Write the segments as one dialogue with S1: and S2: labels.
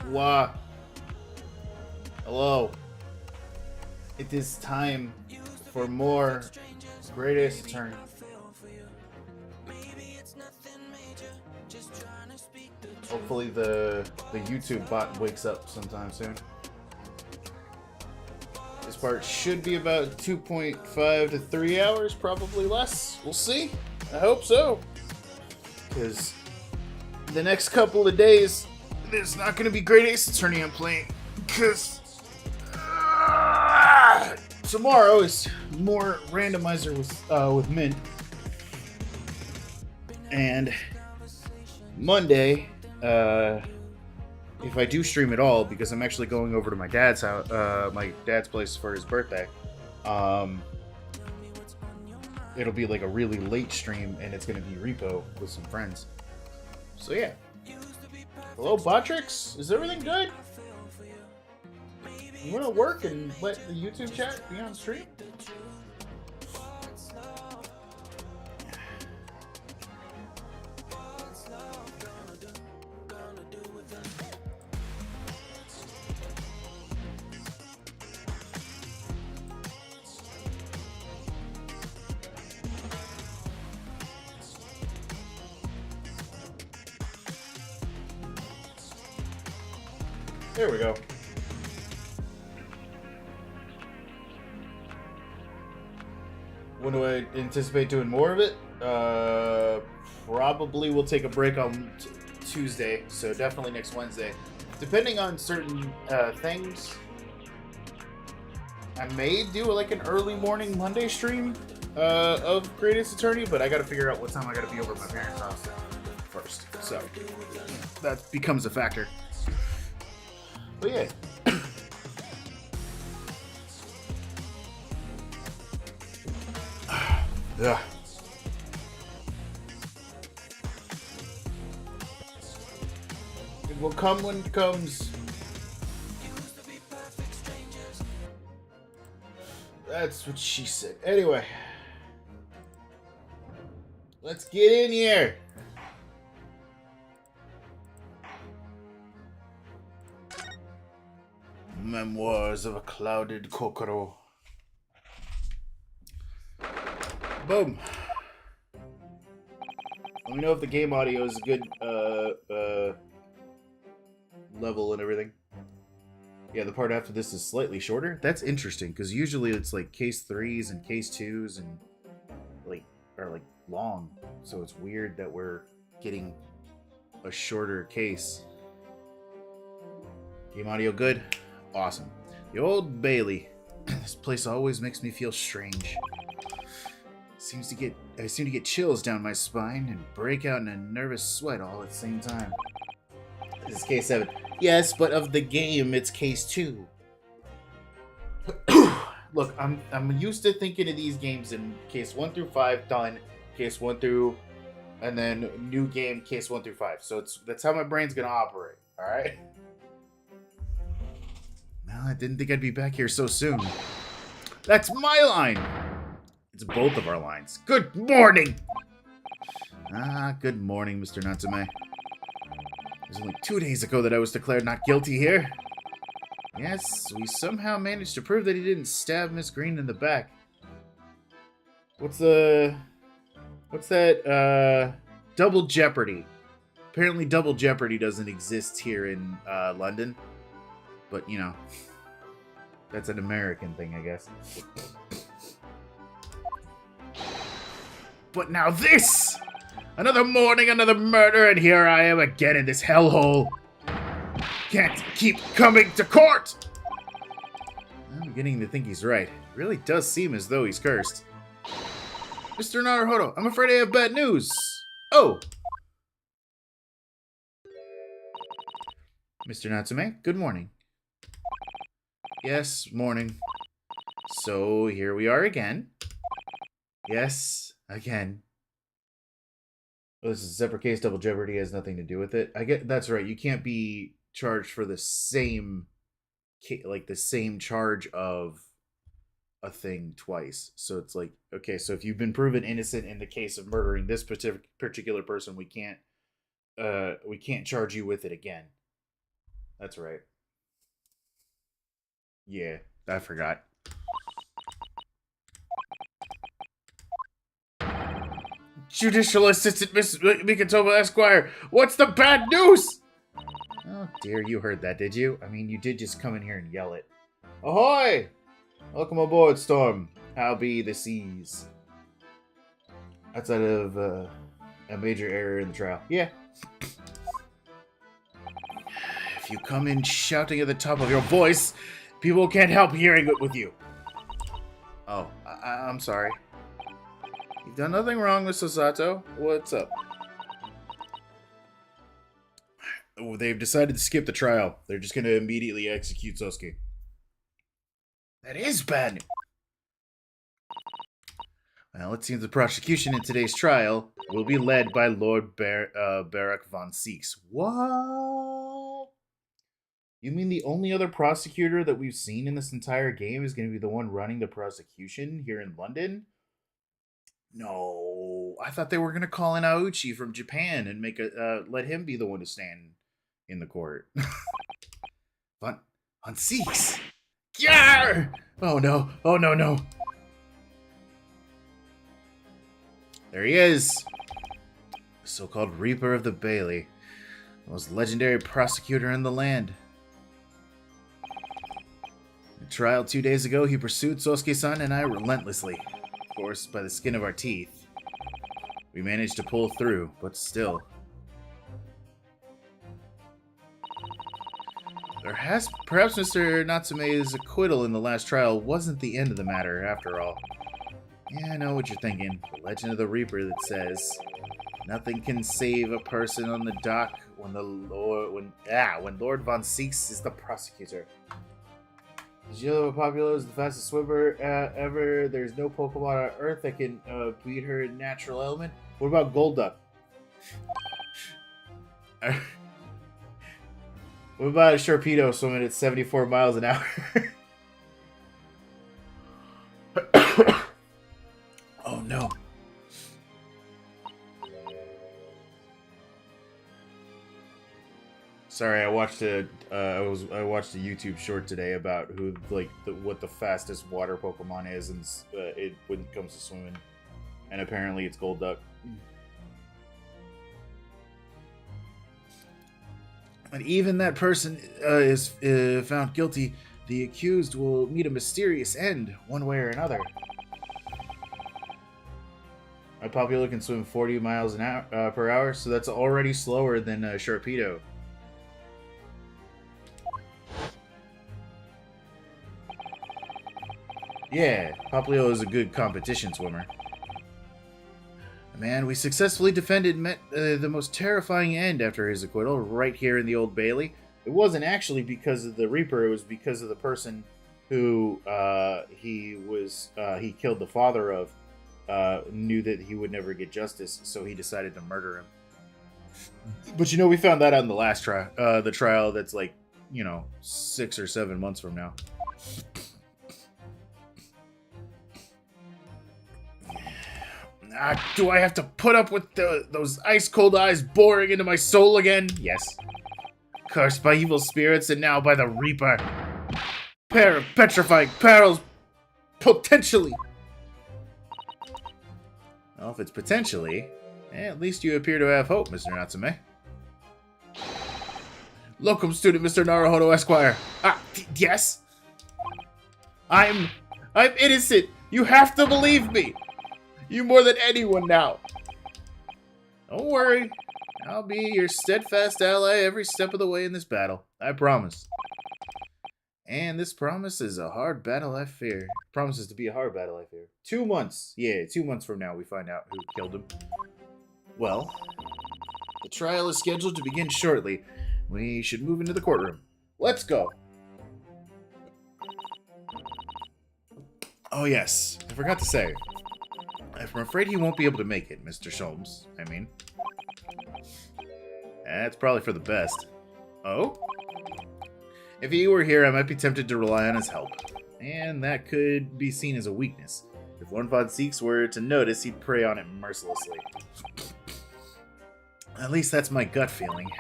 S1: Wah. Hello. It is time for more Great Ace Attorney. Hopefully the YouTube bot wakes up sometime soon. This part should be about 2.5 to 3 hours, probably less. We'll see. I hope so. Because the next couple of days, there's not going to be Great Ace Attorney I'm playing. Because tomorrow is more randomizer with Mint. And Monday, if I do stream at all, because I'm actually going over to my dad's house, my dad's place for his birthday, it'll be like a really late stream, and it's going to be repo with some friends. So yeah. Hello, Botrix? Is everything good? You want to work and let the YouTube chat be on stream? There we go. When do I anticipate doing more of it? Probably we'll take a break on Tuesday, so definitely next Wednesday. Depending on certain things, I may do like an early morning Monday stream of Great Ace Attorney, but I gotta figure out what time I gotta be over at my parents' house first. So that becomes a factor. But yeah. Yeah. It will come when it comes. That's what she said. Anyway. Let's get in here. Memoirs of a Clouded Kokoro. Boom. Let me know if the game audio is good level and everything. Yeah, the part after this is slightly shorter. That's interesting, because usually it's like case 3s and case 2s and are like long. So it's weird that we're getting a shorter case. Game audio good? Awesome. The Old Bailey. This place always makes me feel strange. I seem to get chills down my spine and break out in a nervous sweat all at the same time. This is case 7. Yes, but of the game, it's case 2. Look, I'm used to thinking of these games in case 1 through 5 done, case 1 through, and then new game, case 1 through 5. So that's how my brain's gonna operate. All right. No, I didn't think I'd be back here so soon. That's my line. It's both of our lines. Good morning! Ah, good morning, Mr. Natsume. It was only 2 days ago that I was declared not guilty here. Yes, we somehow managed to prove that he didn't stab Miss Green in the back. What's that, Double Jeopardy. Apparently Double Jeopardy doesn't exist here in, London. But, you know, that's an American thing, I guess. But now this! Another morning, another murder, and here I am again in this hellhole. Can't keep coming to court! I'm beginning to think he's right. It really does seem as though he's cursed. Mr. Naruhodo, I'm afraid I have bad news. Oh! Mr. Natsume, good morning. Yes, morning. So, here we are again. Yes, again. Oh, this is a separate case. Double Jeopardy has nothing to do with it. I get that's right. You can't be charged for the same like the same charge of a thing twice. So it's like, okay, so if you've been proven innocent in the case of murdering this particular person, we can't charge you with it again. That's right. Yeah, I forgot. Judicial Assistant Miss Mikatoba Esquire, what's the bad news? Oh dear, you heard that, did you? I mean, you did just come in here and yell it. Ahoy! Welcome aboard, Storm. How be the seas? Outside of a major error in the trial. Yeah. If you come in shouting at the top of your voice, people can't help hearing it with you. Oh, I'm sorry. You've done nothing wrong, Mr. Sato. What's up? Oh, they've decided to skip the trial. They're just going to immediately execute Soseki. That is bad. Well, it seems the prosecution in today's trial will be led by Lord Barak von Seeks. What? You mean the only other prosecutor that we've seen in this entire game is going to be the one running the prosecution here in London? No, I thought they were going to call in Aouchi from Japan and let him be the one to stand in the court. Von Seeks. Yeah! Oh no! Oh no! No! There he is, the so-called Reaper of the Bailey, the most legendary prosecutor in the land. In trial 2 days ago, he pursued Sosuke-san and I relentlessly, of course, by the skin of our teeth. We managed to pull through, but still. Perhaps Mr. Natsume's acquittal in the last trial wasn't the end of the matter, after all. Yeah, I know what you're thinking. The legend of the Reaper that says, nothing can save a person on the dock when Lord Von Seeks is the prosecutor. Did you know Popular is the fastest swimmer ever? There's no Pokemon on Earth that can beat her natural element. What about Golduck? What about a Sharpedo swimming at 74 miles an hour? Oh no. Sorry, I watched a YouTube short today about what the fastest water Pokemon is, and when it comes to swimming, and apparently it's Golduck. When even that person is found guilty, the accused will meet a mysterious end, one way or another. My Popular can swim 40 miles per hour, so that's already slower than Sharpedo. Yeah, Popplio is a good competition swimmer. Man, we successfully met the most terrifying end after his acquittal, right here in the Old Bailey. It wasn't actually because of the Reaper, it was because of the person who he killed the father of, knew that he would never get justice, so he decided to murder him. But you know, we found that out in the last trial, the trial that's 6 or 7 months from now. Do I have to put up with those ice-cold eyes boring into my soul again? Yes. Cursed by evil spirits and now by the Reaper. Pair of petrifying perils, potentially. Well, if it's potentially, at least you appear to have hope, Mr. Natsume. Locum student, Mr. Naruhodo Esquire. Yes? I'm innocent. You have to believe me. You more than anyone now. Don't worry. I'll be your steadfast ally every step of the way in this battle. I promise. And this promise is a hard battle, I fear. Promises to be a hard battle, I fear. 2 months. Yeah, 2 months from now we find out who killed him. Well, the trial is scheduled to begin shortly. We should move into the courtroom. Let's go. Oh yes, I forgot to say. I'm afraid he won't be able to make it, Mr. Sholmes. I mean. That's probably for the best. Oh? If he were here, I might be tempted to rely on his help. And that could be seen as a weakness. If Lord Von Seeks were to notice, he'd prey on it mercilessly. At least that's my gut feeling.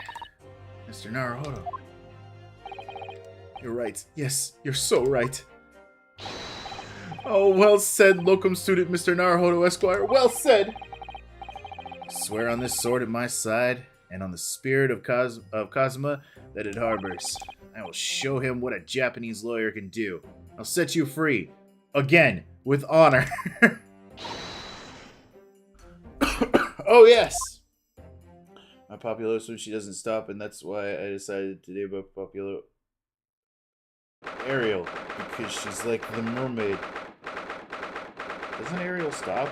S1: Mr. Naruhodo. You're right. Yes, you're so right. Oh, well said, locum student Mr. Naruhodo Esquire. Well said! I swear on this sword at my side, and on the spirit of Kazuma that it harbors. I will show him what a Japanese lawyer can do. I'll set you free. Again, with honor. Oh, yes! My Popular Sushi doesn't stop, and that's why I decided to do about Popular Ariel, because she's like the mermaid. Doesn't Ariel stop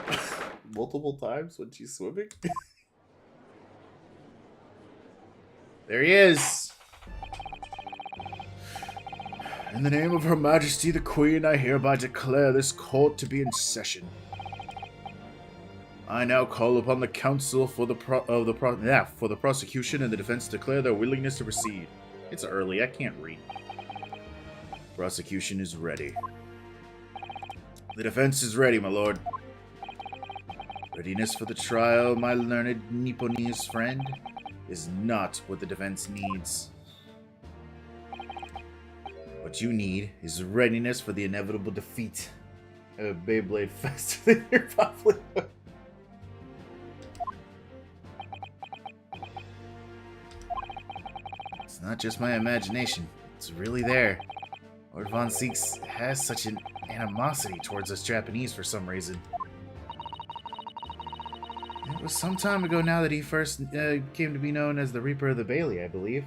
S1: multiple times when she's swimming? There he is! In the name of Her Majesty the Queen, I hereby declare this court to be in session. I now call upon the counsel for the prosecution and the defense to declare their willingness to proceed. It's early, I can't read. Prosecution is ready. The defense is ready, my lord. Readiness for the trial, my learned Nipponese friend, is not what the defense needs. What you need is readiness for the inevitable defeat of a Beyblade faster than your Popular. It's not just my imagination. It's really there. Lord Von Seeks has such an animosity towards us Japanese for some reason. It was some time ago now that he first came to be known as the Reaper of the Bailey, I believe.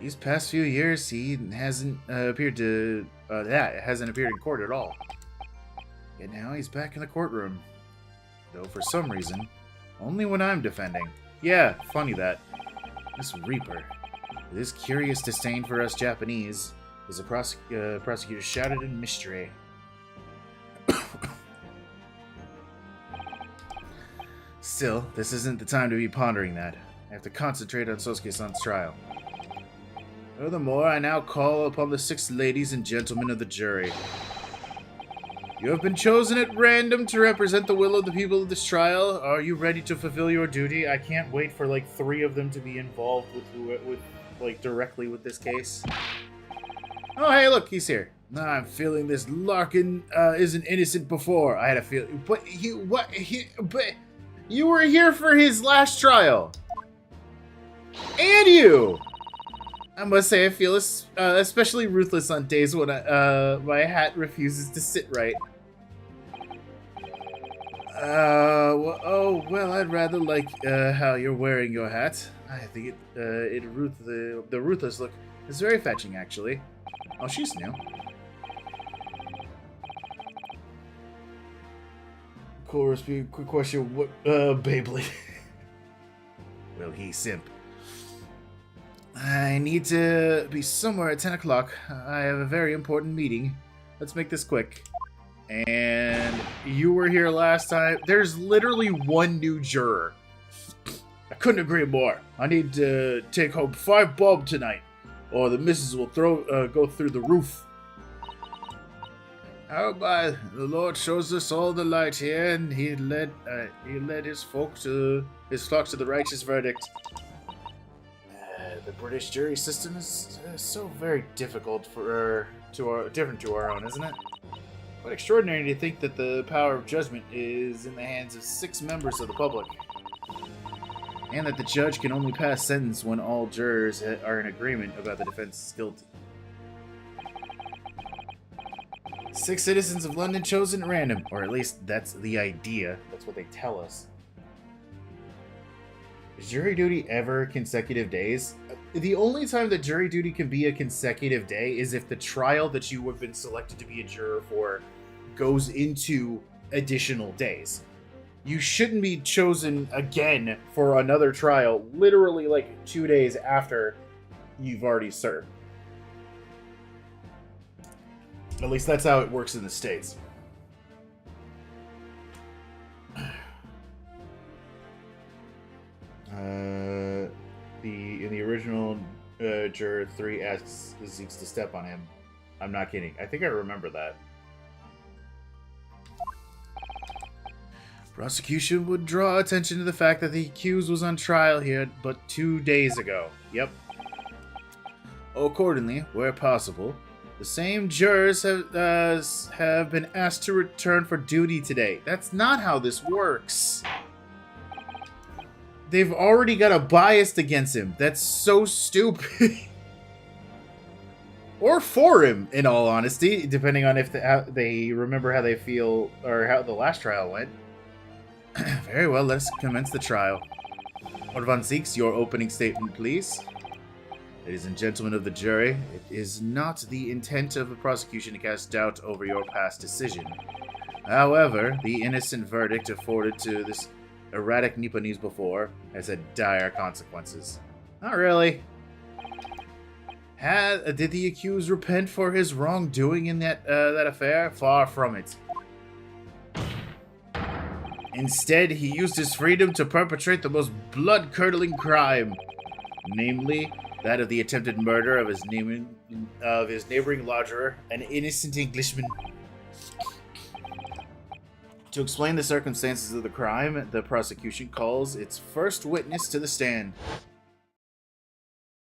S1: These past few years, he hasn't appeared in court at all. Yet now he's back in the courtroom. Though for some reason, only when I'm defending. Yeah, funny that. This Reaper, with his curious disdain for us Japanese, is a prosecutor shouted in mystery. Still, this isn't the time to be pondering that. I have to concentrate on Sosuke-san's trial. Furthermore, I now call upon the 6 ladies and gentlemen of the jury. You have been chosen at random to represent the will of the people of this trial. Are you ready to fulfill your duty? I can't wait for like 3 of them to be involved with directly with this case. Oh, hey, look, he's here. I'm feeling this Larkin isn't innocent before. I had a feeling, but you were here for his last trial, and you. I must say, I feel especially ruthless on days when my hat refuses to sit right. Well, I'd rather like how you're wearing your hat. I think the ruthless look is very fetching, actually. Oh, she's new. Of course, quick question. What, Beyblade? Will he simp? I need to be somewhere at 10 o'clock. I have a very important meeting. Let's make this quick. And you were here last time. There's literally 1 new juror. I couldn't agree more. I need to take home 5 bob tonight, or the missus will go through the roof. How by the Lord shows us all the light here, and he led his flock to the righteous verdict. The British jury system is so very difficult different to our own, isn't it? Quite extraordinary to think that the power of judgment is in the hands of 6 members of the public, and that the judge can only pass sentence when all jurors are in agreement about the defense's guilty. 6 citizens of London chosen at random, or at least that's the idea. That's what they tell us. Is jury duty ever consecutive days? The only time that jury duty can be a consecutive day is if the trial that you have been selected to be a juror for goes into additional days. You shouldn't be chosen again for another trial literally like 2 days after you've already served. At least that's how it works in the States. Juror 3 asks Zeeks to step on him. I'm not kidding. I think I remember that. Prosecution would draw attention to the fact that the accused was on trial here but 2 days ago. Yep. Accordingly, where possible, the same jurors have been asked to return for duty today. That's not how this works. They've already got a bias against him. That's so stupid. Or for him, in all honesty, depending on if they remember how they feel or how the last trial went. Very well, let's commence the trial. Lord Von Zeeks, your opening statement, please. Ladies and gentlemen of the jury, it is not the intent of the prosecution to cast doubt over your past decision. However, the innocent verdict afforded to this erratic Nipponese before has had dire consequences. Not really. Did the accused repent for his wrongdoing in that affair? Far from it. Instead, he used his freedom to perpetrate the most blood-curdling crime, namely that of the attempted murder of his neighboring lodger, an innocent Englishman. To explain the circumstances of the crime, the prosecution calls its first witness to the stand.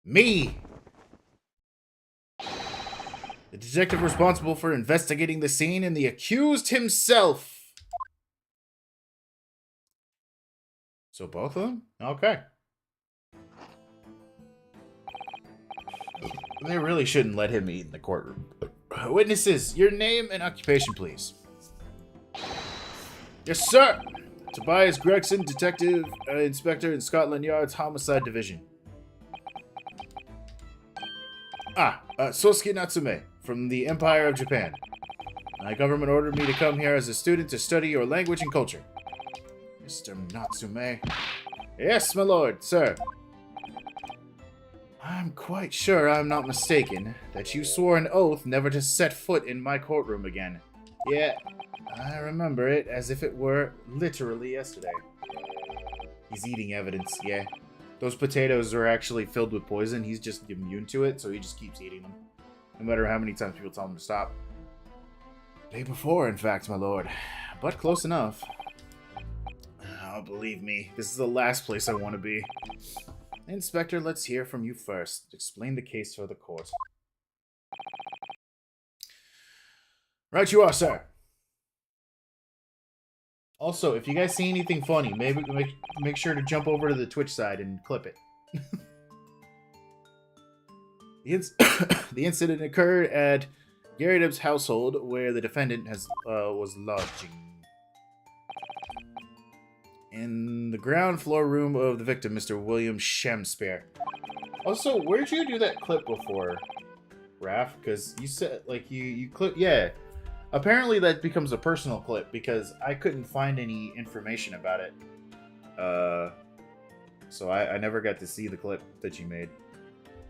S1: Me! The detective responsible for investigating the scene and the accused himself. So both of them? Okay. They really shouldn't let him eat in the courtroom. Witnesses, your name and occupation, please. Yes, sir. Tobias Gregson, Detective Inspector in Scotland Yard's Homicide Division. Soseki Natsume, from the Empire of Japan. My government ordered me to come here as a student to study your language and culture. Mr. Natsume. Yes, my lord, sir. I'm quite sure I'm not mistaken that you swore an oath never to set foot in my courtroom again. Yeah, I remember it as if it were literally yesterday. He's eating evidence, yeah. Those potatoes are actually filled with poison. He's just immune to it, so he just keeps eating them. No matter how many times people tell him to stop. Day before, in fact, my lord. But close enough. Oh, believe me, this is the last place I want to be. Inspector, let's hear from you first. Explain the case for the court. Right you are, sir. Also, if you guys see anything funny, maybe make sure to jump over to the Twitch side and clip it. The incident occurred at Gary Dibb's household, where the defendant was lodging. In the ground floor room of the victim, Mr. William Shamspeare. Also, where'd you do that clip before, Raph? Because you said, like, you clip... Yeah. Apparently that becomes a personal clip, because I couldn't find any information about it. So I never got to see the clip that you made.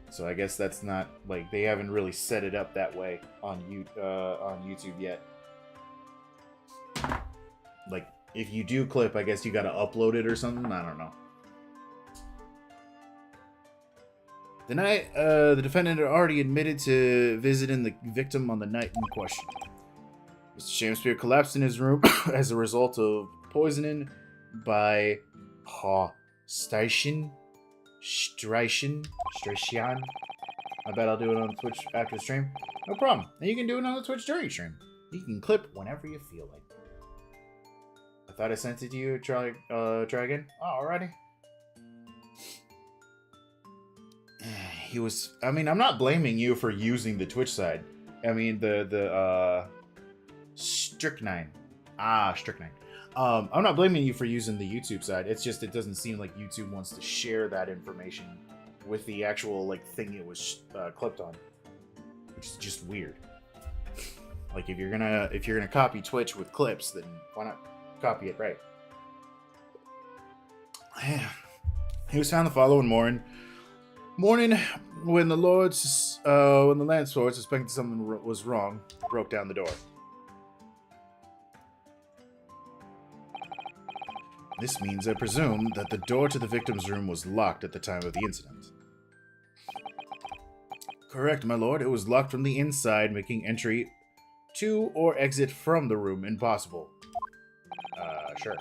S1: So I guess that's not, like, they haven't really set it up that way on YouTube yet. Like, if you do clip, I guess you gotta upload it or something? I don't know. The night, the defendant had already admitted to visiting the victim on the night in question. Mr. Shamspeare collapsed in his room as a result of poisoning by Streichen. I bet I'll do it on Twitch after the stream. No problem. And you can do it on the Twitch during stream. You can clip whenever you feel like. I thought I sent it to you. Try again. Oh, alrighty. He was. I mean, I'm not blaming you for using the Twitch side. I mean, the Strychnine. Strychnine. I'm not blaming you for using the YouTube side. It's just it doesn't seem like YouTube wants to share that information with the actual like thing it was clipped on, which is just weird. Like if you're gonna copy Twitch with clips, then why not copy it right? He was found the following morning when the landlord, suspecting something was wrong, broke down the door. This means, I presume, that the door to the victim's room was locked at the time of the incident. Correct, my lord. It was locked from the inside, making entry to or exit from the room impossible. Sure.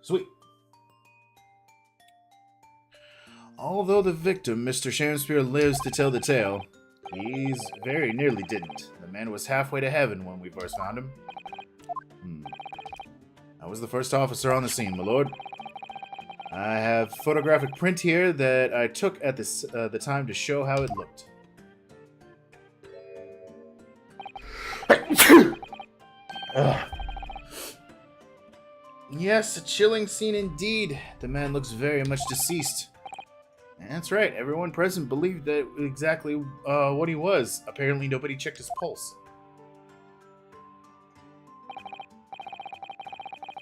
S1: Sweet. Although the victim, Mr. Shamspear, lives to tell the tale, he's very nearly didn't. The man was halfway to heaven when we first found him. I was the first officer on the scene, my lord. I have photographic print here that I took at the time to show how it looked. Yes, a chilling scene indeed. The man looks very much deceased. That's right, everyone present believed that exactly what he was. Apparently nobody checked his pulse.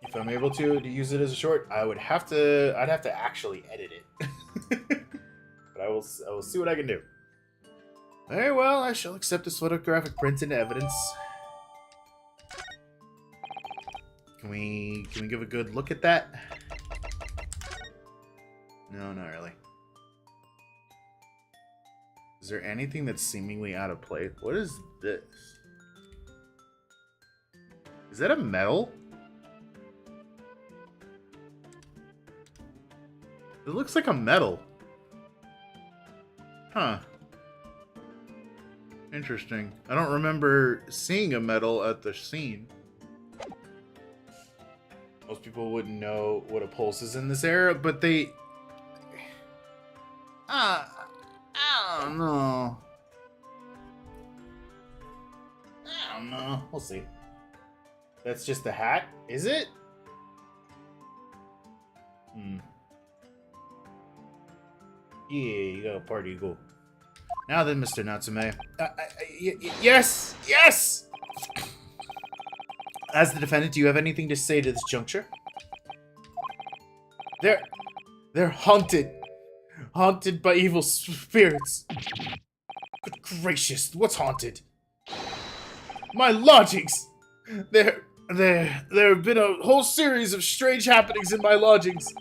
S1: If I'm able to use it as a short, I'd have to actually edit it. But I will see what I can do. Very well, I shall accept this photographic print into evidence. Can we give a good look at that? No, not really. Is there anything that's seemingly out of place? What is this? Is that a medal? It looks like a medal. Huh. Interesting. I don't remember seeing a medal at the scene. Most people wouldn't know what a pulse is in this era, but they... I don't know. I don't know. We'll see. That's just the hat? Is it? Yeah, you got a party to go. Now then, Mr. Natsume. Yes! Yes! As the defendant, do you have anything to say to this juncture? They're haunted. Haunted by evil spirits. Good gracious, what's haunted? My lodgings! There have been a whole series of strange happenings in my lodgings.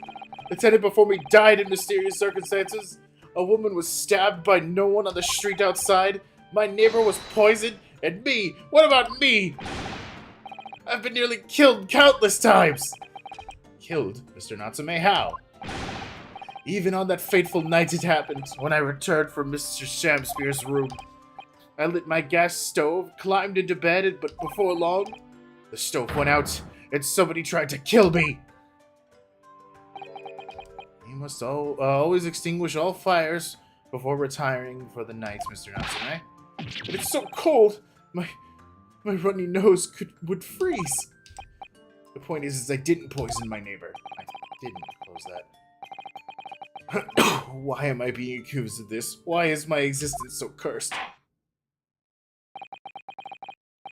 S1: The tenant before me died in mysterious circumstances. A woman was stabbed by no one on the street outside. My neighbor was poisoned. And me, what about me? I've been nearly killed countless times. Killed? Mr. Natsume, how? Even on that fateful night it happened, when I returned from Mr. Shamspear's room. I lit my gas stove, climbed into bed, but before long, the stove went out, and somebody tried to kill me. You must always extinguish all fires before retiring for the night, Mr. Natsume. But it's so cold, my runny nose would freeze. The point is I didn't poison my neighbor. I didn't close that. Why am I being accused of this? Why is my existence so cursed?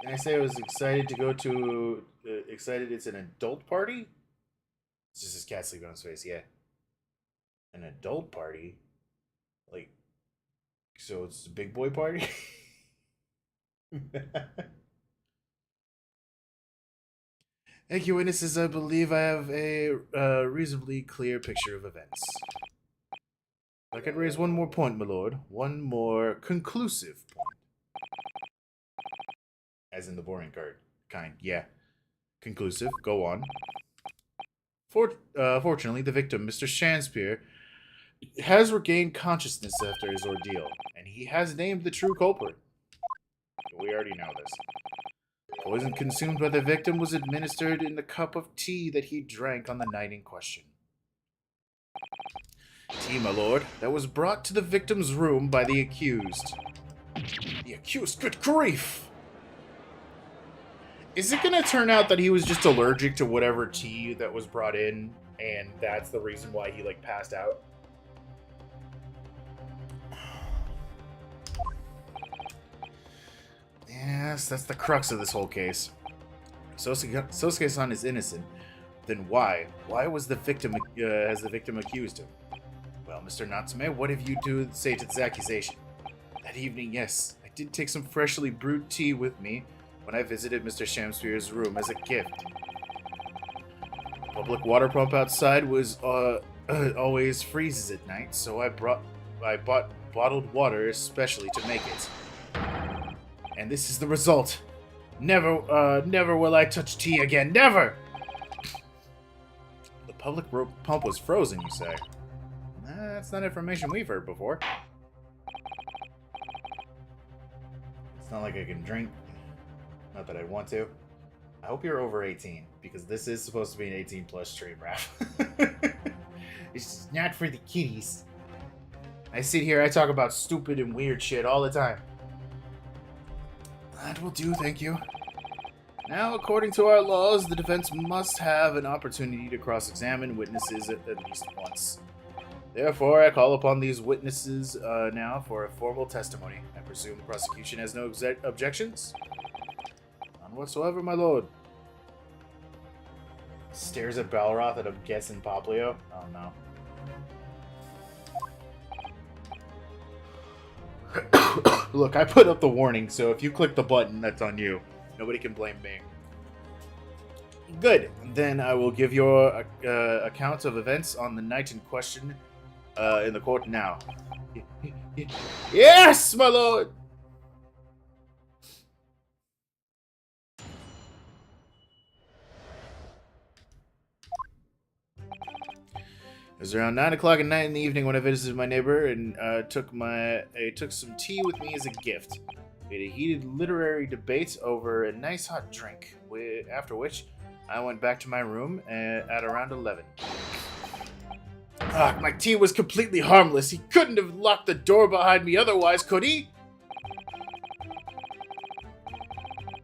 S1: Can I say I was excited to go to... excited it's an adult party? It's just his cat sleeping on his face, yeah. An adult party? Like, so it's a big boy party? Thank you, witnesses. I believe I have a reasonably clear picture of events. I can raise one more point, my lord. One more conclusive point. As in the boring card. Kind, yeah. Conclusive. Go on. Fortunately, the victim, Mr. Shamspear, has regained consciousness after his ordeal, and he has named the true culprit. We already know this. Poison consumed by the victim was administered in the cup of tea that he drank on the night in question. Tea, my lord, that was brought to the victim's room by the accused. The accused? Good grief! Is it gonna turn out that he was just allergic to whatever tea that was brought in, and that's the reason why he, like, passed out? Yes, that's the crux of this whole case. Soseki-san is innocent. Then why? Why was the victim, has the victim accused him? Well, Mr. Natsume, what have you to say to this accusation? That evening, yes, I did take some freshly brewed tea with me when I visited Mr. Shamspear's room as a gift. The public water pump outside was always freezes at night, so I brought I bought bottled water especially to make it. And this is the result. Never will I touch tea again. Never! The public pump was frozen, you say? That's not information we've heard before. It's not like I can drink. Not that I want to. I hope you're over 18, because this is supposed to be an 18-plus stream, Raph. This is not for the kiddies. I sit here, I talk about stupid and weird shit all the time. That will do, thank you. Now, according to our laws, the defense must have an opportunity to cross-examine witnesses at least once. Therefore, I call upon these witnesses now for a formal testimony. I presume the prosecution has no objections? None whatsoever, my lord. Stares at Balroth and I'm guessing Poplio? Oh no. Look, I put up the warning, so if you click the button, that's on you. Nobody can blame me. Good. Then I will give your account of events on the night in question in the court now. Yes, my lord! It was around 9 o'clock at night in the evening when I visited my neighbor and took some tea with me as a gift. We had a heated literary debate over a nice hot drink, after which I went back to my room at around 11. My tea was completely harmless. He couldn't have locked the door behind me otherwise, could he?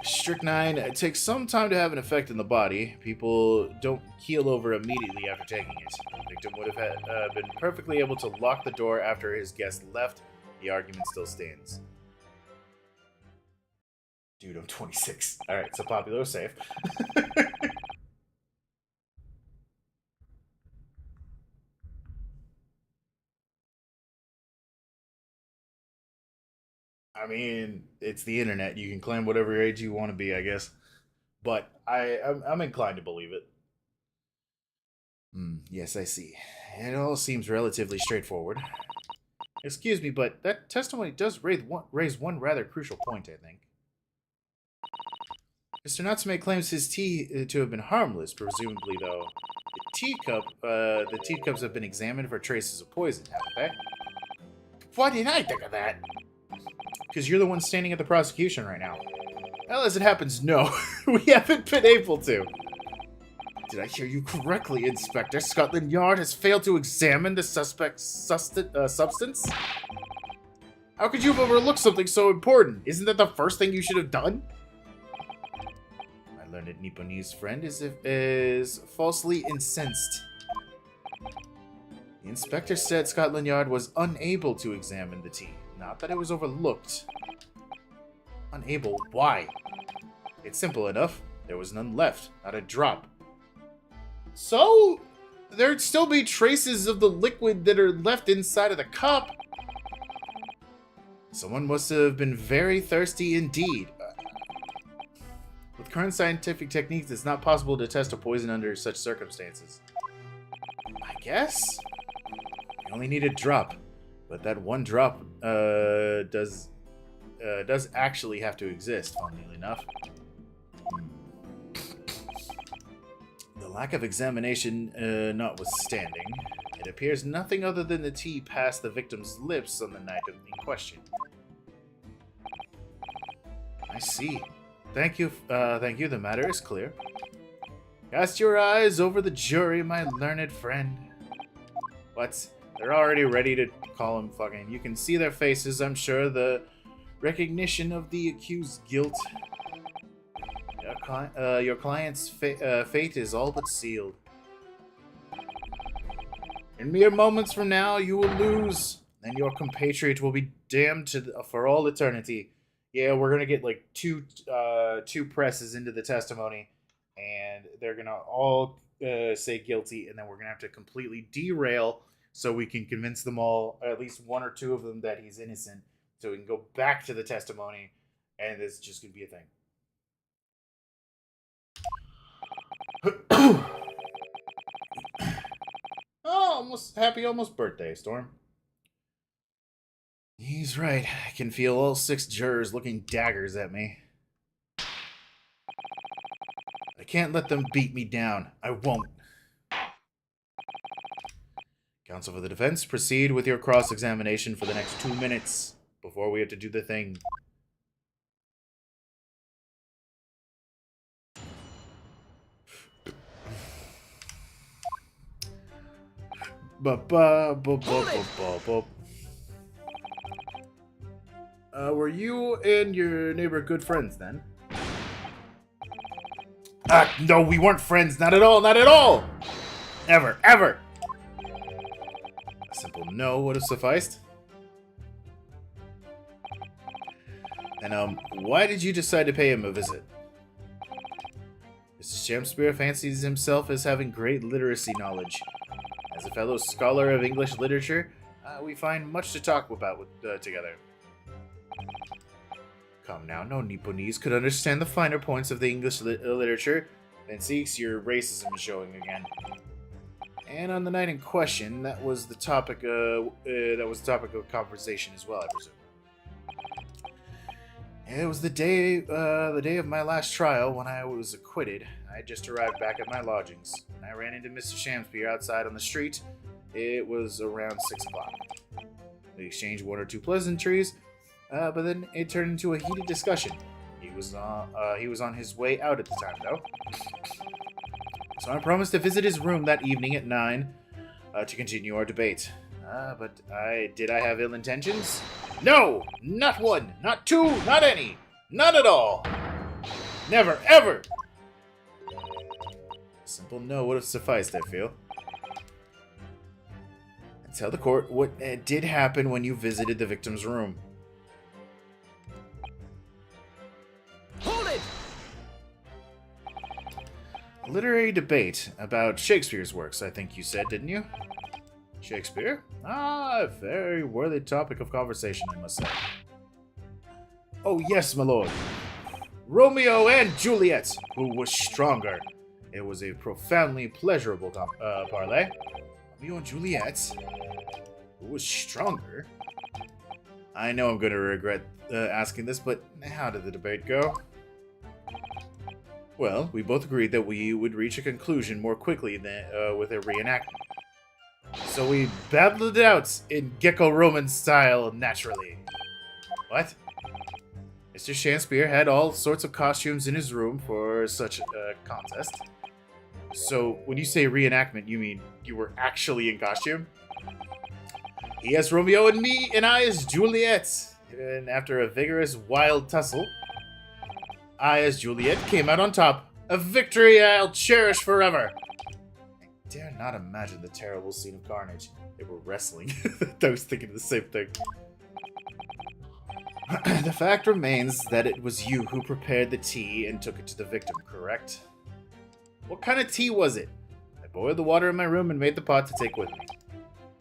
S1: Strychnine takes some time to have an effect in the body. People don't keel over immediately after taking it. The victim would have been perfectly able to lock the door after his guest left. The argument still stands. Dude, I'm 26. Alright, so Popular safe. I mean, it's the internet. You can claim whatever age you want to be, I guess. But I'm inclined to believe it. Yes, I see. It all seems relatively straightforward. Excuse me, but that testimony does raise one rather crucial point, I think. Mr. Natsume claims his tea to have been harmless, presumably, though. The teacups have been examined for traces of poison, haven't they? Why didn't I think of that? Because you're the one standing at the prosecution right now. Well, as it happens, no. We haven't been able to. Did I hear you correctly, Inspector? Scotland Yard has failed to examine the suspect's substance? How could you have overlooked something so important? Isn't that the first thing you should have done? My learned Nipponese friend is falsely incensed. The inspector said Scotland Yard was unable to examine the tea. Not that it was overlooked. Unable? Why? It's simple enough. There was none left. Not a drop. So, there'd still be traces of the liquid that are left inside of the cup. Someone must have been very thirsty indeed. With current scientific techniques, it's not possible to test a poison under such circumstances. I guess? You only need a drop. But that one drop does actually have to exist, funnily enough. The lack of examination notwithstanding, it appears nothing other than the tea passed the victim's lips on the night in question. I see. Thank you, the matter is clear. Cast your eyes over the jury, my learned friend. What? They're already ready to call him fucking. You can see their faces, I'm sure, the recognition of the accused's guilt. Your client's fate is all but sealed. In mere moments from now, you will lose, and your compatriot will be damned for all eternity. Yeah, we're gonna get like two presses into the testimony, and they're gonna all say guilty, and then we're gonna have to completely derail so we can convince them all, at least one or two of them, that he's innocent, so we can go back to the testimony, and it's just gonna be a thing. Oh, almost birthday, Storm. He's right. I can feel all 6 jurors looking daggers at me. I can't let them beat me down. I won't. Counsel for the defense, proceed with your cross-examination for the next 2 minutes before we have to do the thing. Were you and your neighbor good friends then? No, we weren't friends. Not at all. Not at all. Ever. Ever. A simple no would have sufficed. And, why did you decide to pay him a visit? Mr. Shakespeare fancies himself as having great literacy knowledge. As a fellow scholar of English literature, we find much to talk about together. Come now, no Nipponese could understand the finer points of the English literature. Fancies your racism is showing again. And on the night in question, that was the topic. Of conversation as well, I presume. It was the day of my last trial when I was acquitted. I had just arrived back at my lodgings. I ran into Mr. Shakespeare outside on the street. It was around 6 o'clock. We exchanged 1 or 2 pleasantries, but then it turned into a heated discussion. He was on his way out at the time, though. So I promised to visit his room that evening at 9 to continue our debate. But did I have ill intentions? No! Not one! Not two! Not any! None at all! Never, ever! A simple no would have sufficed, I feel. And tell the court what did happen when you visited the victim's room.
S2: Hold it!
S1: A literary debate about Shakespeare's works, I think you said, didn't you? Shakespeare? A very worthy topic of conversation, I must say. Oh, yes, my lord. Romeo and Juliet, who was stronger? It was a profoundly pleasurable parley. Romeo and Juliet? Who was stronger? I know I'm going to regret asking this, but how did the debate go? Well, we both agreed that we would reach a conclusion more quickly than with a reenactment. So we battled it out in Greco-Roman style, naturally. What? Mr. Shakespeare had all sorts of costumes in his room for such a contest. So, when you say reenactment, you mean you were actually in costume? He as Romeo and me, and I as Juliet. And after a vigorous, wild tussle, I as Juliet came out on top. A victory I'll cherish forever. I dare not imagine the terrible scene of carnage. They were wrestling. I was thinking the same thing. The fact remains that it was you who prepared the tea and took it to the victim, correct? What kind of tea was it? I boiled the water in my room and made the pot to take with me.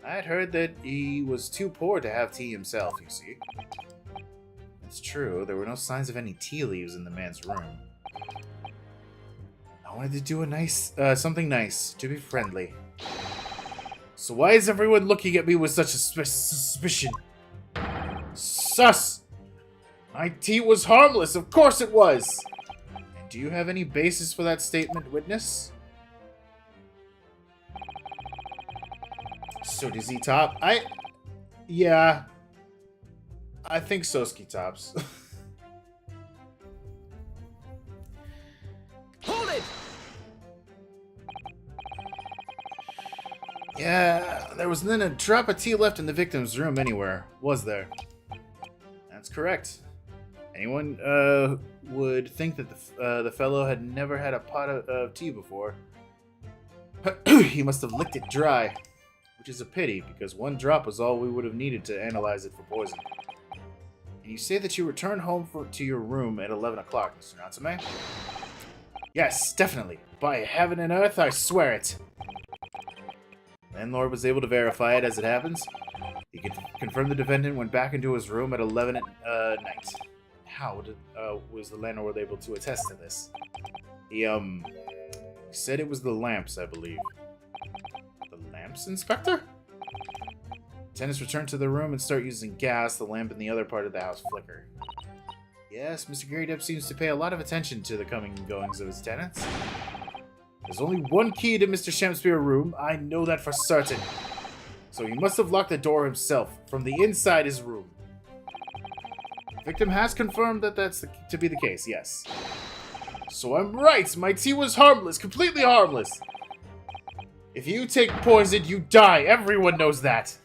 S1: I had heard that he was too poor to have tea himself, you see. It's true, there were no signs of any tea leaves in the man's room. I wanted to do something nice, to be friendly. So why is everyone looking at me with such a suspicion? Sus! My tea was harmless, of course it was! And do you have any basis for that statement, witness? So does he top? Yeah. I think Soseki tops.
S2: Hold it!
S1: Yeah, there wasn't a drop of tea left in the victim's room anywhere, was there? That's correct. Anyone would think that the fellow had never had a pot of tea before. He must have licked it dry, which is a pity, because 1 drop was all we would have needed to analyze it for poison. And you say that you returned home to your room at 11 o'clock, Mr. Natsume? Yes, definitely. By heaven and earth, I swear it. Landlord was able to verify it as it happens. He could confirm the defendant went back into his room at 11 at night. How was the landlord able to attest to this? He said it was the lamps, I believe. The lamps, Inspector? Tenants return to their room and start using gas. The lamp in the other part of the house flicker. Yes, Mr. Gary Depp seems to pay a lot of attention to the coming and goings of his tenants. There's only one key to Mr. Shamspeare's room. I know that for certain. So he must have locked the door himself from the inside his room. The victim has confirmed that that's to be the case, yes. So I'm right. My tea was harmless, completely harmless. If you take poison, you die. Everyone knows that.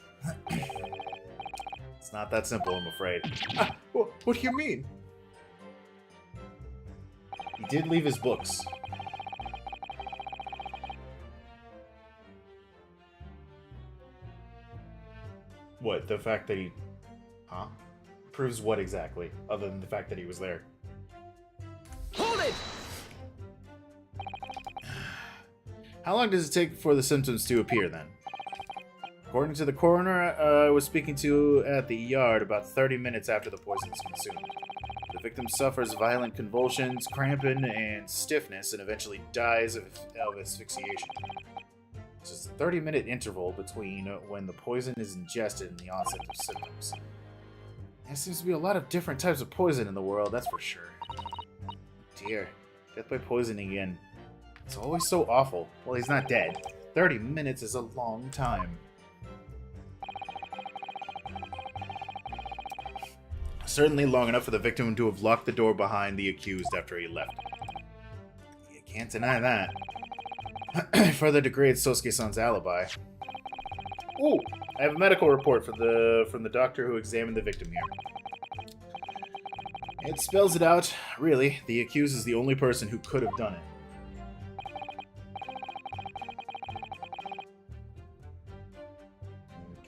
S1: It's not that simple, I'm afraid. What do you mean? He did leave his books. What? The fact that he... Huh? Proves what exactly? Other than the fact that he was there.
S2: Hold it!
S1: How long does it take for the symptoms to appear, then? According to the coroner I was speaking to at the yard, about 30 minutes after the poison is consumed. The victim suffers violent convulsions, cramping, and stiffness, and eventually dies of asphyxiation. So it's a 30-minute interval between when the poison is ingested and the onset of symptoms. There seems to be a lot of different types of poison in the world, that's for sure. Dear, death by poisoning again. It's always so awful. Well, he's not dead. 30 minutes is a long time. Certainly long enough for the victim to have locked the door behind the accused after he left. You can't deny that. Further degrades Sosuke-san's alibi. Ooh, I have a medical report from the doctor who examined the victim here. It spells it out. Really, the accused is the only person who could have done it.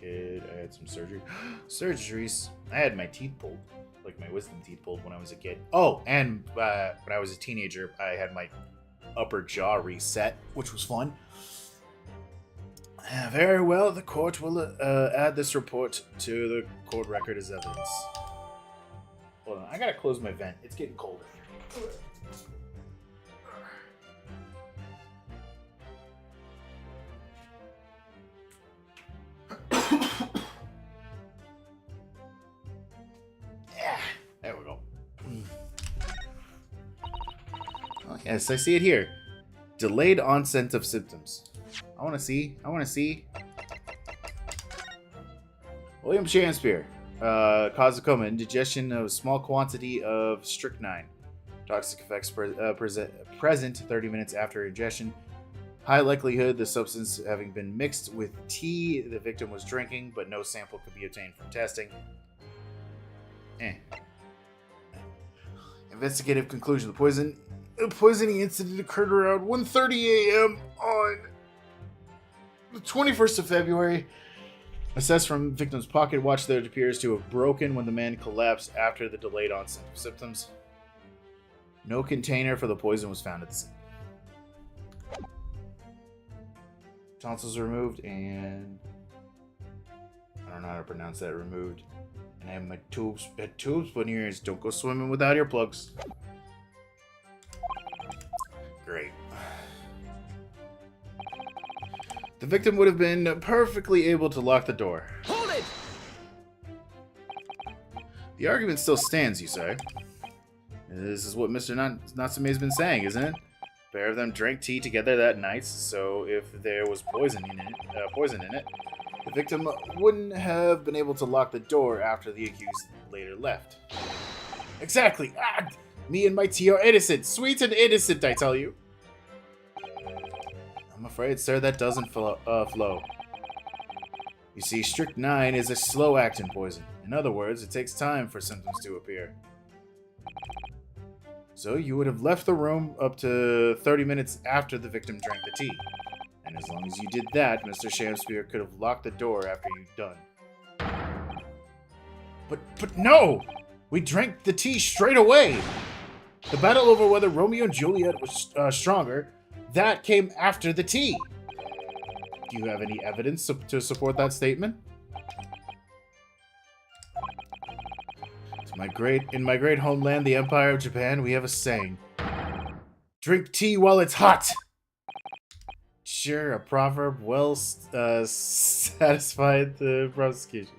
S1: Kid, I had some surgery. Surgeries. I had my teeth pulled. Like my wisdom teeth pulled when I was a kid. Oh, and when I was a teenager, I had my upper jaw reset, which was fun. Very well, the court will add this report to the court record as evidence. Hold on, I gotta close my vent. It's getting colder. Yeah, there we go. Oh, yes, I see it here. Delayed onset of symptoms. I want to see. William Shakespeare. Cause of coma. Indigestion of a small quantity of strychnine. Toxic effects present 30 minutes after ingestion. High likelihood the substance having been mixed with tea the victim was drinking, but no sample could be obtained from testing. Investigative conclusion. The poisoning incident occurred around 1:30 a.m. on the 21st of February. Assessed from victim's pocket watch that it appears to have broken when the man collapsed after the delayed onset of symptoms. No container for the poison was found at the scene. Tonsils removed and... I don't know how to pronounce that. Removed. And I have my tubes. Tubes, but ears. Don't go swimming without earplugs. Great. The victim would have been perfectly able to lock the door.
S2: Hold it!
S1: The argument still stands, you say? This is what Mr. Natsume has been saying, isn't it? A pair of them drank tea together that night, so if there was poison in it, the victim wouldn't have been able to lock the door after the accused later left. Exactly! Ah, me and my tea are innocent! Sweet and innocent, I tell you! I'm afraid, sir, that doesn't flow. You see, strychnine is a slow-acting poison. In other words, it takes time for symptoms to appear. So you would have left the room up to 30 minutes after the victim drank the tea. And as long as you did that, Mr. Shakespeare could have locked the door after you'd done. But no! We drank the tea straight away! The battle over whether Romeo and Juliet was stronger, that came after the tea. Do you have any evidence to support that statement? In my great homeland, the Empire of Japan, we have a saying. Drink tea while it's hot! Sure, a proverb well satisfied the prosecution.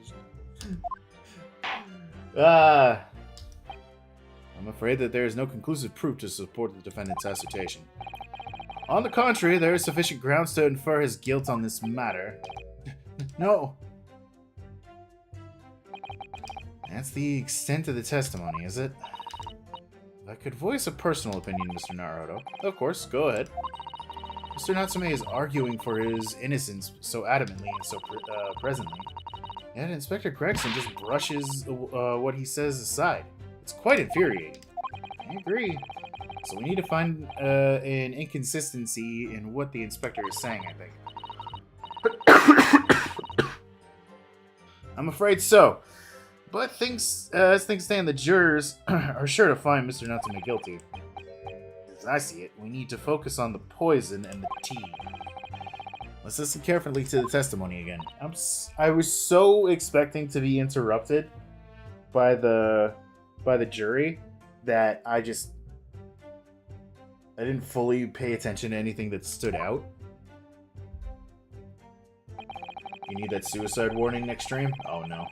S1: I'm afraid that there is no conclusive proof to support the defendant's assertion. On the contrary, there is sufficient grounds to infer his guilt on this matter. No. That's the extent of the testimony, is it? I could voice a personal opinion, Mr. Naruto. Of course, go ahead. Mr. Natsume is arguing for his innocence so adamantly and so presently. Yet Inspector Gregson just brushes what he says aside. It's quite infuriating. I agree. So we need to find an inconsistency in what the inspector is saying, I think. I'm afraid so. But as things stand, the jurors are sure to find Mr. Natsume guilty. As I see it, we need to focus on the poison and the tea. Let's listen carefully to the testimony again. I was so expecting to be interrupted by the jury that I didn't fully pay attention to anything that stood out. You need that suicide warning next stream? Oh no.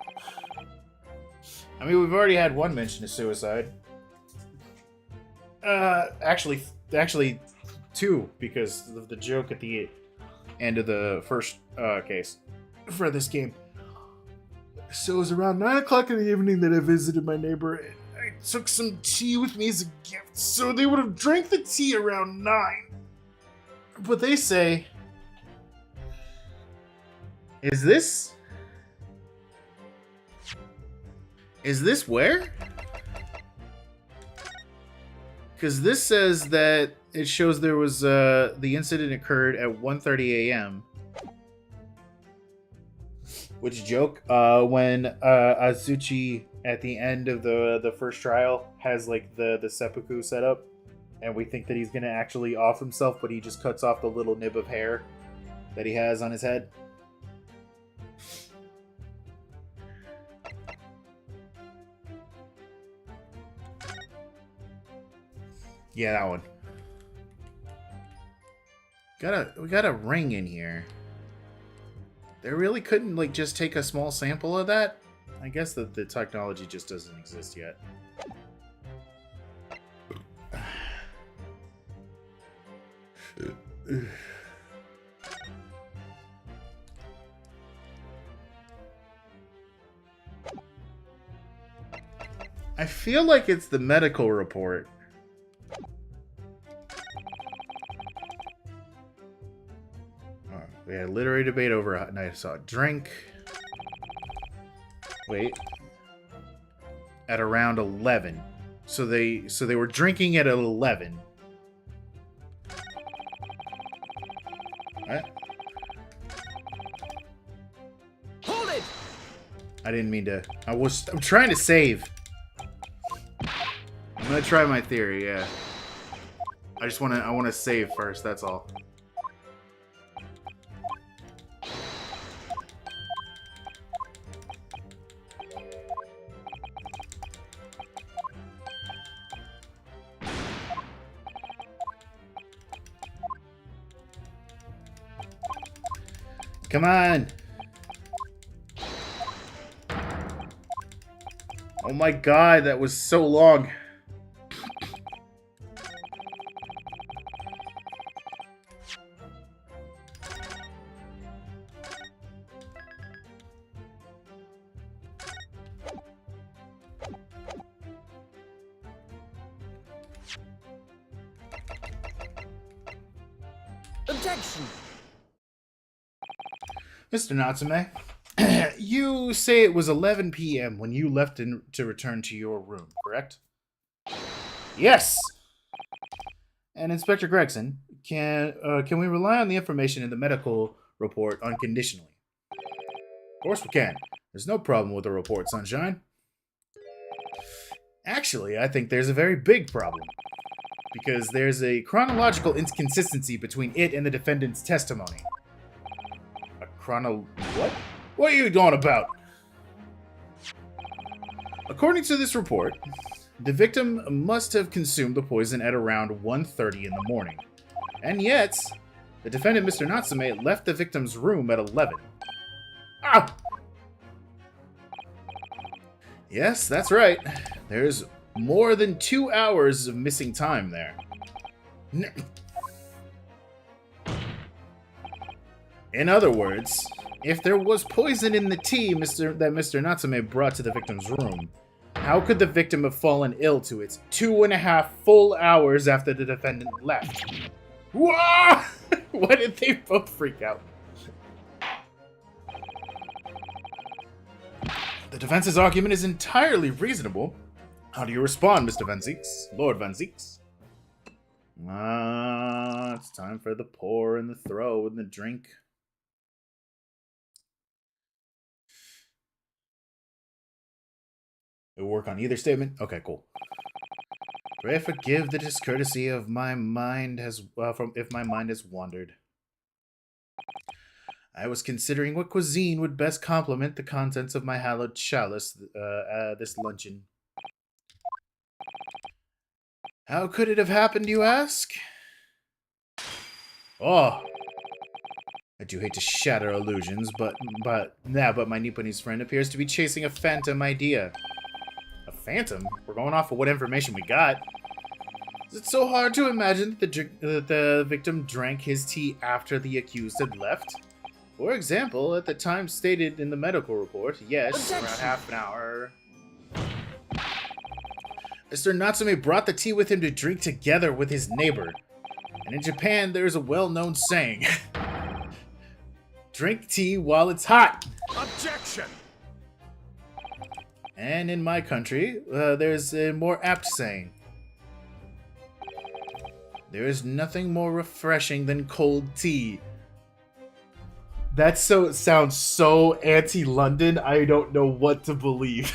S1: I mean, we've already had one mention of suicide. Actually two, because of the joke at the end of the first case for this game. So it was around 9 o'clock in the evening that I visited my neighbor, and I took some tea with me as a gift, so they would have drank the tea around 9. But they say... Is this where? Because this says that it shows there was, the incident occurred at 1:30 a.m. Which joke? When Azuchi at the end of the first trial has like the seppuku set up, and we think that he's gonna actually off himself, but he just cuts off the little nib of hair that he has on his head. Yeah, that one. We got a ring in here. They really couldn't like just take a small sample of that? I guess that the technology just doesn't exist yet. I feel like it's the medical report. We had a literary debate over a night I saw a drink. Wait. At around 11. So they were drinking at 11. What?
S2: Hold it!
S1: I didn't mean to. I'm trying to save. I'm gonna try my theory, yeah. I wanna save first, that's all. Come on! Oh my god, that was so long.
S2: Objection!
S1: Mr. Natsume, you say it was 11 p.m. when you left to return to your room, correct? Yes! And Inspector Gregson, can we rely on the information in the medical report unconditionally? Of course we can. There's no problem with the report, Sunshine. Actually, I think there's a very big problem. Because there's a chronological inconsistency between it and the defendant's testimony. What? What are you going about? According to this report, the victim must have consumed the poison at around 1:30 in the morning. And yet, The defendant, Mr. Natsume, left the victim's room at 11. Ah! Yes, that's right. There's more than 2 hours of missing time there. In other words, if there was poison in the tea that Mr. Natsume brought to the victim's room, how could the victim have fallen ill to it 2.5 full hours after the defendant left? Whoa! Why did they both freak out? The defense's argument is entirely reasonable. How do you respond, Mr. Van Zieks? Lord Van Zieks? It's time for the pour and the throw and the drink. It will work on either statement? Okay, cool. Pray forgive the discourtesy of my mind if my mind has wandered. I was considering what cuisine would best complement the contents of my hallowed chalice this luncheon. How could it have happened, you ask? Oh, I do hate to shatter illusions, but my Nipponese friend appears to be chasing a phantom idea. A phantom? We're going off of what information we got. Is it so hard to imagine that the victim drank his tea after the accused had left? For example, at the time stated in the medical report, yes, around half an hour. Mr. Natsume brought the tea with him to drink together with his neighbor. And in Japan, there's a well-known saying. Drink tea while it's hot.
S2: Objection!
S1: And in my country, there's a more apt saying. There is nothing more refreshing than cold tea. That sounds so anti-London, I don't know what to believe.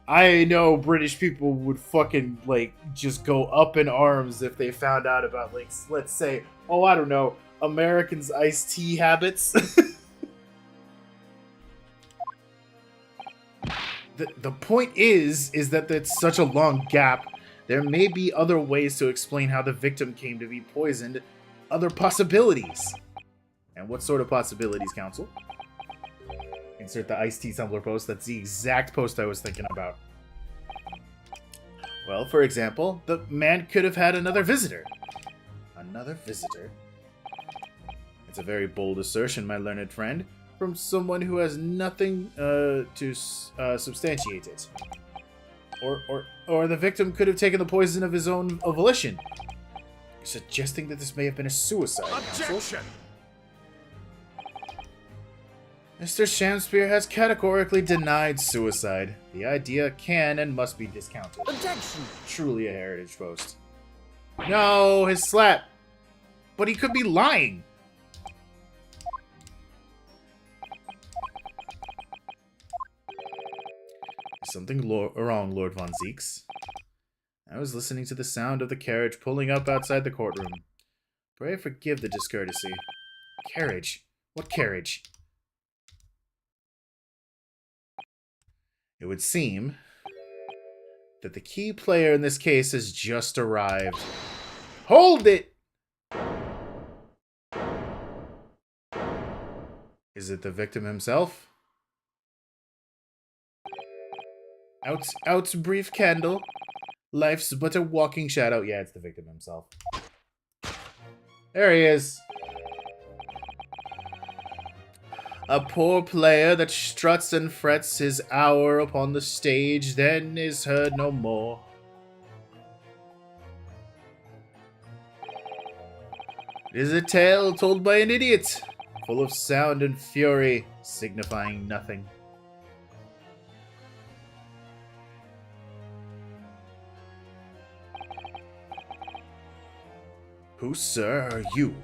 S1: I know British people would fucking, like, just go up in arms if they found out about, like, let's say, oh, I don't know, Americans' iced tea habits. The point is that it's such a long gap. There may be other ways to explain how the victim came to be poisoned. Other possibilities. And what sort of possibilities, Counsel? Insert the iced tea tumbler post. That's the exact post I was thinking about. Well, for example, the man could have had another visitor. Another visitor? It's a very bold assertion, my learned friend, from someone who has nothing to substantiate it. Or the victim could have taken the poison of his own volition. You're suggesting that this may have been a suicide, Counsel?
S2: Objection!
S1: Mr. Shamspeare has categorically denied suicide. The idea can and must be discounted.
S2: Objection!
S1: Truly a heritage post. No, his slap. But he could be lying. Is something wrong, Lord Von Zieks? I was listening to the sound of the carriage pulling up outside the courtroom. Pray forgive the discourtesy. Carriage? What carriage? It would seem that the key player in this case has just arrived. Hold it! Is it the victim himself? Out's brief candle. Life's but a walking shadow. Yeah, it's the victim himself. There he is. A poor player that struts and frets his hour upon the stage, then is heard no more. It is a tale told by an idiot, full of sound and fury, signifying nothing. Who, sir, are you?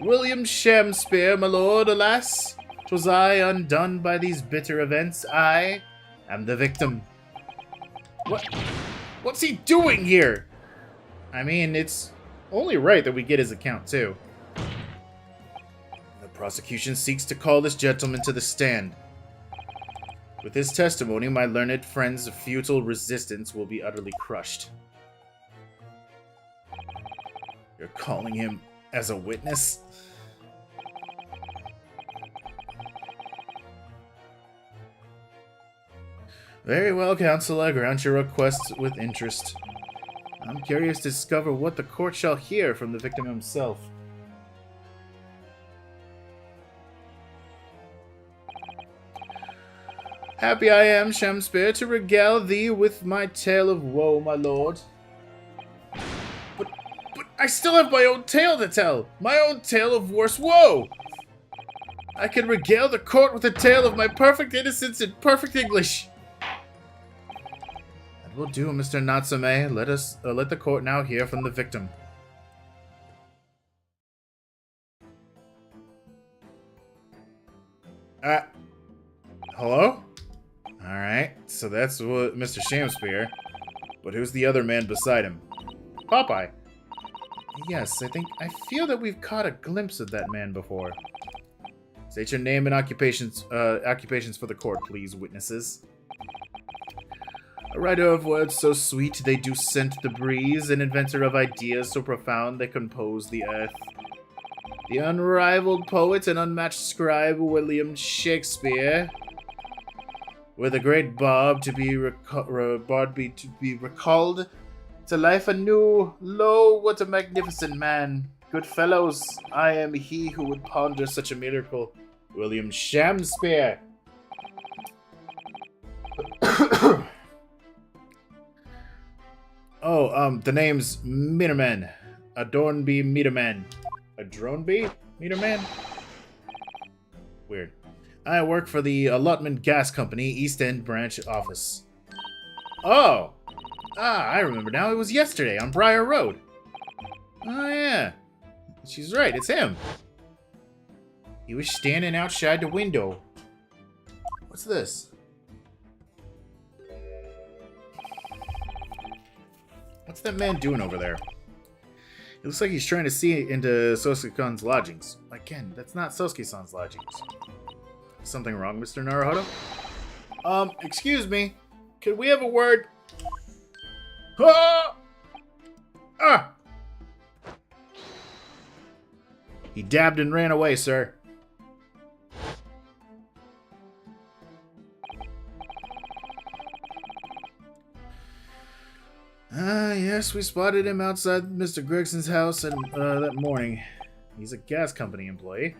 S1: William Shamspeare, my lord, alas! 'Twas I undone by these bitter events. I am the victim. What's he doing here? I mean, it's only right that we get his account, too. The prosecution seeks to call this gentleman to the stand. With his testimony, my learned friend's futile resistance will be utterly crushed. You're calling him as a witness? Very well, Counsel. I grant your request with interest. I'm curious to discover what the court shall hear from the victim himself. Happy I am, Shamspear, to regale thee with my tale of woe, my lord. But I still have my own tale to tell! My own tale of worse woe! I can regale the court with a tale of my perfect innocence in perfect English. That will do, Mr. Natsume. Let the court now hear from the victim. Hello? Alright, so that's what Mr. Shamspear. But who's the other man beside him? Popeye. Yes, I feel that we've caught a glimpse of that man before. State your name and occupations for the court, please, witnesses. A writer of words so sweet they do scent the breeze, an inventor of ideas so profound they compose the earth. The unrivaled poet and unmatched scribe William Shakespeare. Were the great Bob to be recalled to life anew, lo, what a magnificent man! Good fellows, I am he who would ponder such a miracle. William Shakespeare. The name's Meterman. Adornby Meterman. A Droneby Meterman? Weird. I work for the Allotment Gas Company, East End branch office. Oh! I remember now. It was yesterday on Briar Road. Oh, yeah. She's right. It's him. He was standing outside the window. What's this? What's that man doing over there? It looks like he's trying to see into Soseki-san's lodgings. Again, that's not Soseki-san's lodgings. Something wrong, Mr. Naruhodo? Excuse me. Could we have a word? Ah! Ah! He dabbed and ran away, sir. Yes, we spotted him outside Mr. Gregson's house and that morning. He's a gas company employee.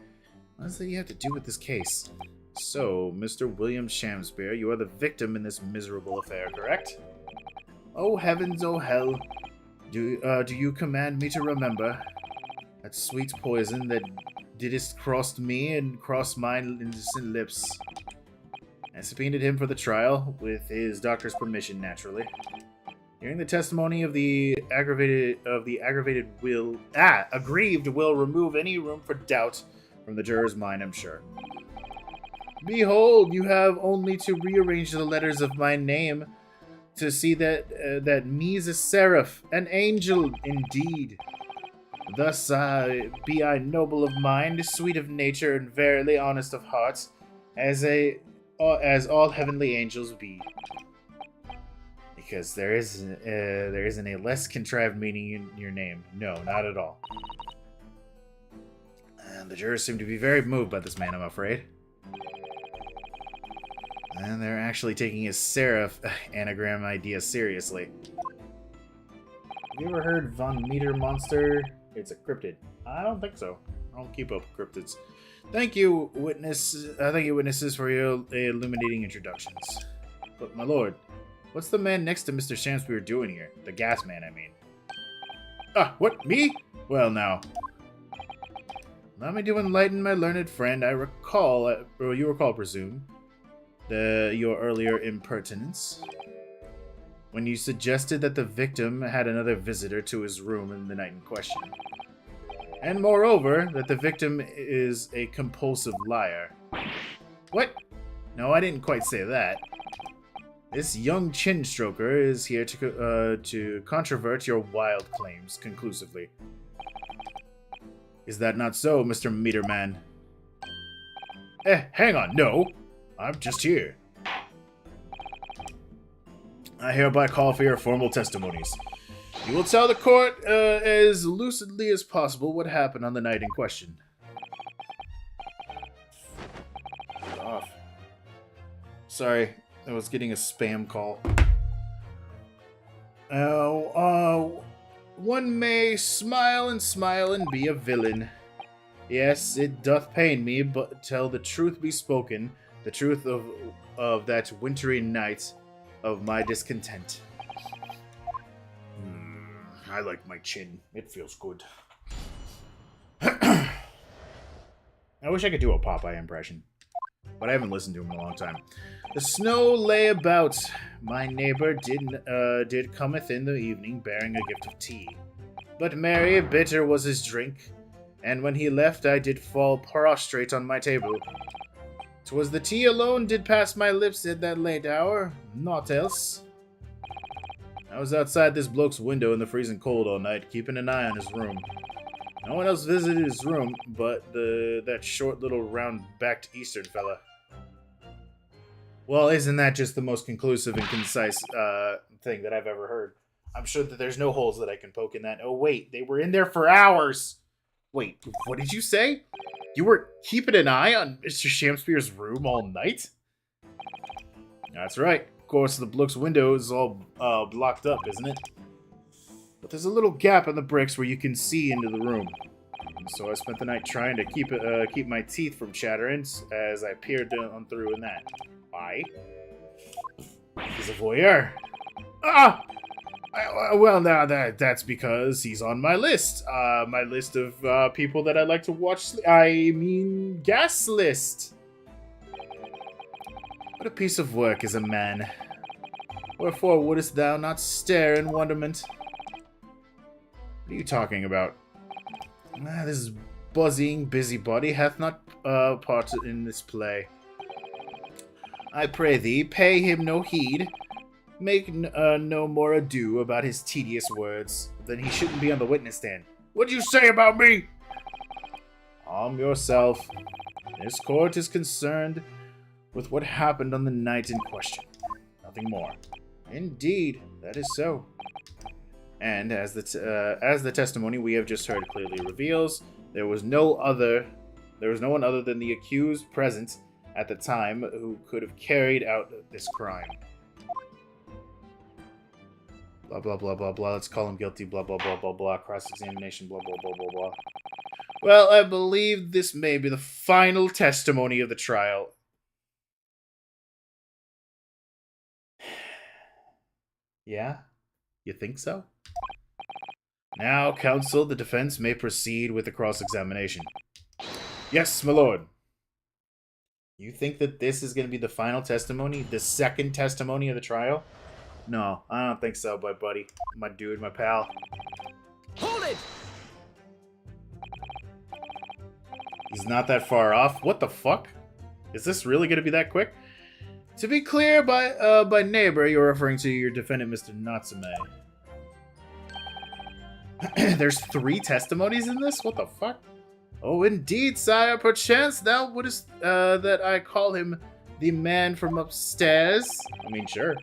S1: What does that have to do with this case? So, Mr. William Shamspear, you are the victim in this miserable affair, correct? Oh heavens, oh hell. Do you command me to remember that sweet poison that didst crossed me and crossed mine innocent lips? I subpoenaed him for the trial, with his doctor's permission, naturally. Hearing the testimony of the aggrieved will remove any room for doubt from the juror's mind, I'm sure. Behold, you have only to rearrange the letters of my name to see that me's a seraph, an angel indeed. Thus be I noble of mind, sweet of nature, and verily honest of heart, as all heavenly angels be. Because there isn't a less contrived meaning in your name. No, not at all. And the jurors seem to be very moved by this man, I'm afraid. And they're actually taking his seraph anagram idea seriously. Have you ever heard Von Meter Monster? It's a cryptid. I don't think so. I don't keep up with cryptids. Thank you, witnesses, for your illuminating introductions. But, my lord, what's the man next to Mr. Shamspear doing here? The gas man, I mean. Ah, what? Me? Well, now. Allow me to enlighten my learned friend. I recall, or you recall, presume, your earlier impertinence, when you suggested that the victim had another visitor to his room in the night in question. And moreover, that the victim is a compulsive liar. What? No, I didn't quite say that. This young chin-stroker is here to controvert your wild claims conclusively. Is that not so, Mr. Meterman? Hang on, no! I'm just here. I hereby call for your formal testimonies. You will tell the court as lucidly as possible what happened on the night in question. Off. Sorry, I was getting a spam call. One may smile and be a villain. Yes, it doth pain me, but till the truth be spoken, the truth of that wintry night of my discontent. I like my chin. It feels good. I wish I could do a Popeye impression, but I haven't listened to him in a long time. The snow lay about. My neighbor did cometh in the evening, bearing a gift of tea. But merry bitter was his drink, and when he left I did fall prostrate on my table. 'Twas the tea alone did pass my lips at that late hour, naught else. I was outside this bloke's window in the freezing cold all night, keeping an eye on his room. No one else visited his room but that short little round-backed Eastern fella. Well, isn't that just the most conclusive and concise thing that I've ever heard? I'm sure that there's no holes that I can poke in that. Oh, wait, they were in there for hours! Wait, what did you say? You were keeping an eye on Mr. Shamspeare's room all night? That's right. Of course, the bloke's window is all blocked up, isn't it? But there's a little gap in the bricks where you can see into the room. So I spent the night trying to keep my teeth from chattering as I peered on through in that. Why? He's a voyeur. Ah! Well, now that's because he's on my list. My list of people that I'd like to watch. I mean, guest list. What a piece of work is a man. Wherefore wouldst thou not stare in wonderment? What are you talking about? This buzzing busybody hath not part in this play. I pray thee, pay him no heed. Make no more ado about his tedious words. Then he shouldn't be on the witness stand. What'd you say about me? Calm yourself. This court is concerned with what happened on the night in question. Nothing more. Indeed, that is so. And as the testimony we have just heard clearly reveals, there was no one other than the accused present at the time who could have carried out this crime. Blah, blah, blah, blah, blah. Let's call him guilty. Blah, blah, blah, blah, blah. Cross-examination. Blah, blah, blah, blah, blah. Well, I believe this may be the final testimony of the trial. Yeah? You think so? Now, counsel, the defense may proceed with the cross-examination. Yes, my lord. You think that this is going to be the final testimony? The second testimony of the trial? No, I don't think so, buddy. My dude, my pal.
S2: Hold it!
S1: He's not that far off. What the fuck? Is this really going to be that quick? To be clear, by neighbor, you're referring to your defendant, Mr. Natsume. There's 3 testimonies in this? What the fuck? Oh, indeed, sire. Perchance thou wouldst that I call him the man from upstairs? I mean, sure.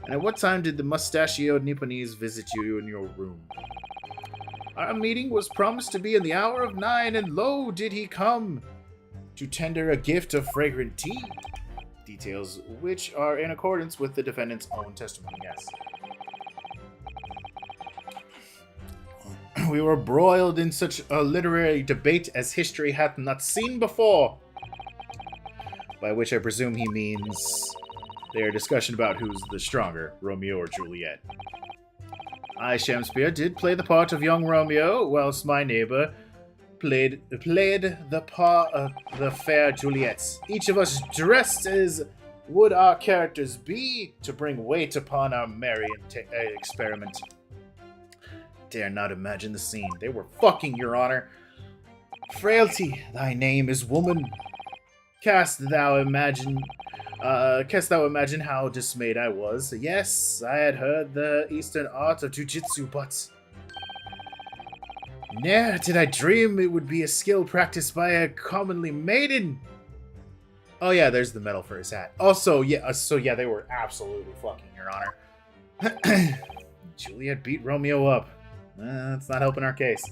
S1: And at what time did the mustachioed Nipponese visit you in your room? Our meeting was promised to be in the hour of 9, and lo, did he come to tender a gift of fragrant tea. Details which are in accordance with the defendant's own testimony, yes. We were broiled in such a literary debate as history hath not seen before. By which I presume he means their discussion about who's the stronger, Romeo or Juliet. I, Shakespeare, did play the part of young Romeo, whilst my neighbor played the part of the fair Juliet. Each of us dressed as would our characters be to bring weight upon our merry experiment. Dare not imagine the scene. They were fucking, Your Honor. Frailty, thy name is woman. Canst thou imagine how dismayed I was? Yes, I had heard the Eastern art of jujitsu, but ne'er did I dream it would be a skill practiced by a commonly maiden. Oh yeah, there's the medal for his hat. Also, yeah, they were absolutely fucking, Your Honor. Juliet beat Romeo up. That's not helping our case.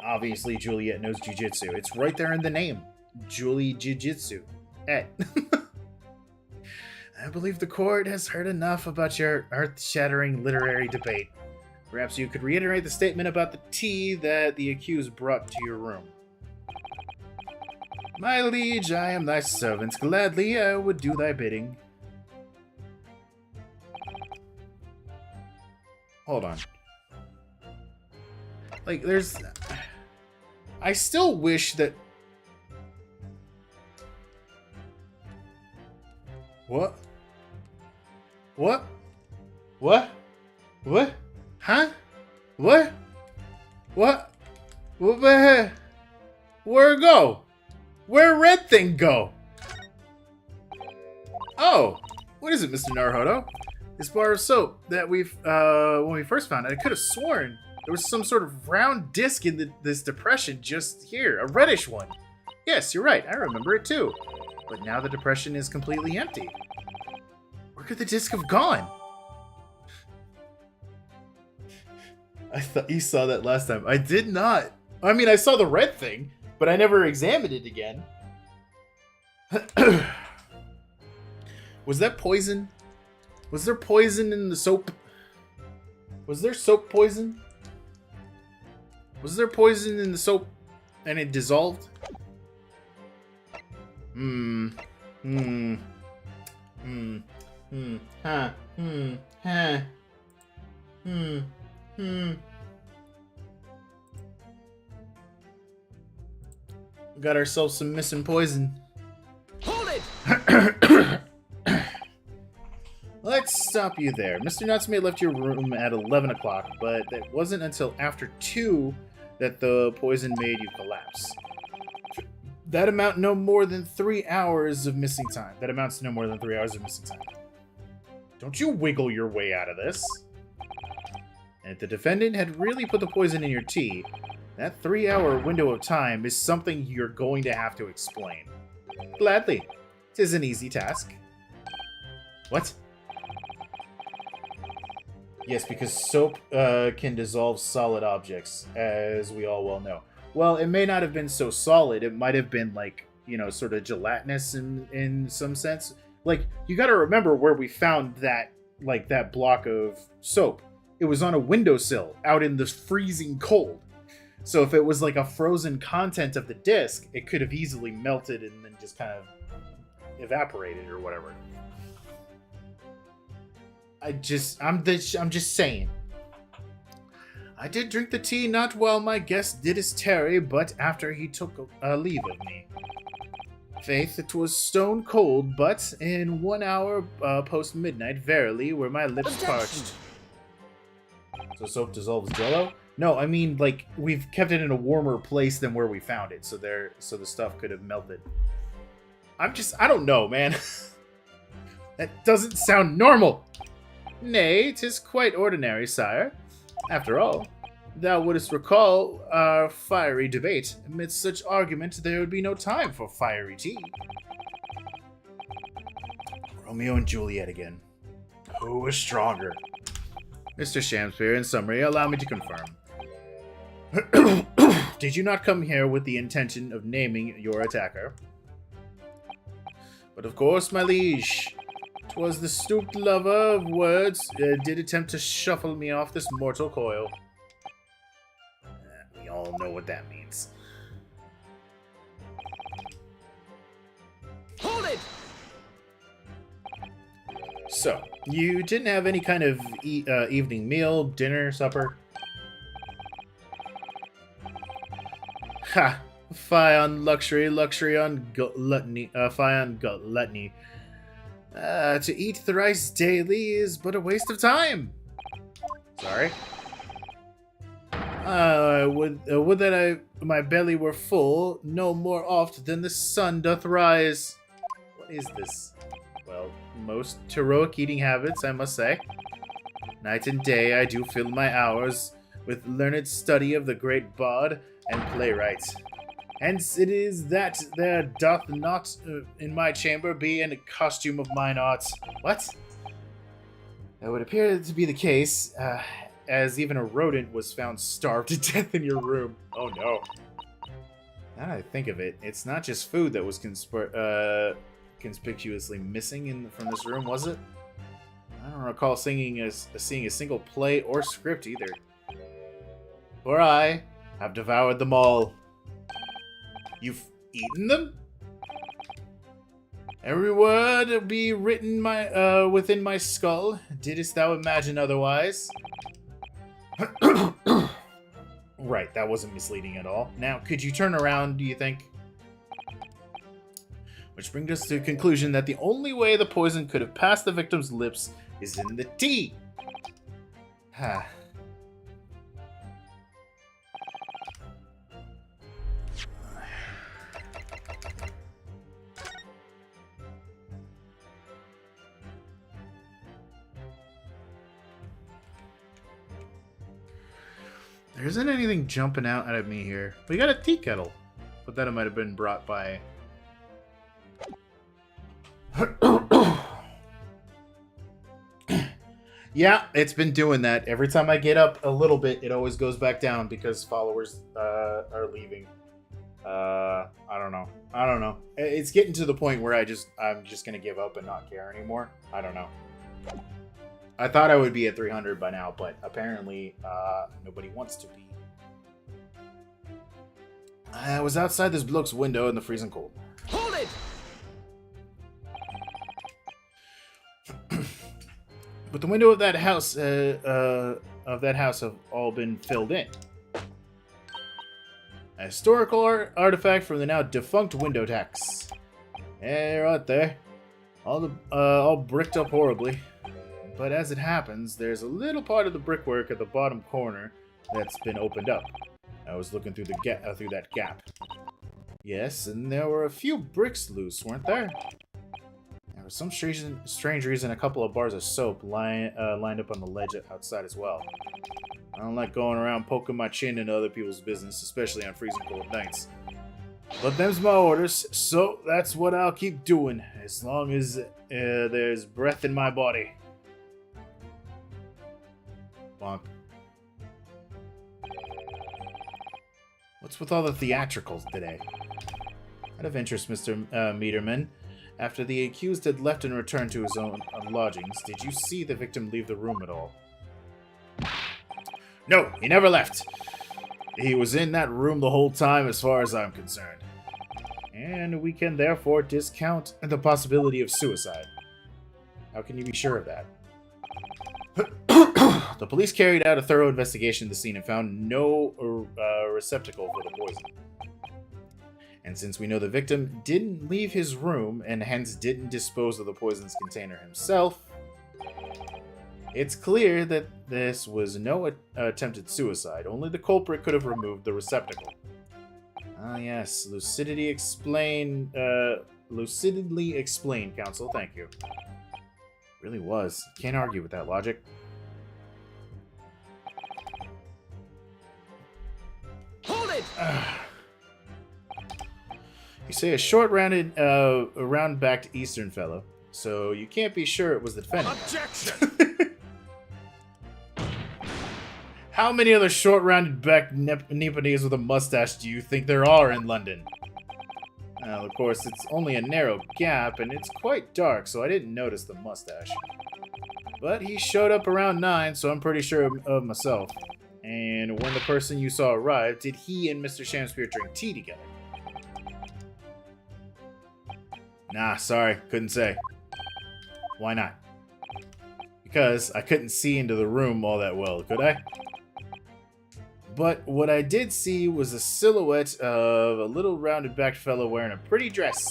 S1: Obviously, Juliet knows jujitsu. It's right there in the name. Julie Jiu-Jitsu. I believe the court has heard enough about your earth-shattering literary debate. Perhaps you could reiterate the statement about the tea that the accused brought to your room. My liege, I am thy servant. Gladly I would do thy bidding. Hold on. Like, there's... I still wish that... What? What? What? What? Huh? What? What? Where'd it go? Where'd red thing go? Oh! What is it, Mr. Naruhodo? This bar of soap that when we first found it, I could have sworn there was some sort of round disc in this depression just here. A reddish one. Yes, you're right. I remember it too. But now the depression is completely empty. Where could the disc have gone? I thought you saw that last time. I did not. I mean, I saw the red thing, but I never examined it again. Was that poison? Was there poison in the soap? Was there soap poison? Was there poison in the soap and it dissolved? Got ourselves some missing poison.
S2: Hold it!
S1: Let's stop you there. Mr. Natsume left your room at 11 o'clock, but it wasn't until after 2 that the poison made you collapse. That amount no more than 3 hours of missing time. That amounts to no more than 3 hours of missing time. Don't you wiggle your way out of this. And if the defendant had really put the poison in your tea, that 3-hour window of time is something you're going to have to explain. Gladly. 'Tis an easy task. What? Yes, because soap can dissolve solid objects, as we all well know. Well, it may not have been so solid. It might have been, like, you know, sort of gelatinous in some sense. Like, you gotta remember where we found that, like, that block of soap. It was on a windowsill, out in the freezing cold. So if it was, like, a frozen content of the disc, it could have easily melted and then just kind of evaporated or whatever. I'm just saying. I did drink the tea not while my guest did his tarry, but after he took leave of me. Faith, it was stone cold, but in 1 hour post midnight, verily, were my lips parched. So soap dissolves Jello? No, I mean, like, we've kept it in a warmer place than where we found it, so the stuff could have melted. I don't know, man. That doesn't sound normal. Nay, 'tis quite ordinary, sire. After all, thou wouldst recall our fiery debate. Amidst such argument, there would be no time for fiery tea. Romeo and Juliet again. Who was stronger? Mr. Shamspeare, in summary, allow me to confirm. Did you not come here with the intention of naming your attacker? But of course, my liege. 'Twas the stooped lover of words did attempt to shuffle me off this mortal coil. We all know what that means.
S2: Hold it!
S1: So, you didn't have any kind of evening meal, dinner, supper? Ha! Fie on luxury, luxury on gluttony, fie on gluttony. To eat thrice daily is but a waste of time. Sorry. Would that my belly were full, no more oft than the sun doth rise. What is this? Well, most heroic eating habits, I must say. Night and day I do fill my hours with learned study of the great bard and playwright. Hence it is that there doth not in my chamber be in a costume of mine art. What? That would appear to be the case, as even a rodent was found starved to death in your room. Oh no. Now that I think of it, it's not just food that was conspicuously missing from this room, was it? I don't recall seeing a single play or script either. For I have devoured them all. You've eaten them? Every word be written within my skull. Didst thou imagine otherwise? Right, that wasn't misleading at all. Now, could you turn around, do you think? Which brings us to the conclusion that the only way the poison could have passed the victim's lips is in the tea. Ha. There isn't anything jumping out at me here. We got a tea kettle, but that might have been brought by... Yeah, it's been doing that. Every time I get up a little bit, it always goes back down because followers are leaving. I don't know. It's getting to the point where I'm just gonna give up and not care anymore. I don't know. I thought I would be at 300 by now, but apparently nobody wants to be. I was outside this bloke's window in the freezing cold.
S2: Hold it!
S1: But the window of that house have all been filled in. A historical artifact from the now defunct window tax. Yeah, right there. All bricked up horribly. But as it happens, there's a little part of the brickwork at the bottom corner that's been opened up. I was looking through through that gap. Yes, and there were a few bricks loose, weren't there? There was some strange reason a couple of bars of soap lined up on the ledge outside as well. I don't like going around poking my chin into other people's business, especially on freezing cold nights. But them's my orders, so that's what I'll keep doing, as long as there's breath in my body. Bonk. What's with all the theatricals today? Out of interest, Mr. Meterman, after the accused had left and returned to his own lodgings, did you see the victim leave the room at all? No, he never left. He was in that room the whole time as far as I'm concerned. And we can therefore discount the possibility of suicide. How can you be sure of that? The police carried out a thorough investigation of the scene and found no receptacle for the poison. And since we know the victim didn't leave his room and hence didn't dispose of the poison's container himself, it's clear that this was no attempted suicide. Only the culprit could have removed the receptacle. Ah, yes. Lucidly explained, counsel. Thank you. Really was. Can't argue with that logic.
S2: Hold it!
S1: You say a short-rounded, round-backed Eastern fellow, so you can't be sure it was the defendant.
S2: Objection!
S1: How many other short-rounded back Nepalese with a mustache do you think there are in London? Well, of course, it's only a narrow gap, and it's quite dark, so I didn't notice the mustache. But he showed up around 9, so I'm pretty sure of myself. And when the person you saw arrived, did he and Mr. Shamspear drink tea together? Nah, sorry, couldn't say. Why not? Because I couldn't see into the room all that well, could I? But what I did see was a silhouette of a little rounded-backed fellow wearing a pretty dress.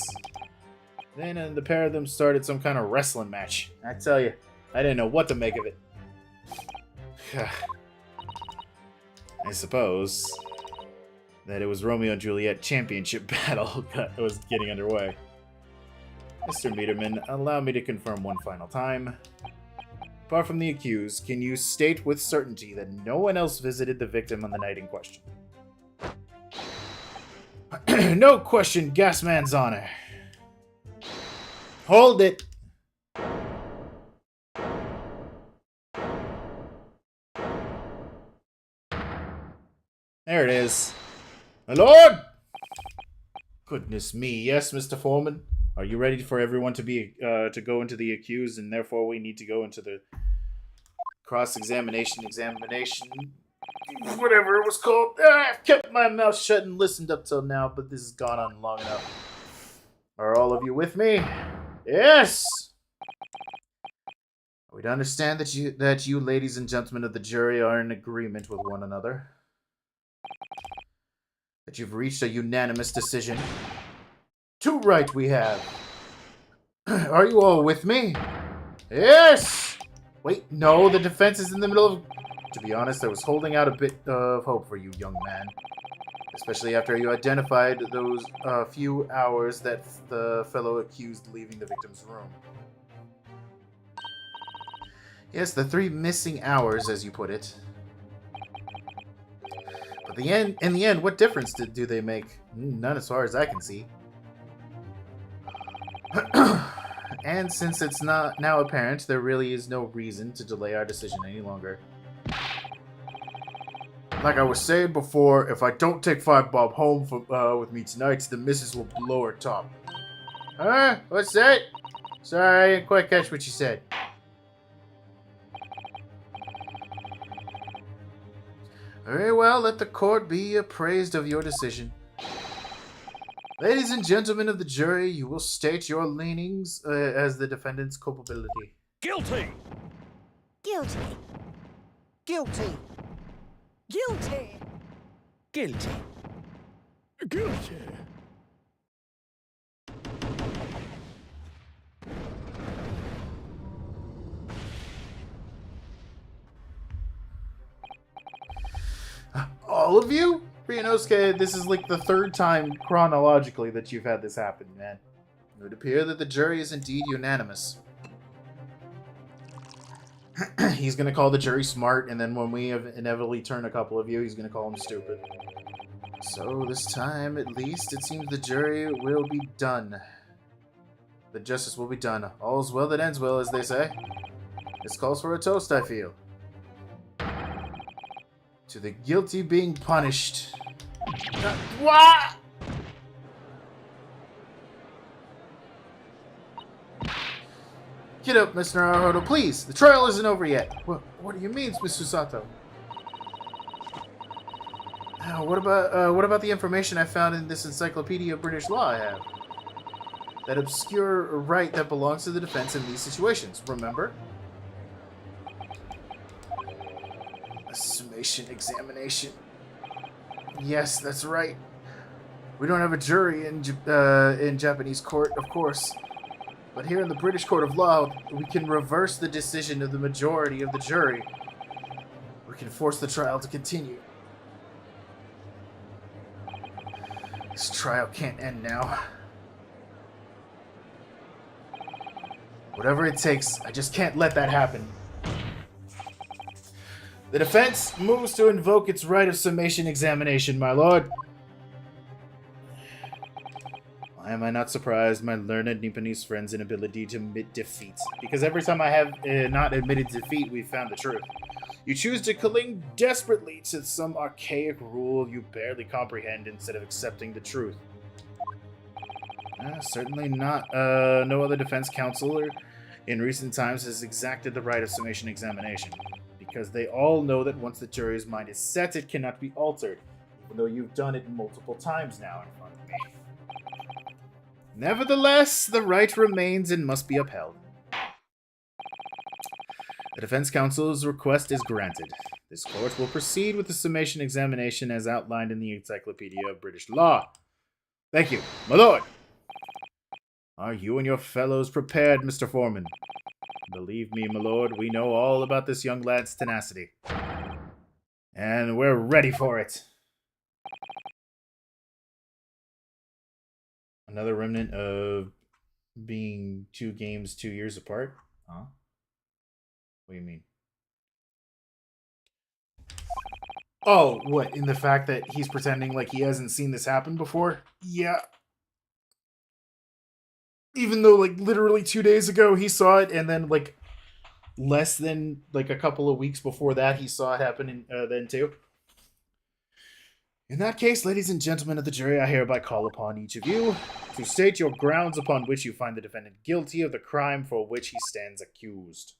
S1: Then the pair of them started some kind of wrestling match. I tell you, I didn't know what to make of it. I suppose that it was Romeo and Juliet championship battle that was getting underway. Mr. Meterman, allow me to confirm one final time. Apart from the accused, can you state with certainty that no one else visited the victim on the night in question? No question, Gasman's honor. Hold it! There it is. My lord! Goodness me. Yes, Mr. Foreman. Are you ready for everyone to go into the accused, and therefore we need to go into the cross-examination, whatever it was called. I've kept my mouth shut and listened up till now, but this has gone on long enough. Are all of you with me? Yes! Are we to understand that you, ladies and gentlemen of the jury, are in agreement with one another? That you've reached a unanimous decision? Too right we have. Are you all with me? Yes! Wait, no, the defense is in the middle of... To be honest, I was holding out a bit of hope for you, young man. Especially after you identified those few hours that the fellow accused leaving the victim's room. Yes, the 3 missing hours, as you put it. But in the end, what difference do they make? None as far as I can see. And since it's not now apparent, there really is no reason to delay our decision any longer. Like I was saying before, if I don't take 5 Bob home with me tonight, the missus will blow her top. Huh? What's that? Sorry, I didn't quite catch what you said. Very well, let the court be appraised of your decision. Ladies and gentlemen of the jury, you will state your leanings as the defendant's culpability.
S2: Guilty!
S3: Guilty. Guilty. Guilty.
S2: Guilty. Guilty.
S1: All of you? Ryunosuke, this is like the 3rd time chronologically that you've had this happen, man. It would appear that the jury is indeed unanimous. He's going to call the jury smart, and then when we inevitably turn a couple of you, he's going to call them stupid. So this time, at least, it seems the jury will be done. The justice will be done. All's well that ends well, as they say. This calls for a toast, I feel. To the guilty being punished. What? Get up, Mr. Naruto, please. The trial isn't over yet. What do you mean, Mr. Sato? What about the information I found in this Encyclopedia of British Law I have? That obscure right that belongs to the defense in these situations, remember? A summation examination. Yes, that's right. We don't have a jury in Japanese court, of course. But here in the British Court of Law, we can reverse the decision of the majority of the jury. We can force the trial to continue. This trial can't end now. Whatever it takes, I just can't let that happen. The defense moves to invoke its right of summation examination, my lord. Why am I not surprised, my learned Nipponese friend's inability to admit defeat? Because every time I have not admitted defeat, we've found the truth. You choose to cling desperately to some archaic rule you barely comprehend instead of accepting the truth. Certainly not. No other defense counsel in recent times has exacted the right of summation examination. Because they all know that once the jury's mind is set, it cannot be altered, even though you've done it multiple times now in front of me. Nevertheless, the right remains and must be upheld. The defense counsel's request is granted. This court will proceed with the summation examination as outlined in the Encyclopedia of British Law. Thank you, my lord. Are you and your fellows prepared, Mr. Foreman? Believe me, my lord, we know all about this young lad's tenacity. And we're ready for it. Another remnant of being 2 games 2 years apart? Huh? What do you mean? Oh, what? In the fact that he's pretending like he hasn't seen this happen before? Yeah. Even though, like, literally 2 days ago he saw it, and then, like, less than, like, a couple of weeks before that he saw it happen then too. In that case, ladies and gentlemen of the jury, I hereby call upon each of you to state your grounds upon which you find the defendant guilty of the crime for which he stands accused.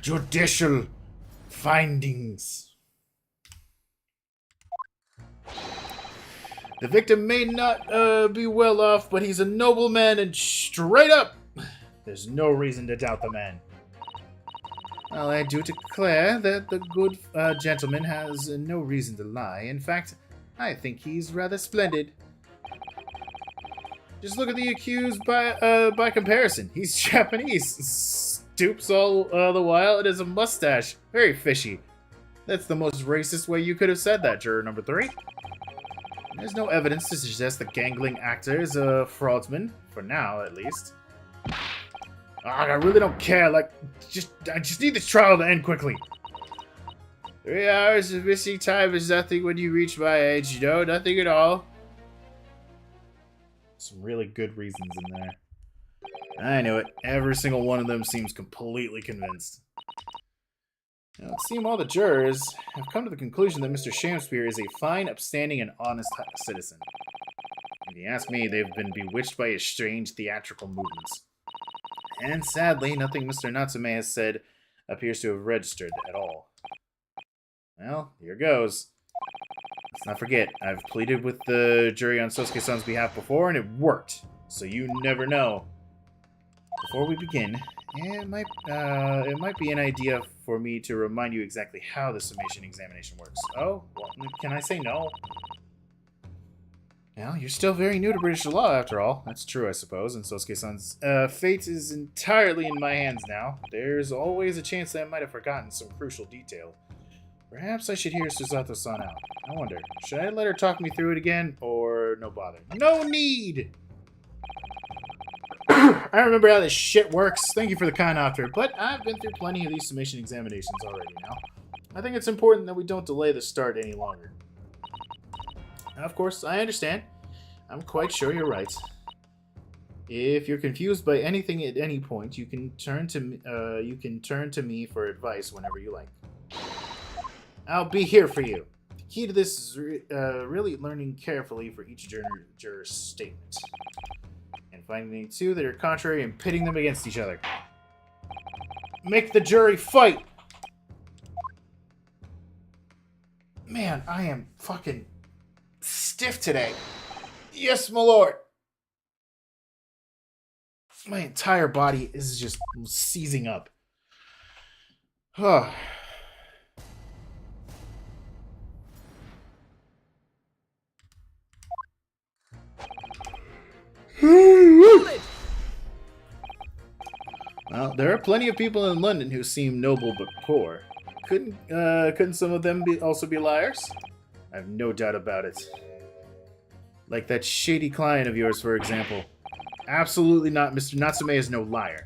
S1: Judicial findings. The victim may not be well off, but he's a noble man and straight up, there's no reason to doubt the man. Well, I do declare that the good gentleman has no reason to lie. In fact, I think he's rather splendid. Just look at the accused by comparison. He's Japanese. Stoops all the while and has a mustache. Very fishy. That's the most racist way you could have said that, juror number 3. There's no evidence to suggest the gangling actor is a fraudsman, for now at least. I really don't care. I just need this trial to end quickly. 3 hours of missing time is nothing when you reach my age, you know? Nothing at all. Some really good reasons in there. I knew it. Every single one of them seems completely convinced. Now, it seems all the jurors have come to the conclusion that Mr. Shamspeare is a fine, upstanding, and honest citizen. If you ask me, they've been bewitched by his strange theatrical movements. And sadly, nothing Mr. Natsume has said appears to have registered at all. Well, here goes. Let's not forget, I've pleaded with the jury on Sosuke-san's behalf before, and it worked. So you never know. Before we begin, it might be an idea for me to remind you exactly how the summation examination works. Oh, well, can I say no? Well, you're still very new to British law, after all. That's true, I suppose, and Sosuke-san's fate is entirely in my hands now. There's always a chance that I might have forgotten some crucial detail. Perhaps I should hear Susato-san out. I wonder, should I let her talk me through it again, or no bother? No need! I remember how this shit works. Thank you for the kind offer, but I've been through plenty of these summation examinations already now. I think it's important that we don't delay the start any longer. Of course, I understand. I'm quite sure you're right. If you're confused by anything at any point, you can turn to me for advice whenever you like. I'll be here for you. The key to this is really learning carefully for each juror's statement, and finding two that are contrary and pitting them against each other. Make the jury fight. Man, I am fucking stiff today. Yes, my lord. My entire body is just seizing up. Well, there are plenty of people in London who seem noble but poor. Couldn't some of them also be liars? I have no doubt about it. Like that shady client of yours, for example. Absolutely not. Mr. Natsume is no liar.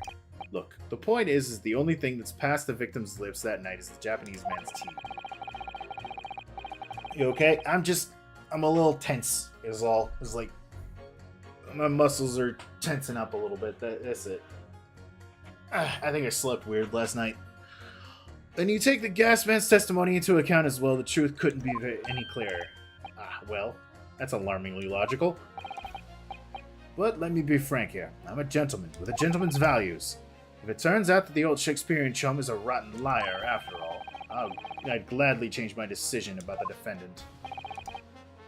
S1: Look, the point is the only thing that's past the victim's lips that night is the Japanese man's teeth. You okay? I'm a little tense, is all. It's like, my muscles are tensing up a little bit. That's it. I think I slept weird last night. And you take the gas man's testimony into account as well, the truth couldn't be any clearer. Well, that's alarmingly logical. But let me be frank here. I'm a gentleman, with a gentleman's values. If it turns out that the old Shakespearean chum is a rotten liar after all, I'd gladly change my decision about the defendant.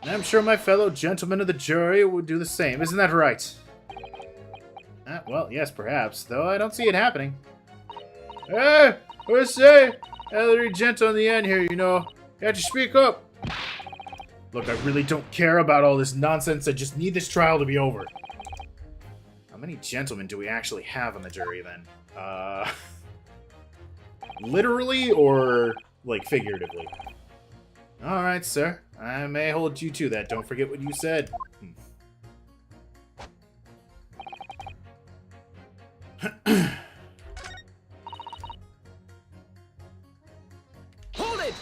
S1: And I'm sure my fellow gentlemen of the jury would do the same. Isn't that right? Well, yes, perhaps, though I don't see it happening. Hey! What do I say? Ellery gentle in the end here, you know. You have to speak up. Look, I really don't care about all this nonsense. I just need this trial to be over. How many gentlemen do we actually have on the jury, then? Literally or, like, figuratively? Alright, sir. I may hold you to that. Don't forget what you said.
S2: Hold it!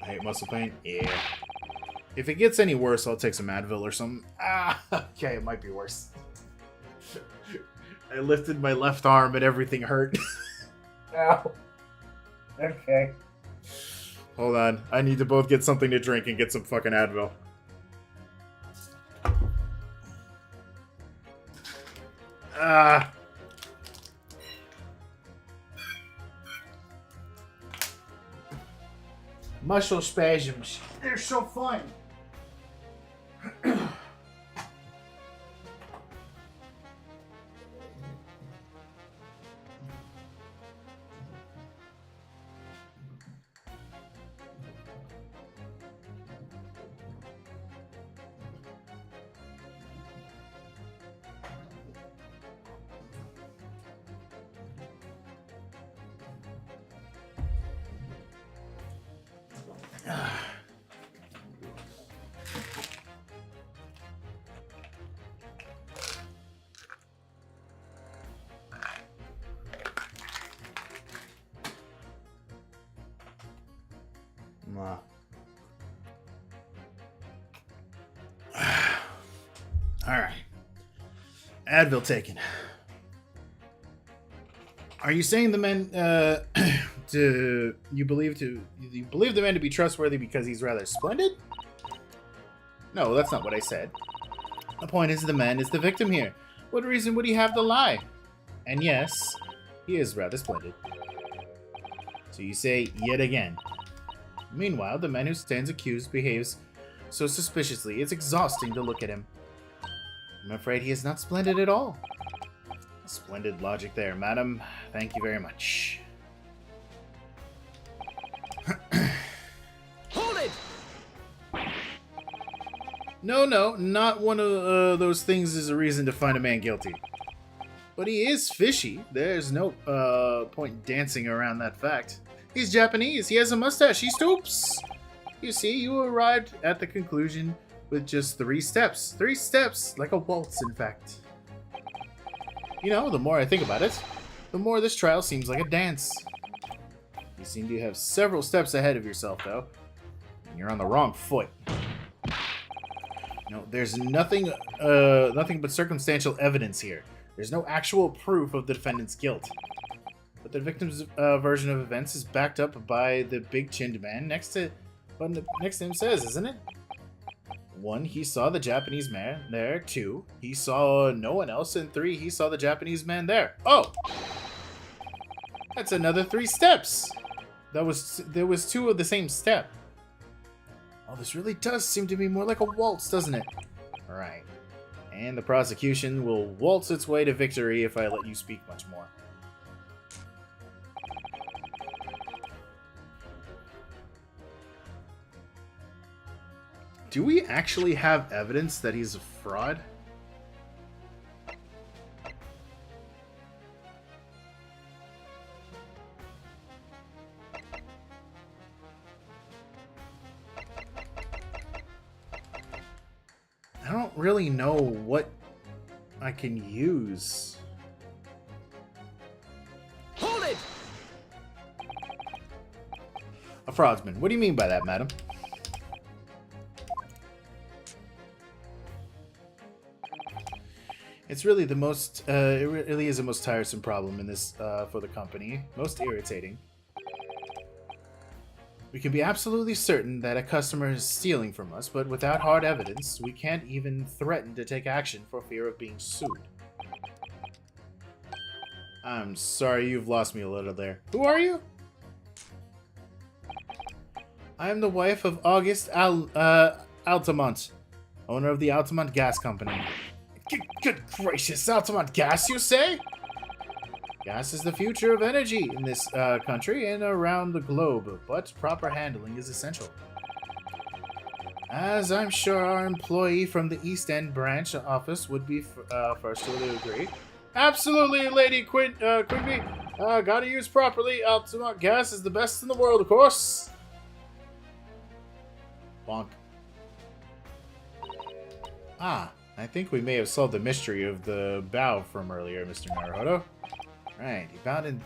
S1: I hate muscle pain? Yeah. If it gets any worse, I'll take some Advil or something. Okay, it might be worse. I lifted my left arm and everything hurt. Ow. Okay. Hold on. I need to both get something to drink and get some fucking Advil. Ah. Muscle spasms. They're so fun. Alright. Advil taken. Are you saying the man you believe the man to be trustworthy because he's rather splendid? No, that's not what I said. The point is the man is the victim here. What reason would he have to lie? And yes, he is rather splendid. So you say yet again. Meanwhile, the man who stands accused behaves so suspiciously, it's exhausting to look at him. I'm afraid he is not splendid at all. Splendid logic there, madam. Thank you very much.
S2: Hold it!
S1: No, not one of those things is a reason to find a man guilty. But he is fishy. There's no point dancing around that fact. He's Japanese. He has a mustache. He stoops. You see, you arrived at the conclusion with just 3 steps. 3 steps, like a waltz, in fact. You know, the more I think about it, the more this trial seems like a dance. You seem to have several steps ahead of yourself, though. And you're on the wrong foot. No, there's nothing but circumstantial evidence here. There's no actual proof of the defendant's guilt. But the victim's version of events is backed up by the big-chinned man next to him says, isn't it? 1, he saw the Japanese man there. 2, he saw no one else. And 3, he saw the Japanese man there. Oh! That's another 3 steps! There was 2 of the same step. Oh, this really does seem to be more like a waltz, doesn't it? Alright. And the prosecution will waltz its way to victory if I let you speak much more. Do we actually have evidence that he's a fraud? I don't really know what I can use.
S2: Hold it!
S1: A fraudsman. What do you mean by that, madam? It's really the most, it really is the most tiresome problem in this, for the company. Most irritating. We can be absolutely certain that a customer is stealing from us, but without hard evidence, we can't even threaten to take action for fear of being sued. I'm sorry, you've lost me a little there. Who are you? I am the wife of August Altamont, owner of the Altamont Gas Company. Good gracious, Altamont Gas, you say? Gas is the future of energy in this country and around the globe, but proper handling is essential. As I'm sure our employee from the East End branch office would be first to agree. Absolutely, Lady Quimby. Gotta use properly. Altamont Gas is the best in the world, of course. Bonk. Ah. I think we may have solved the mystery of the bow from earlier, Mr. Naruhodo. Right, he bowed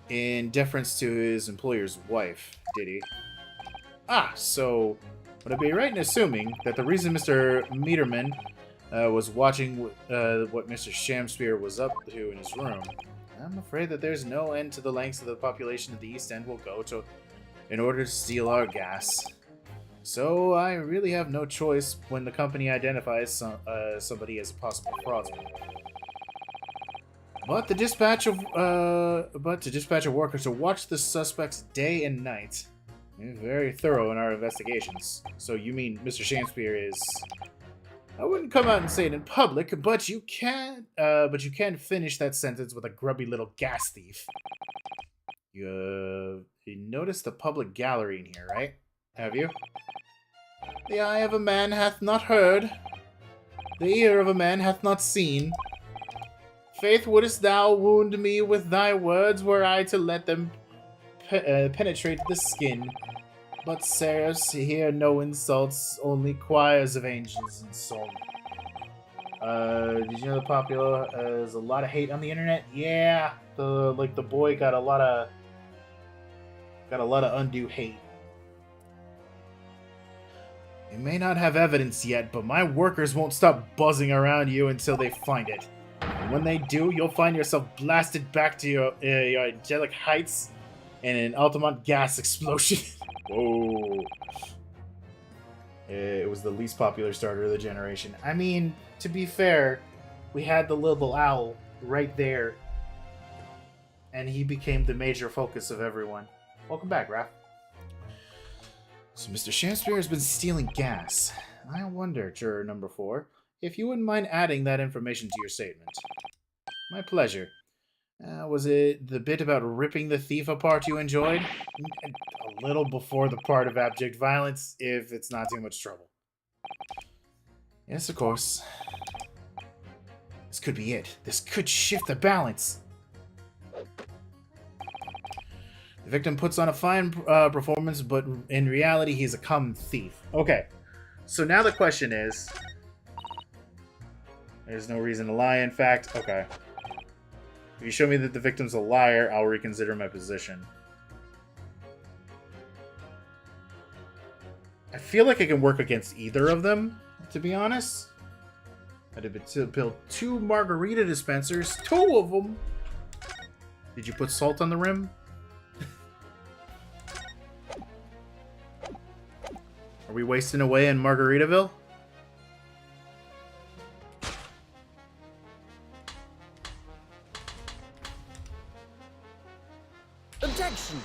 S1: in deference to his employer's wife, did he? Ah, so would I be right in assuming that the reason Mr. Meterman was watching what Mr. Shamspear was up to in his room I'm afraid that there's no end to the lengths of the population of the East End will go to in order to steal our gas. So I really have no choice when the company identifies somebody as a possible fraudster. But to dispatch a worker to watch the suspects day and night. We're very thorough in our investigations. So you mean Mr. Shakespeare is? I wouldn't come out and say it in public, but you can. But you can finish that sentence with a grubby little gas thief. You noticed the public gallery in here, right? Have you? The eye of a man hath not heard. The ear of a man hath not seen. Faith, wouldst thou wound me with thy words were I to let them penetrate the skin? But, sirs, here no insults, only choirs of angels and so on. Did you know the there's a lot of hate on the internet? Yeah, the boy got a lot of undue hate. You may not have evidence yet, but my workers won't stop buzzing around you until they find it. And when they do, you'll find yourself blasted back to your angelic heights in an Altamont gas explosion. Whoa. It was the least popular starter of the generation. I mean, to be fair, we had the little owl right there, and he became the major focus of everyone. Welcome back, Raph. So Mr. Shakespeare has been stealing gas. I wonder, juror number 4, if you wouldn't mind adding that information to your statement. My pleasure. Was it the bit about ripping the thief apart you enjoyed? A little before the part of abject violence, if it's not too much trouble. Yes, of course. This could be it. This could shift the balance. The victim puts on a fine performance, but in reality, he's a common thief. Okay, so now the question is... There's no reason to lie, in fact. Okay. If you show me that the victim's a liar, I'll reconsider my position. I feel like I can work against either of them, to be honest. I'd have to build 2 margarita dispensers. 2 of them! Did you put salt on the rim? Are we wasting away in Margaritaville?
S3: Objection!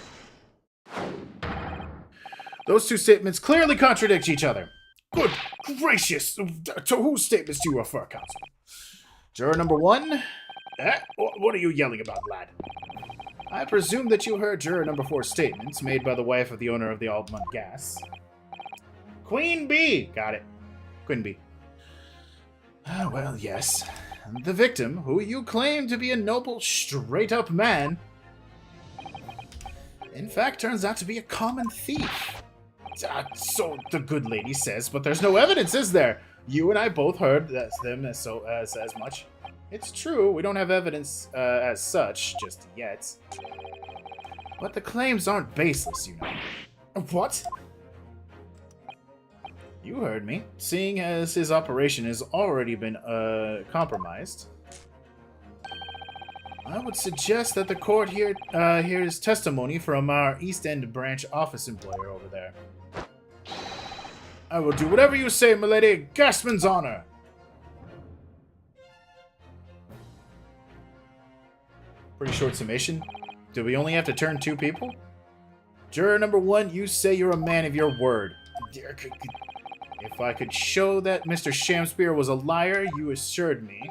S1: Those 2 statements clearly contradict each other. Good gracious! To whose statements do you refer, counsel? Juror number 1? What are you yelling about, lad? I presume that you heard juror number 4's statements made by the wife of the owner of the Altamont Gas. Queen Bee! Got it. Queen Bee. Well, yes. The victim, who you claim to be a noble, straight-up man, in fact turns out to be a common thief. So the good lady says, but there's no evidence, is there? You and I both heard them as much. It's true, we don't have evidence as such just yet. But the claims aren't baseless, you know. What? You heard me. Seeing as his operation has already been compromised, I would suggest that the court hears testimony from our East End branch office employer over there. I will do whatever you say, milady. Gasman's honor! Pretty short summation. Do we only have to turn 2 people? Juror number 1, you say you're a man of your word. If I could show that Mr. Shakespeare was a liar, you assured me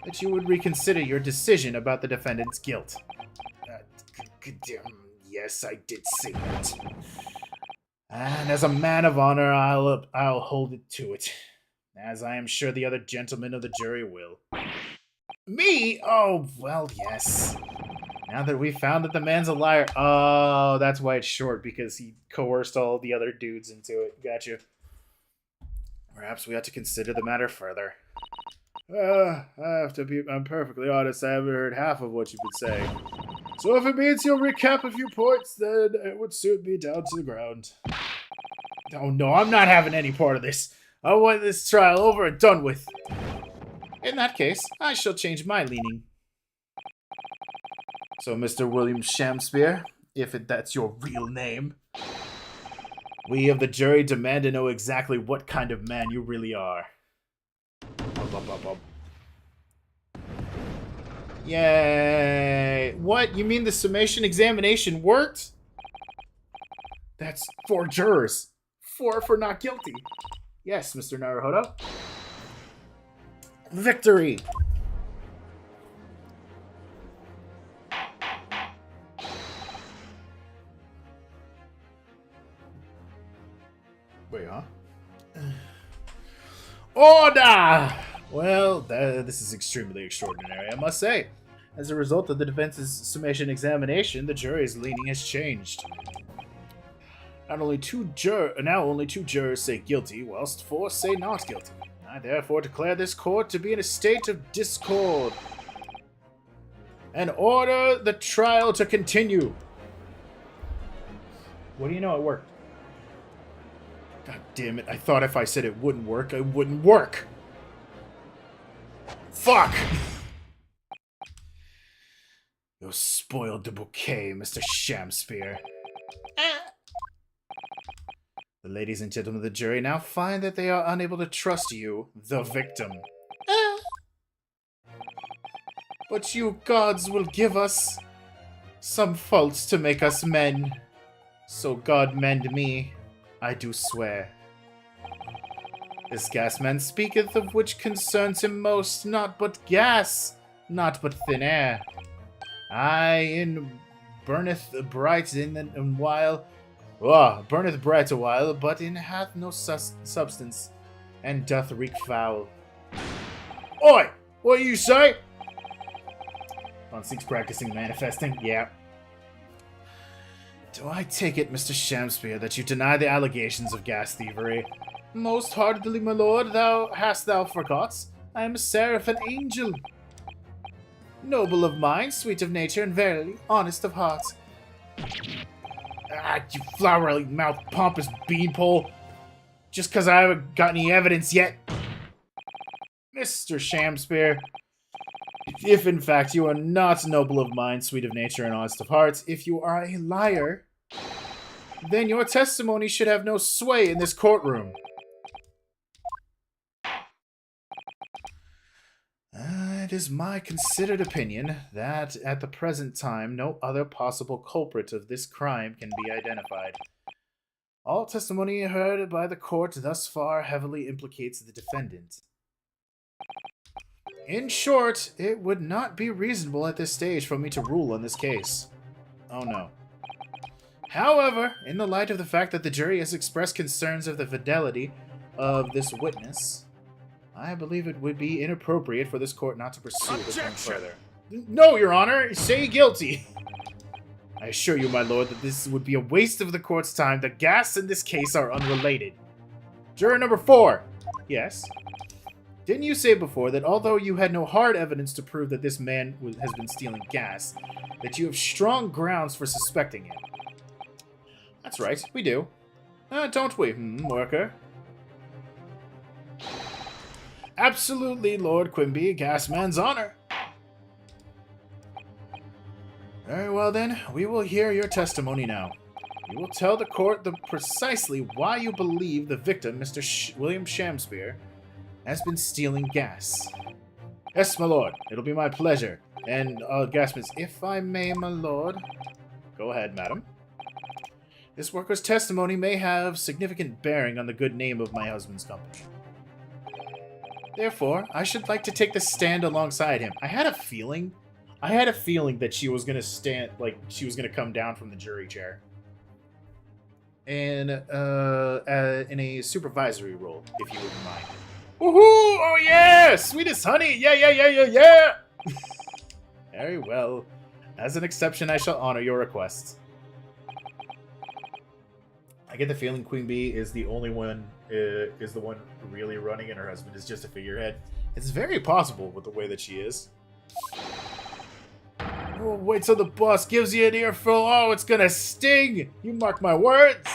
S1: that you would reconsider your decision about the defendant's guilt. Yes, I did say that. And as a man of honor, I'll hold it to it, as I am sure the other gentlemen of the jury will. Me? Oh, well, yes. Now that we found that the man's a liar... Oh, that's why it's short, because he coerced all the other dudes into it. Gotcha. Perhaps we ought to consider the matter further. I'm perfectly honest, I haven't heard half of what you've been saying. So if it means you'll recap a few points, then it would suit me down to the ground. Oh no, I'm not having any part of this. I want this trial over and done with. In that case, I shall change my leaning. So, Mr. William Shamspeare, if that's your real name, we of the jury demand to know exactly what kind of man you really are. Yay! What? You mean the summation examination worked? That's 4 jurors. 4 for not guilty. Yes, Mr. Naruhodo. Victory! Wait, huh? Order! Well, this is extremely extraordinary, I must say. As a result of the defense's summation examination, the jury's leaning has changed. Now only 2 jurors say guilty, whilst 4 say not guilty. I therefore declare this court to be in a state of discord, and order the trial to continue. What do you know? It worked. God damn it. I thought if I said it wouldn't work, it wouldn't work. Fuck! You spoiled the bouquet, Mr. Shamspeare. The ladies and gentlemen of the jury now find that they are unable to trust you, the victim. But you gods will give us some faults to make us men. So God mend me, I do swear. This gas man speaketh of which concerns him most, not but gas, not but thin air. Aye, in burneth bright in a while, burneth bright a while, but in hath no substance, and doth reek foul. Oi! What you say? Fonseek's practicing manifesting? Yeah. Do I take it, Mr. Shamspeare, that you deny the allegations of gas thievery? Most heartily, my lord, hast thou forgot? I am a seraph, an angel. Noble of mind, sweet of nature, and verily honest of heart. Ah, you flowery-mouthed pompous beanpole. Just because I haven't got any evidence yet. Mr. Shamspeare, if in fact you are not noble of mind, sweet of nature, and honest of heart, if you are a liar, then your testimony should have no sway in this courtroom. It is my considered opinion that at the present time no other possible culprit of this crime can be identified. All testimony heard by the court thus far heavily implicates the defendant. In short, it would not be reasonable at this stage for me to rule on this case. Oh no. However, in the light of the fact that the jury has expressed concerns of the fidelity of this witness, I believe it would be inappropriate for this court not to pursue this one further. No, Your Honor! Say guilty! I assure you, my lord, that this would be a waste of the court's time. The gas in this case are unrelated. Juror number 4. Yes? Didn't you say before that although you had no hard evidence to prove that this man has been stealing gas, that you have strong grounds for suspecting him? That's right, we do. Don't we, worker? Absolutely, Lord Quimby, Gasman's honor. Very well then, we will hear your testimony now. You will tell the court precisely why you believe the victim, Mr. William Shamspeare, has been stealing gas. Yes, my lord, it'll be my pleasure. And, Gasman, if I may, my lord. Go ahead, madam. This worker's testimony may have significant bearing on the good name of my husband's company. Therefore, I should like to take the stand alongside him. I had a feeling that she was gonna she was gonna come down from the jury chair. And, in a supervisory role, if you wouldn't mind. Woohoo! Oh yeah! Sweetest honey! Yeah! Very well. As an exception, I shall honor your request. I get the feeling Queen Bee is the only one, is the one really running, and her husband is just a figurehead. It's very possible with the way that she is. Oh, wait till the boss gives you an earful. Oh, it's gonna sting! You mark my words!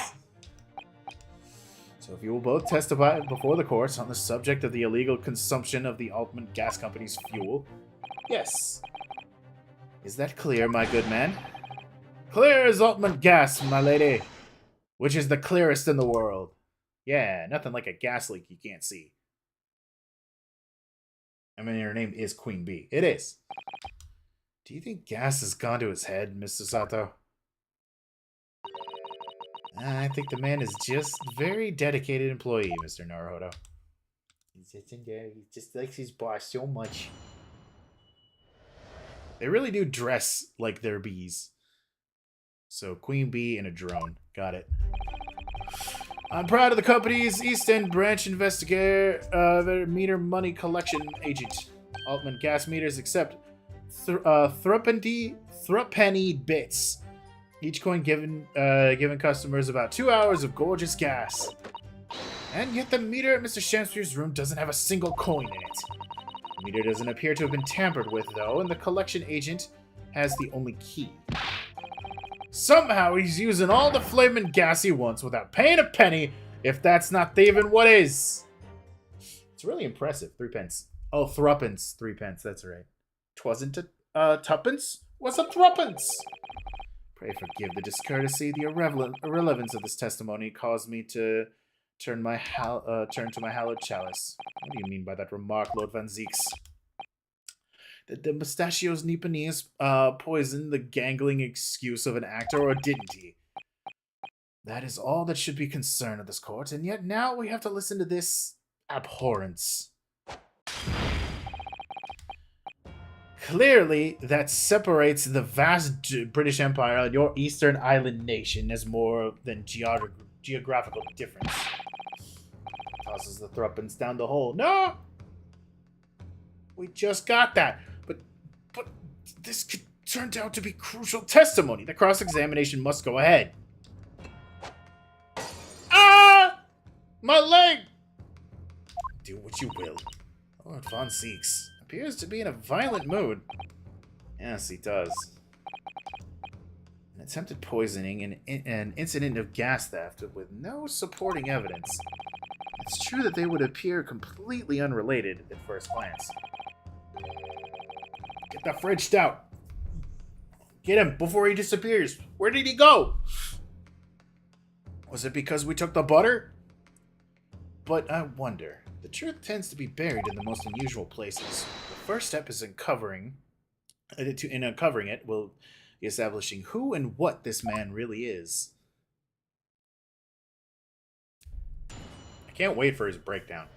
S1: So if you will both testify before the courts on the subject of the illegal consumption of the Altman Gas Company's fuel. Yes. Is that clear, my good man? Clear as Altman gas, my lady. Which is the clearest in the world. Yeah, nothing like a gas leak you can't see. I mean, her name is Queen Bee. It is. Do you think gas has gone to his head, Mr. Sato? I think the man is just a very dedicated employee, Mr. Naruhodo. He's just in there. He just likes his boss so much. They really do dress like they're bees. So, Queen Bee and a drone. Got it. I'm proud of the company's East End branch investigator, their meter money collection agent. Altman gas meters accept threepenny bits. Each coin given customers about 2 hours of gorgeous gas. And yet the meter at Mr. Shamspeare's room doesn't have a single coin in it. The meter doesn't appear to have been tampered with, though, and the collection agent has the only key. Somehow he's using all the flaming gas he wants without paying a penny. If that's not thieving, what is? It's really impressive. 3 pence. Oh, thruppence. 3 pence, that's right. 'Twasn't a tuppence? Was a thruppence. Pray forgive the discourtesy. The irrelevance of this testimony caused me to turn to my hallowed chalice. What do you mean by that remark, Lord Van Zeeks? Did the Mustachio's Niponese poison the gangling excuse of an actor, or didn't he? That is all that should be concerned of this court, and yet now we have to listen to this abhorrence. Clearly, that separates the vast British Empire and your Eastern Island nation as more than geographical difference. Tosses the thruppence down the hole. No! We just got that. But this could turn out to be crucial testimony. The cross-examination must go ahead. Ah! My leg! Do what you will. Lord Von Zeeks appears to be in a violent mood. Yes, he does. An attempted poisoning and an incident of gas theft with no supporting evidence. It's true that they would appear completely unrelated at first glance. Get the fridge stout. Get him before he disappears. Where did he go? Was it because we took the butter? But I wonder. The truth tends to be buried in the most unusual places. The first step is uncovering it will be establishing who and what this man really is. I can't wait for his breakdown.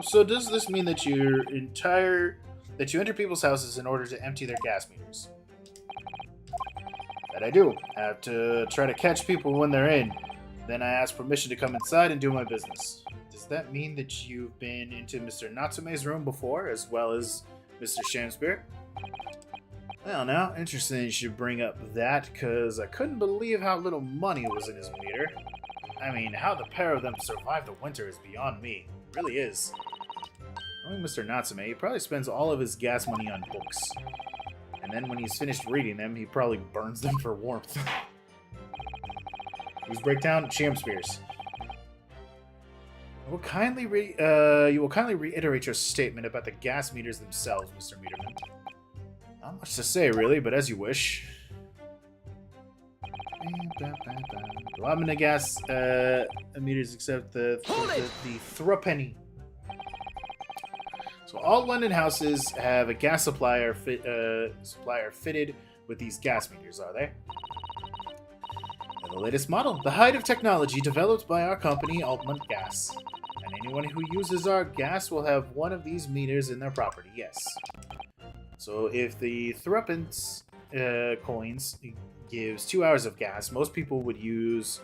S1: So does this mean that you enter people's houses in order to empty their gas meters? That I do. I have to try to catch people when they're in. Then I ask permission to come inside and do my business. Does that mean that you've been into Mr. Natsume's room before, as well as Mr. Shamspeare? Well, now, interesting you should bring up that, because I couldn't believe how little money was in his meter. I mean, how the pair of them survived the winter is beyond me. It really is. Knowing Mr. Natsume, he probably spends all of his gas money on books. And then when he's finished reading them, he probably burns them for warmth. Whose breakdown? Shamspeare's. You will kindly reiterate your statement about the gas meters themselves, Mr. Meterman. Not much to say, really, but as you wish. Allowing the gas meters except the threepenny. So all London houses have a gas supplier fitted with these gas meters, are they? They're the latest model, the height of technology developed by our company, Altman Gas. And anyone who uses our gas will have one of these meters in their property, yes. So if the threepence coins gives 2 hours of gas, most people would use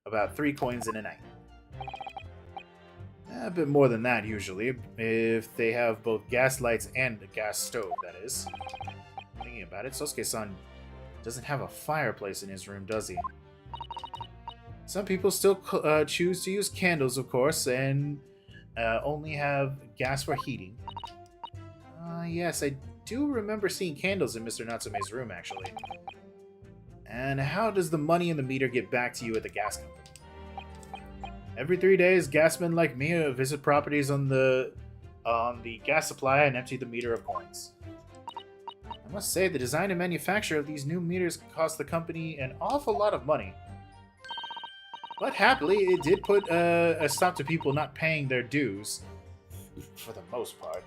S1: about 3 coins in a night. A bit more than that, usually, if they have both gas lights and a gas stove, that is. Thinking about it, Sosuke-san doesn't have a fireplace in his room, does he? Some people still choose to use candles, of course, and only have gas for heating. Yes, I do remember seeing candles in Mr. Natsume's room, actually. And how does the money in the meter get back to you at the gas company? Every 3 days, gasmen like me visit properties on the gas supply and empty the meter of coins. I must say, the design and manufacture of these new meters cost the company an awful lot of money. But happily, it did put a stop to people not paying their dues. For the most part.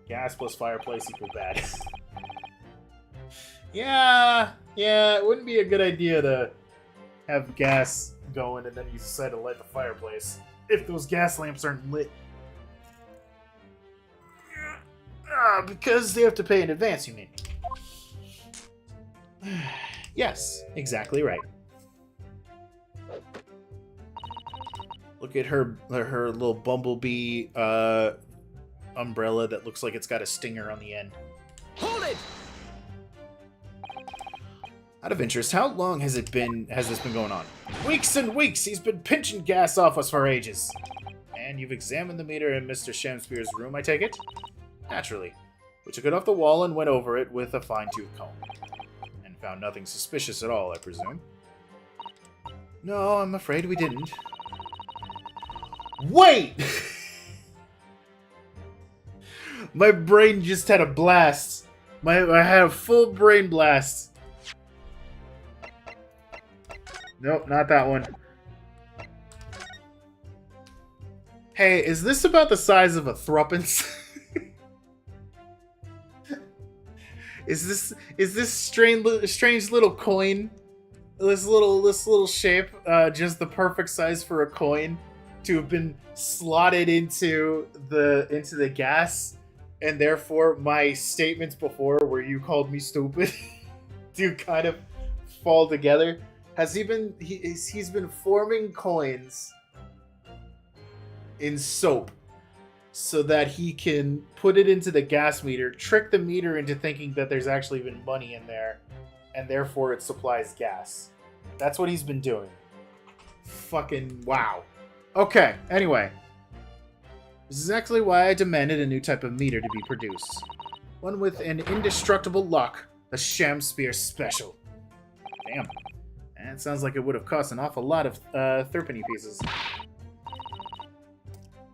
S1: Gas plus fireplace equal bad. Yeah, it wouldn't be a good idea to have gas going and then you decide to light the fireplace if those gas lamps aren't lit. Because they have to pay in advance, you mean? Yes, exactly right. Look at her little bumblebee umbrella that looks like it's got a stinger on the end.
S2: Hold it!
S1: Out of interest, how long has this been going on? Weeks and weeks! He's been pinching gas off us for ages. And you've examined the meter in Mr. Shamspeare's room, I take it? Naturally. We took it off the wall and went over it with a fine-tooth comb. And found nothing suspicious at all, I presume. No, I'm afraid we didn't. Wait! My brain just had a blast. I had a full brain blast. Nope, not that one. Hey, is this about the size of a thruppence? Is this strange little coin? This little shape just the perfect size for a coin to have been slotted into the gas, and therefore my statements before where you called me stupid do kind of fall together. He's been forming coins in soap so that he can put it into the gas meter, trick the meter into thinking that there's actually been money in there, and therefore it supplies gas. That's what he's been doing. Fucking wow. Okay, anyway. This is actually why I demanded a new type of meter to be produced. One with an indestructible lock, the Shamspeare Special. Damn. And it sounds like it would have cost an awful lot of thirpenny pieces.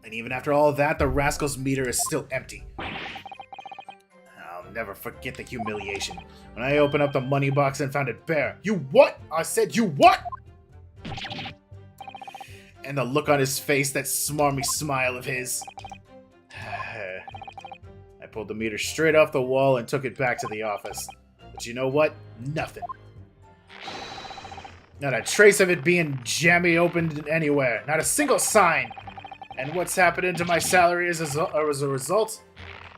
S1: And even after all of that, the rascal's meter is still empty. I'll never forget the humiliation when I opened up the money box and found it bare. You what? I said you what? And the look on his face, that smarmy smile of his. I pulled the meter straight off the wall and took it back to the office. But you know what? Nothing. Not a trace of it being jammy opened anywhere. Not a single sign. And what's happening to my salary as a result?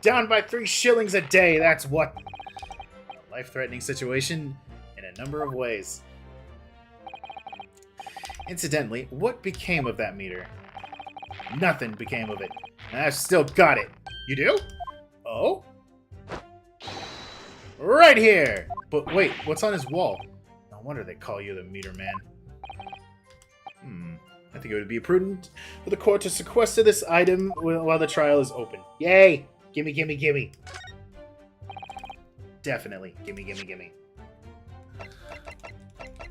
S1: Down by 3 shillings a day, that's what. A life-threatening situation in a number of ways. Incidentally, what became of that meter? Nothing became of it. And I've still got it. You do? Oh? Right here! But wait, what's on his wall? No wonder they call you the meter man. I think it would be prudent for the court to sequester this item while the trial is open. Yay! Gimme, gimme, gimme. Definitely. Gimme, gimme, gimme.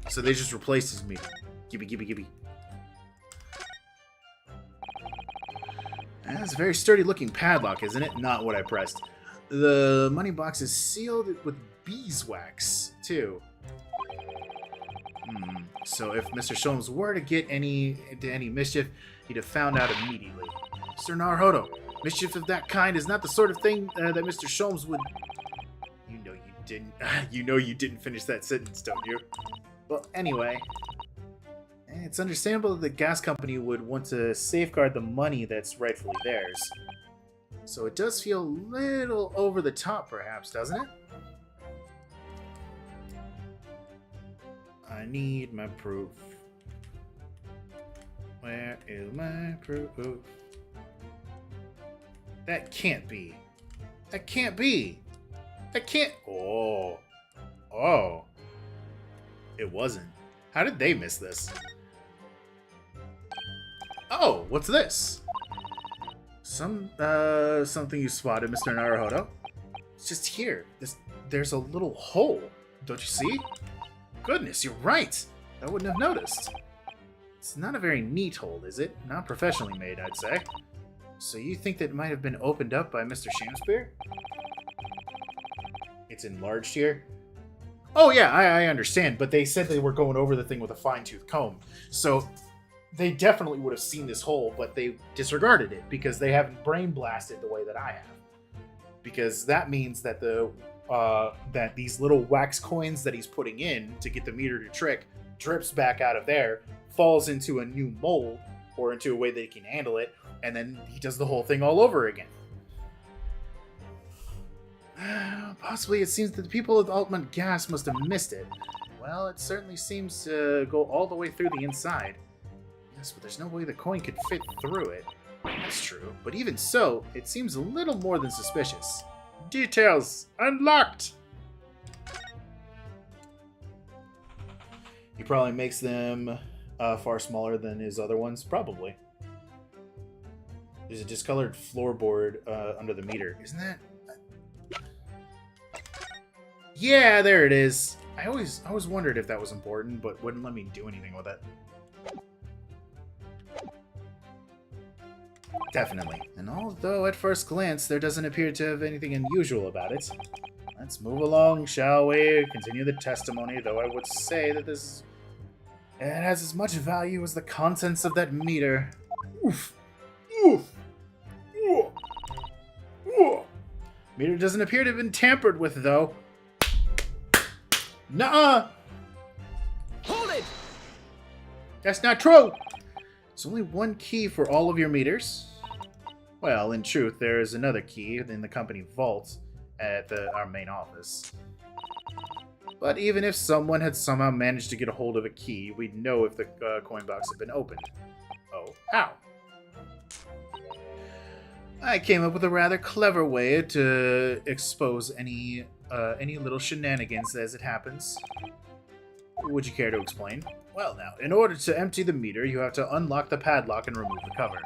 S1: So they just replaced his meter. Gimme, gimme, gimme. That's a very sturdy looking padlock, isn't it? Not what I pressed. The money box is sealed with beeswax, too. So if Mr. Sholmes were to get into any mischief, he'd have found out immediately. Mr. Naruhodo, mischief of that kind is not the sort of thing that Mr. Sholmes would... You know you didn't... you know you didn't finish that sentence, don't you? Well, anyway... It's understandable that the gas company would want to safeguard the money that's rightfully theirs. So it does feel a little over the top, perhaps, doesn't it? I need my proof. Where is my proof? That can't be. That can't be. That can't... Oh. Oh. It wasn't. How did they miss this? Oh, what's this? Something you spotted, Mr. Naruhodo. It's just here. There's a little hole. Don't you see? Goodness, you're right. I wouldn't have noticed. It's not a very neat hold, is it? Not professionally made, I'd say. So you think that it might have been opened up by Mr. Shamspear? It's enlarged here? Oh yeah, I understand, but they said they were going over the thing with a fine-tooth comb. So they definitely would have seen this hole, but they disregarded it because they haven't brain blasted the way that I have. Because that means that that these little wax coins that he's putting in to get the meter to trick drips back out of there, falls into a new mold or into a way that he can handle it, and then he does the whole thing all over again. Possibly it seems that the people of Altman Gas must have missed it. Well, it certainly seems to go all the way through the inside. Yes, but there's no way the coin could fit through it. That's true, but even so, it seems a little more than suspicious. Details unlocked! He probably makes them far smaller than his other ones, probably. There's a discolored floorboard under the meter. Isn't that... Yeah, there it is. I always wondered if that was important, but wouldn't let me do anything with it. Definitely. And although at first glance there doesn't appear to have anything unusual about it, let's move along, shall we? Continue the testimony, though I would say that it has as much value as the contents of that meter. Oof. Oof. Oof. Oof. Meter doesn't appear to have been tampered with, though. Nuh-uh!
S2: Hold it!
S1: That's not true! There's only one key for all of your meters. Well, in truth, there is another key in the company vault at our main office. But even if someone had somehow managed to get a hold of a key, we'd know if the coin box had been opened. Oh, how? I came up with a rather clever way to expose any little shenanigans as it happens. Would you care to explain? Well now, in order to empty the meter, you have to unlock the padlock and remove the cover.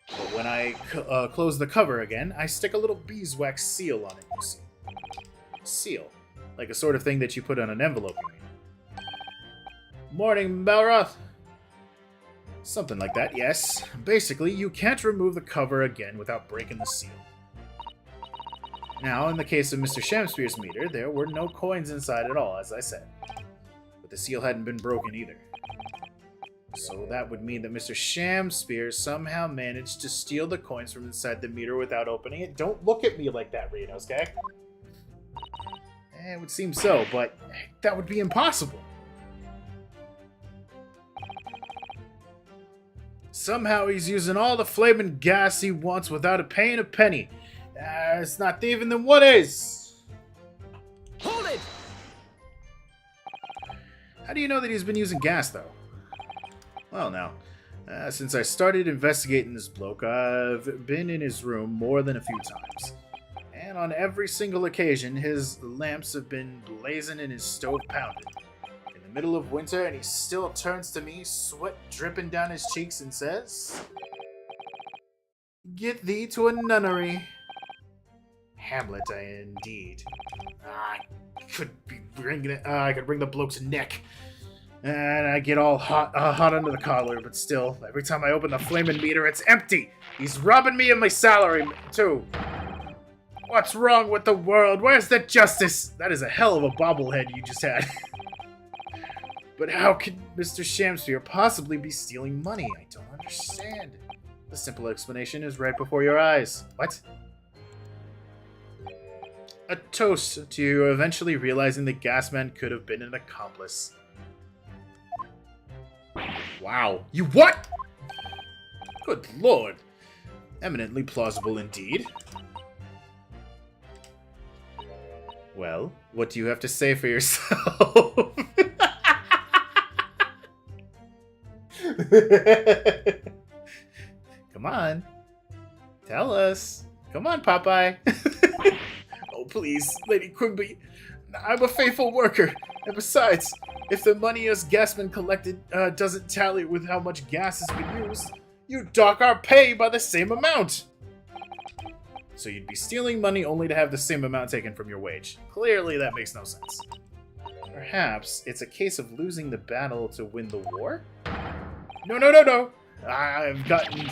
S1: But when I close the cover again, I stick a little beeswax seal on it, you see. Seal. Like a sort of thing that you put on an envelope, you mean. Morning, Belroth. Something like that, yes. Basically, you can't remove the cover again without breaking the seal. Now, in the case of Mr. Shamspear's meter, there were no coins inside at all, as I said. But the seal hadn't been broken either. So that would mean that Mr. Shamspear somehow managed to steal the coins from inside the meter without opening it. Don't look at me like that, Rhinos, okay? It would seem so, but that would be impossible. Somehow he's using all the flaming gas he wants without paying a penny. It's not thieving, then what is?
S2: Hold it!
S1: How do you know that he's been using gas, though? Well, now, since I started investigating this bloke, I've been in his room more than a few times. And on every single occasion, his lamps have been blazing and his stove pounded. In the middle of winter, and he still turns to me, sweat dripping down his cheeks, and says, "Get thee to a nunnery." Hamlet, indeed. I could bring the bloke's neck. And I get all hot under the collar, but still, every time I open the flaming meter, it's empty! He's robbing me of my salary, too! What's wrong with the world? Where's the justice? That is a hell of a bobblehead you just had. But how could Mr. Shamspear possibly be stealing money? I don't understand. The simple explanation is right before your eyes. What? A toast to you eventually realizing the Gasman could have been an accomplice. Wow. You what? Good lord. Eminently plausible indeed. Well, what do you have to say for yourself? Come on. Tell us. Come on, Popeye. Oh, please, Lady Quimby. I'm a faithful worker. And besides, if the money us gasmen collected doesn't tally with how much gas has been used, you dock our pay by the same amount. So you'd be stealing money only to have the same amount taken from your wage. Clearly that makes no sense. Perhaps it's a case of losing the battle to win the war? No, no, no, no. I've gotten...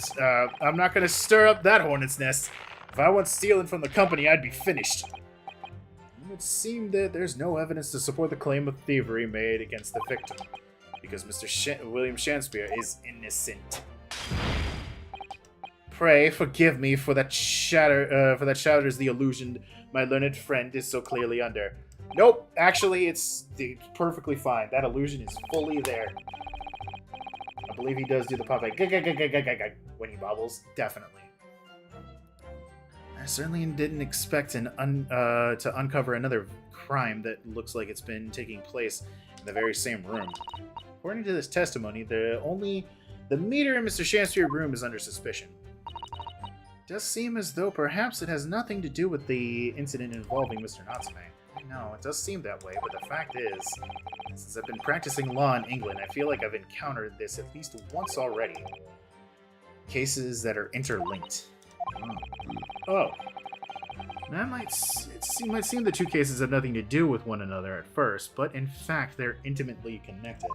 S1: I'm not going to stir up that hornet's nest. If I went stealing from the company, I'd be finished. It would seem that there's no evidence to support the claim of thievery made against the victim, because Mr. William Shakespeare is innocent. Pray forgive me for that shatters the illusion my learned friend is so clearly under. Nope, actually, it's perfectly fine. That illusion is fully there. I believe he does do the pop when he bobbles. Definitely. I certainly didn't expect to uncover another crime that looks like it's been taking place in the very same room. According to this testimony, the meter in Mr. Shakespeare's room is under suspicion. It does seem as though perhaps it has nothing to do with the incident involving Mr. Natsume. No, it does seem that way, but the fact is, since I've been practicing law in England, I feel like I've encountered this at least once already. Cases that are interlinked. Oh. That might seem the two cases have nothing to do with one another at first, but in fact they're intimately connected.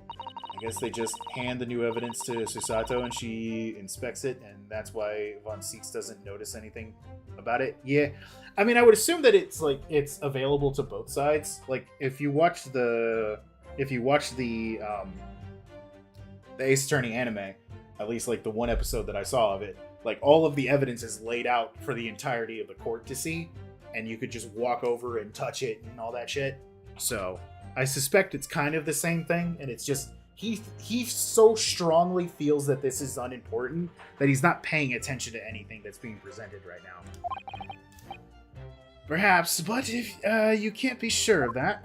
S1: I guess they just hand the new evidence to Susato and she inspects it, and that's why Von Seeks doesn't notice anything about it. Yeah. I mean, I would assume that it's available to both sides. Like if you watch the Ace Attorney anime, at least like the one episode that I saw of it, like all of the evidence is laid out for the entirety of the court to see, and you could just walk over and touch it and all that shit. So I suspect it's kind of the same thing, and it's just he so strongly feels that this is unimportant that he's not paying attention to anything that's being presented right now. Perhaps, but if you can't be sure of that.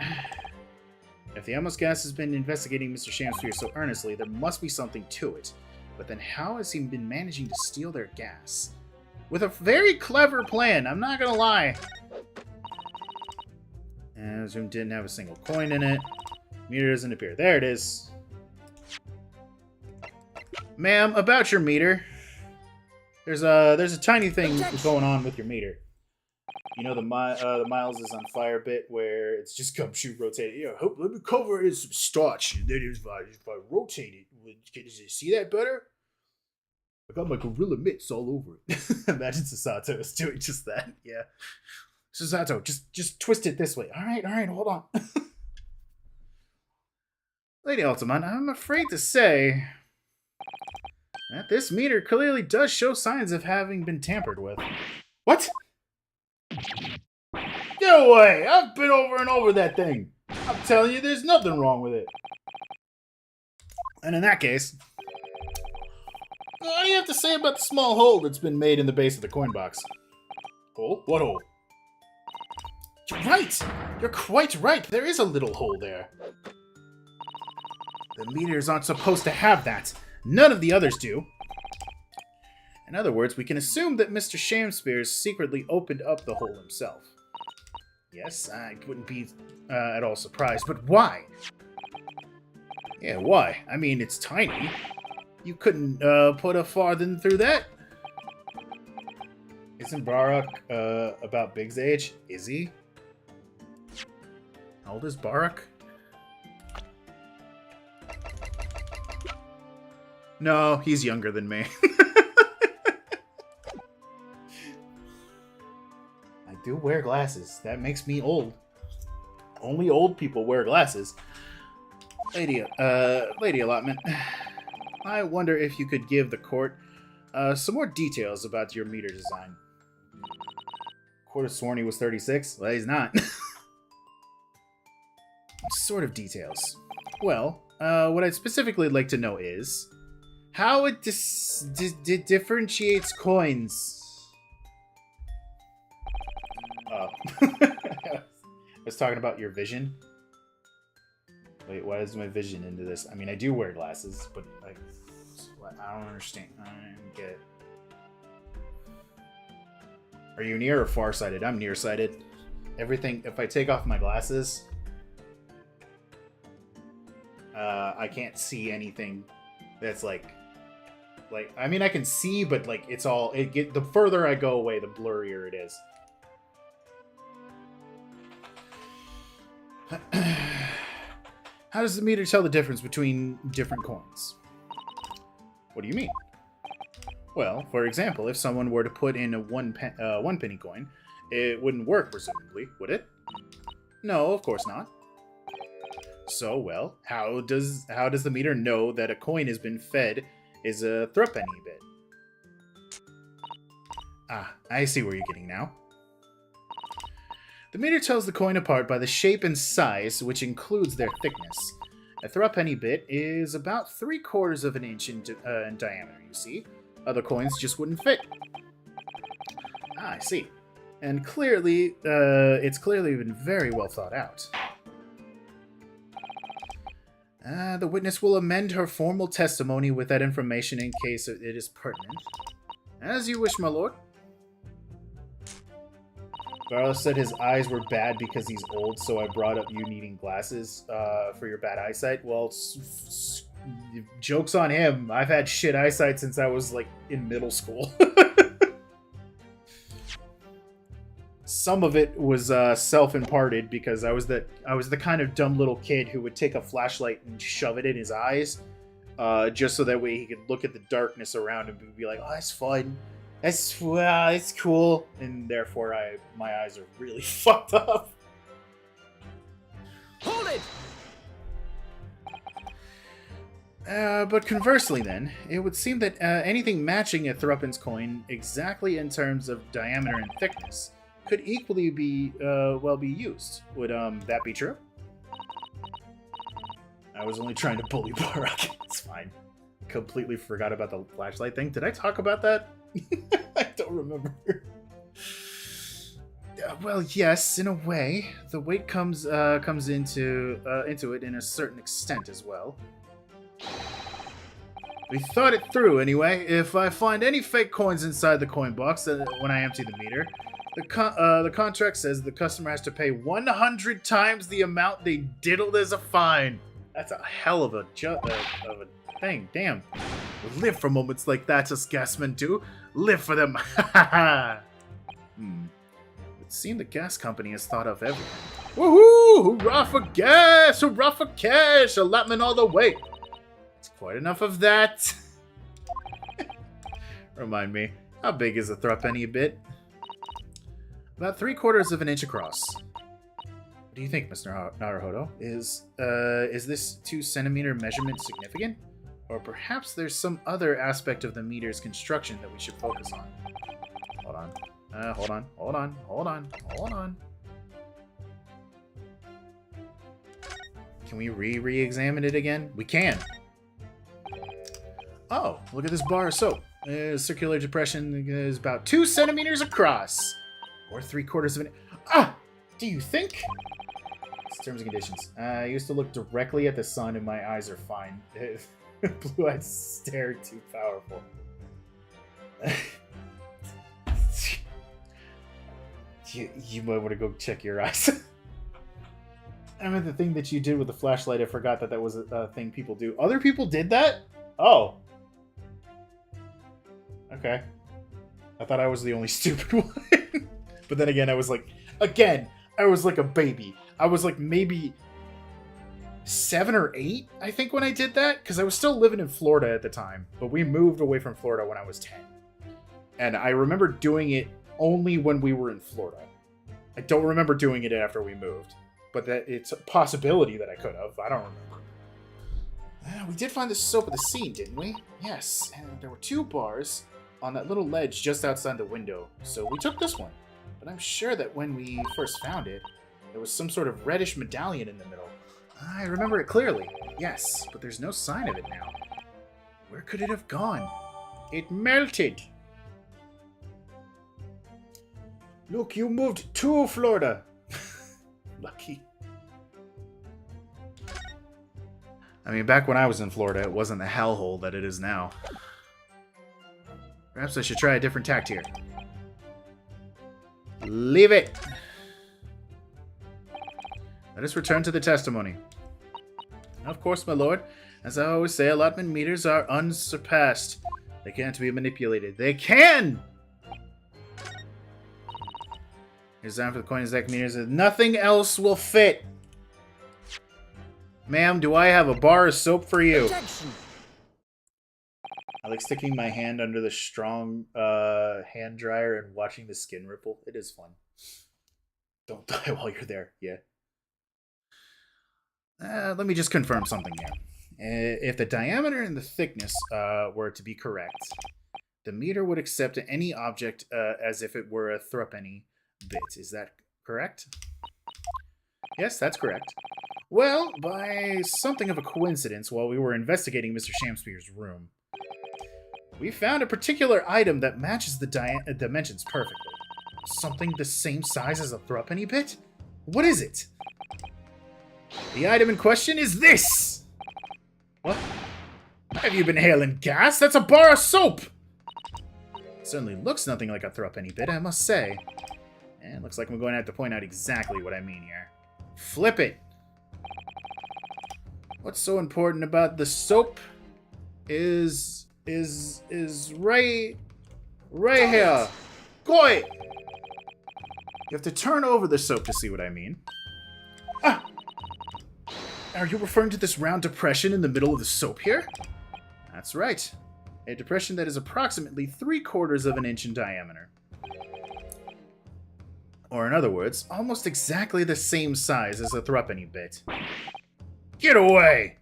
S1: If the Amos Gas has been investigating Mr. Shakespeare so earnestly, there must be something to it. But then how has he been managing to steal their gas? With a very clever plan, I'm not gonna lie. And this room didn't have a single coin in it. Meter doesn't appear. There it is. Ma'am, about your meter. There's a tiny thing going on with your meter. You know the miles is on fire bit where it's just gumshoe rotated. Yeah, let me cover it in some starch. And then if I rotate it, can you see that better? I got my gorilla mitts all over it. Imagine Susato is doing just that. Yeah. Susato, just twist it this way. All right, hold on. Lady Altamont, I'm afraid to say that this meter clearly does show signs of having been tampered with. What? Get away! I've been over and over that thing. I'm telling you, there's nothing wrong with it. And in that case, what do you have to say about the small hole that's been made in the base of the coin box? Hole? What hole? You're right! You're quite right. There is a little hole there. The meters aren't supposed to have that. None of the others do. In other words, we can assume that Mr. Shakespeare secretly opened up the hole himself. Yes, I wouldn't be at all surprised, but why? Yeah, why? I mean, it's tiny. You couldn't put a farthing through that. Isn't Barak about Big's age? Is he? How old is Barak? No, he's younger than me. I do wear glasses. That makes me old. Only old people wear glasses. Lady Allotment, I wonder if you could give the court some more details about your meter design. Court has sworn he was 36. Well, he's not. Sort of details. Well, what I'd specifically like to know is how it differentiates coins. Oh. I was talking about your vision. Wait, why is my vision into this? I mean, I do wear glasses, but like, I don't understand. I don't get it. Are you near or farsighted? I'm nearsighted. Everything, if I take off my glasses, I can't see anything that's like, I mean, I can see, but like, it's all, the further I go away, the blurrier it is. How does the meter tell the difference between different coins? What do you mean? Well, for example, if someone were to put in a one penny coin, it wouldn't work, presumably, would it? No, of course not. So, well, how does the meter know that a coin has been fed is a threepenny bit? Ah, I see where you're getting now. The meter tells the coin apart by the shape and size, which includes their thickness. A threepenny bit is about 3/4 of an inch in diameter, you see. Other coins just wouldn't fit. Ah, I see. And clearly, it's clearly been very well thought out. The witness will amend her formal testimony with that information in case it is pertinent. As you wish, my lord. Barlow said his eyes were bad because he's old, so I brought up you needing glasses for your bad eyesight. Well, joke's on him. I've had shit eyesight since I was, like, in middle school. Some of it was self-imparted because I was the kind of dumb little kid who would take a flashlight and shove it in his eyes, just so that way he could look at the darkness around him and be like, "Oh, that's fun. It's cool," and therefore my eyes are really fucked up.
S2: Hold it!
S1: But conversely then, it would seem that anything matching a threepence coin exactly in terms of diameter and thickness could equally be, be used. Would, that be true? I was only trying to bully Barak. It's fine. Completely forgot about the flashlight thing. Did I talk about that? I don't remember. Well, yes, in a way. The weight comes into it in a certain extent as well. We thought it through anyway. If I find any fake coins inside the coin box when I empty the meter, the contract says the customer has to pay 100 times the amount they diddled as a fine. That's a hell of a thing. Damn. Live for moments like that, us gasmen do. Live for them. It seems the gas company has thought of everything. Woohoo! Hurrah for gas! Hurrah for cash! Allotment all the way. It's quite enough of that. Remind me, how big is a threepenny bit? About 3/4 of an inch across. What do you think, Mr. Naruhodo? Is this 2-centimeter measurement significant? Or perhaps there's some other aspect of the meter's construction that we should focus on. Hold on. Can we re-examine it again? We can. Oh, look at this bar of soap. Circular depression is about 2 centimeters across. Or 3/4 of an... Ah! Do you think? It's terms and conditions. I used to look directly at the sun and my eyes are fine. Blue-eyed stare too powerful. you might want to go check your eyes. I mean, the thing that you did with the flashlight, I forgot that was a thing people do. Other people did that? Oh. Okay. I thought I was the only stupid one. But then again, I was like a baby. I was like maybe 7 or 8, I think, when I did that, because I was still living in Florida at the time, but we moved away from Florida when I was 10. And I remember doing it only when we were in Florida. I don't remember doing it after we moved, but that it's a possibility that I could have. I don't remember. We did find the soap at the scene, didn't we? Yes, and there were 2 bars on that little ledge just outside the window, so we took this one. But I'm sure that when we first found it, there was some sort of reddish medallion in the middle. I remember it clearly. Yes, but there's no sign of it now. Where could it have gone? It melted. Look, you moved to Florida. Lucky. I mean, back when I was in Florida, it wasn't the hellhole that it is now. Perhaps I should try a different tact here. Leave it. Let us return to the testimony. Of course, my lord. As I always say, allotment meters are unsurpassed. They can't be manipulated. They can! Here's time for the coin exact meters. Nothing else will fit. Ma'am, do I have a bar of soap for you?
S3: Protection.
S1: I like sticking my hand under the strong hand dryer and watching the skin ripple. It is fun. Don't die while you're there. Yeah. Let me just confirm something here. If the diameter and the thickness were to be correct, the meter would accept any object as if it were a threepenny bit. Is that correct? Yes, that's correct. Well, by something of a coincidence, while we were investigating Mr. Shamspeare's room, we found a particular item that matches the dimensions perfectly. Something the same size as a threepenny bit? What is it? The item in question is this! What? Have you been hailing gas? That's a bar of soap! It certainly looks nothing like a threepenny bit, I must say. And looks like I'm going to have to point out exactly what I mean here. Flip it! What's so important about the soap is right here. Koi! You have to turn over the soap to see what I mean. Ah! Are you referring to this round depression in the middle of the soap here? That's right. A depression that is approximately 3/4 of an inch in diameter. Or in other words, almost exactly the same size as a threepenny bit. Get away!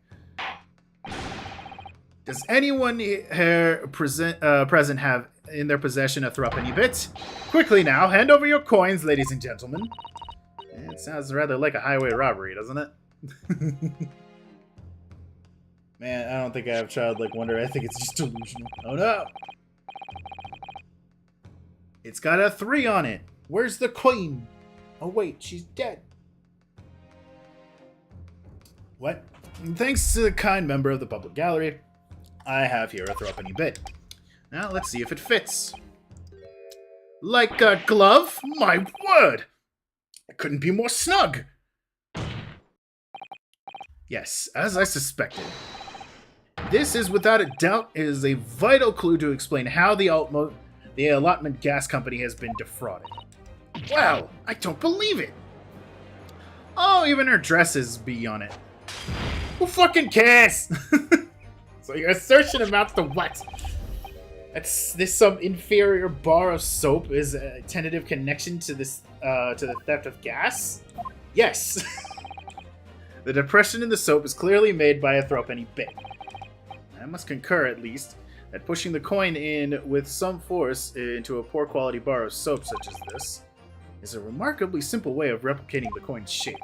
S1: Does anyone here present have in their possession a threepenny bit? Quickly now, hand over your coins, ladies and gentlemen. It sounds rather like a highway robbery, doesn't it? Man, I don't think I have childlike wonder. I think it's just delusional. Oh no! It's got a 3 on it. Where's the queen? Oh wait, she's dead. What? Thanks to the kind member of the public gallery, I have here a threepenny bit. Now let's see if it fits. Like a glove? My word! It couldn't be more snug. Yes, as I suspected. This is without a doubt is a vital clue to explain how the allotment gas company has been defrauded. Wow, I don't believe it. Oh, even her dresses be on it. Who fucking cares? So your assertion amounts to what? That's this some inferior bar of soap is a tentative connection to this to the theft of gas? Yes. The depression in the soap is clearly made by a threepenny bit. I must concur, at least, that pushing the coin in with some force into a poor quality bar of soap such as this is a remarkably simple way of replicating the coin's shape.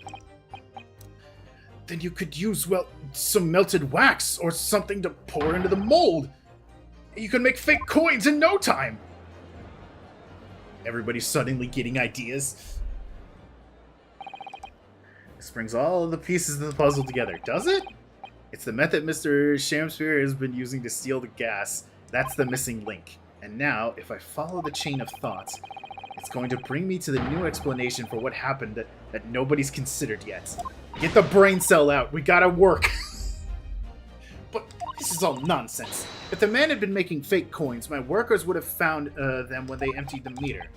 S1: Then you could use, well, some melted wax or something to pour into the mold. You could make fake coins in no time. Everybody's suddenly getting ideas. This brings all of the pieces of the puzzle together, does it? It's the method Mr. Shamspeare has been using to steal the gas. That's the missing link. And now, if I follow the chain of thoughts, it's going to bring me to the new explanation for what happened that nobody's considered yet. Get the brain cell out. We gotta work. But this is all nonsense. If the man had been making fake coins, my workers would have found them when they emptied the meter.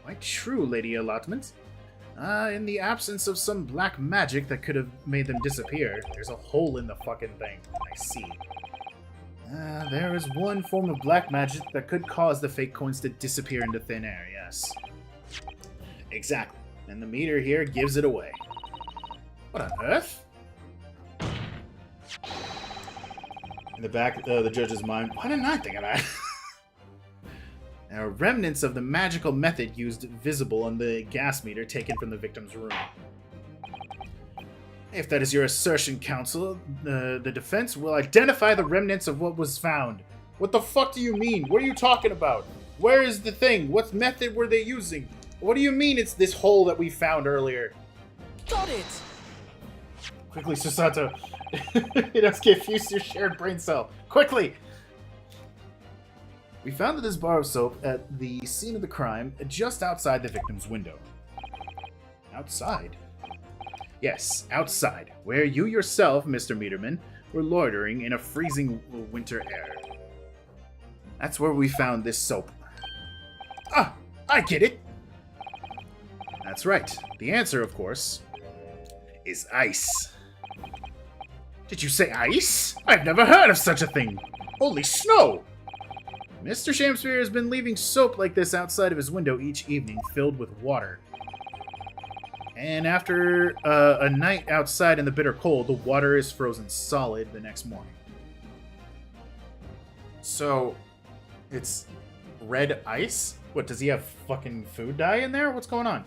S1: Quite true, Lady Allotment. In the absence of some black magic that could have made them disappear, there's a hole in the fucking thing. I see. There is one form of black magic that could cause the fake coins to disappear into thin air, yes. Exactly. And the meter here gives it away. What on earth? In the back of the judge's mind, why didn't I think of that? There are remnants of the magical method used visible on the gas meter taken from the victim's room. If that is your assertion, counsel, the defense will identify the remnants of what was found. What the fuck do you mean? What are you talking about? Where is the thing? What method were they using? What do you mean it's this hole that we found earlier?
S3: Got it!
S1: Quickly, Susato. It has confused your shared brain cell. Quickly! We found this bar of soap at the scene of the crime, just outside the victim's window. Outside? Yes, outside, where you yourself, Mr. Meterman, were loitering in a freezing winter air. That's where we found this soap. Ah, I get it! That's right. The answer, of course, is ice. Did you say ice? I've never heard of such a thing. Only snow. Mr. Shamsphere has been leaving soap like this outside of his window each evening, filled with water. And after a night outside in the bitter cold, the water is frozen solid the next morning. So, it's red ice? What, does he have fucking food dye in there? What's going on?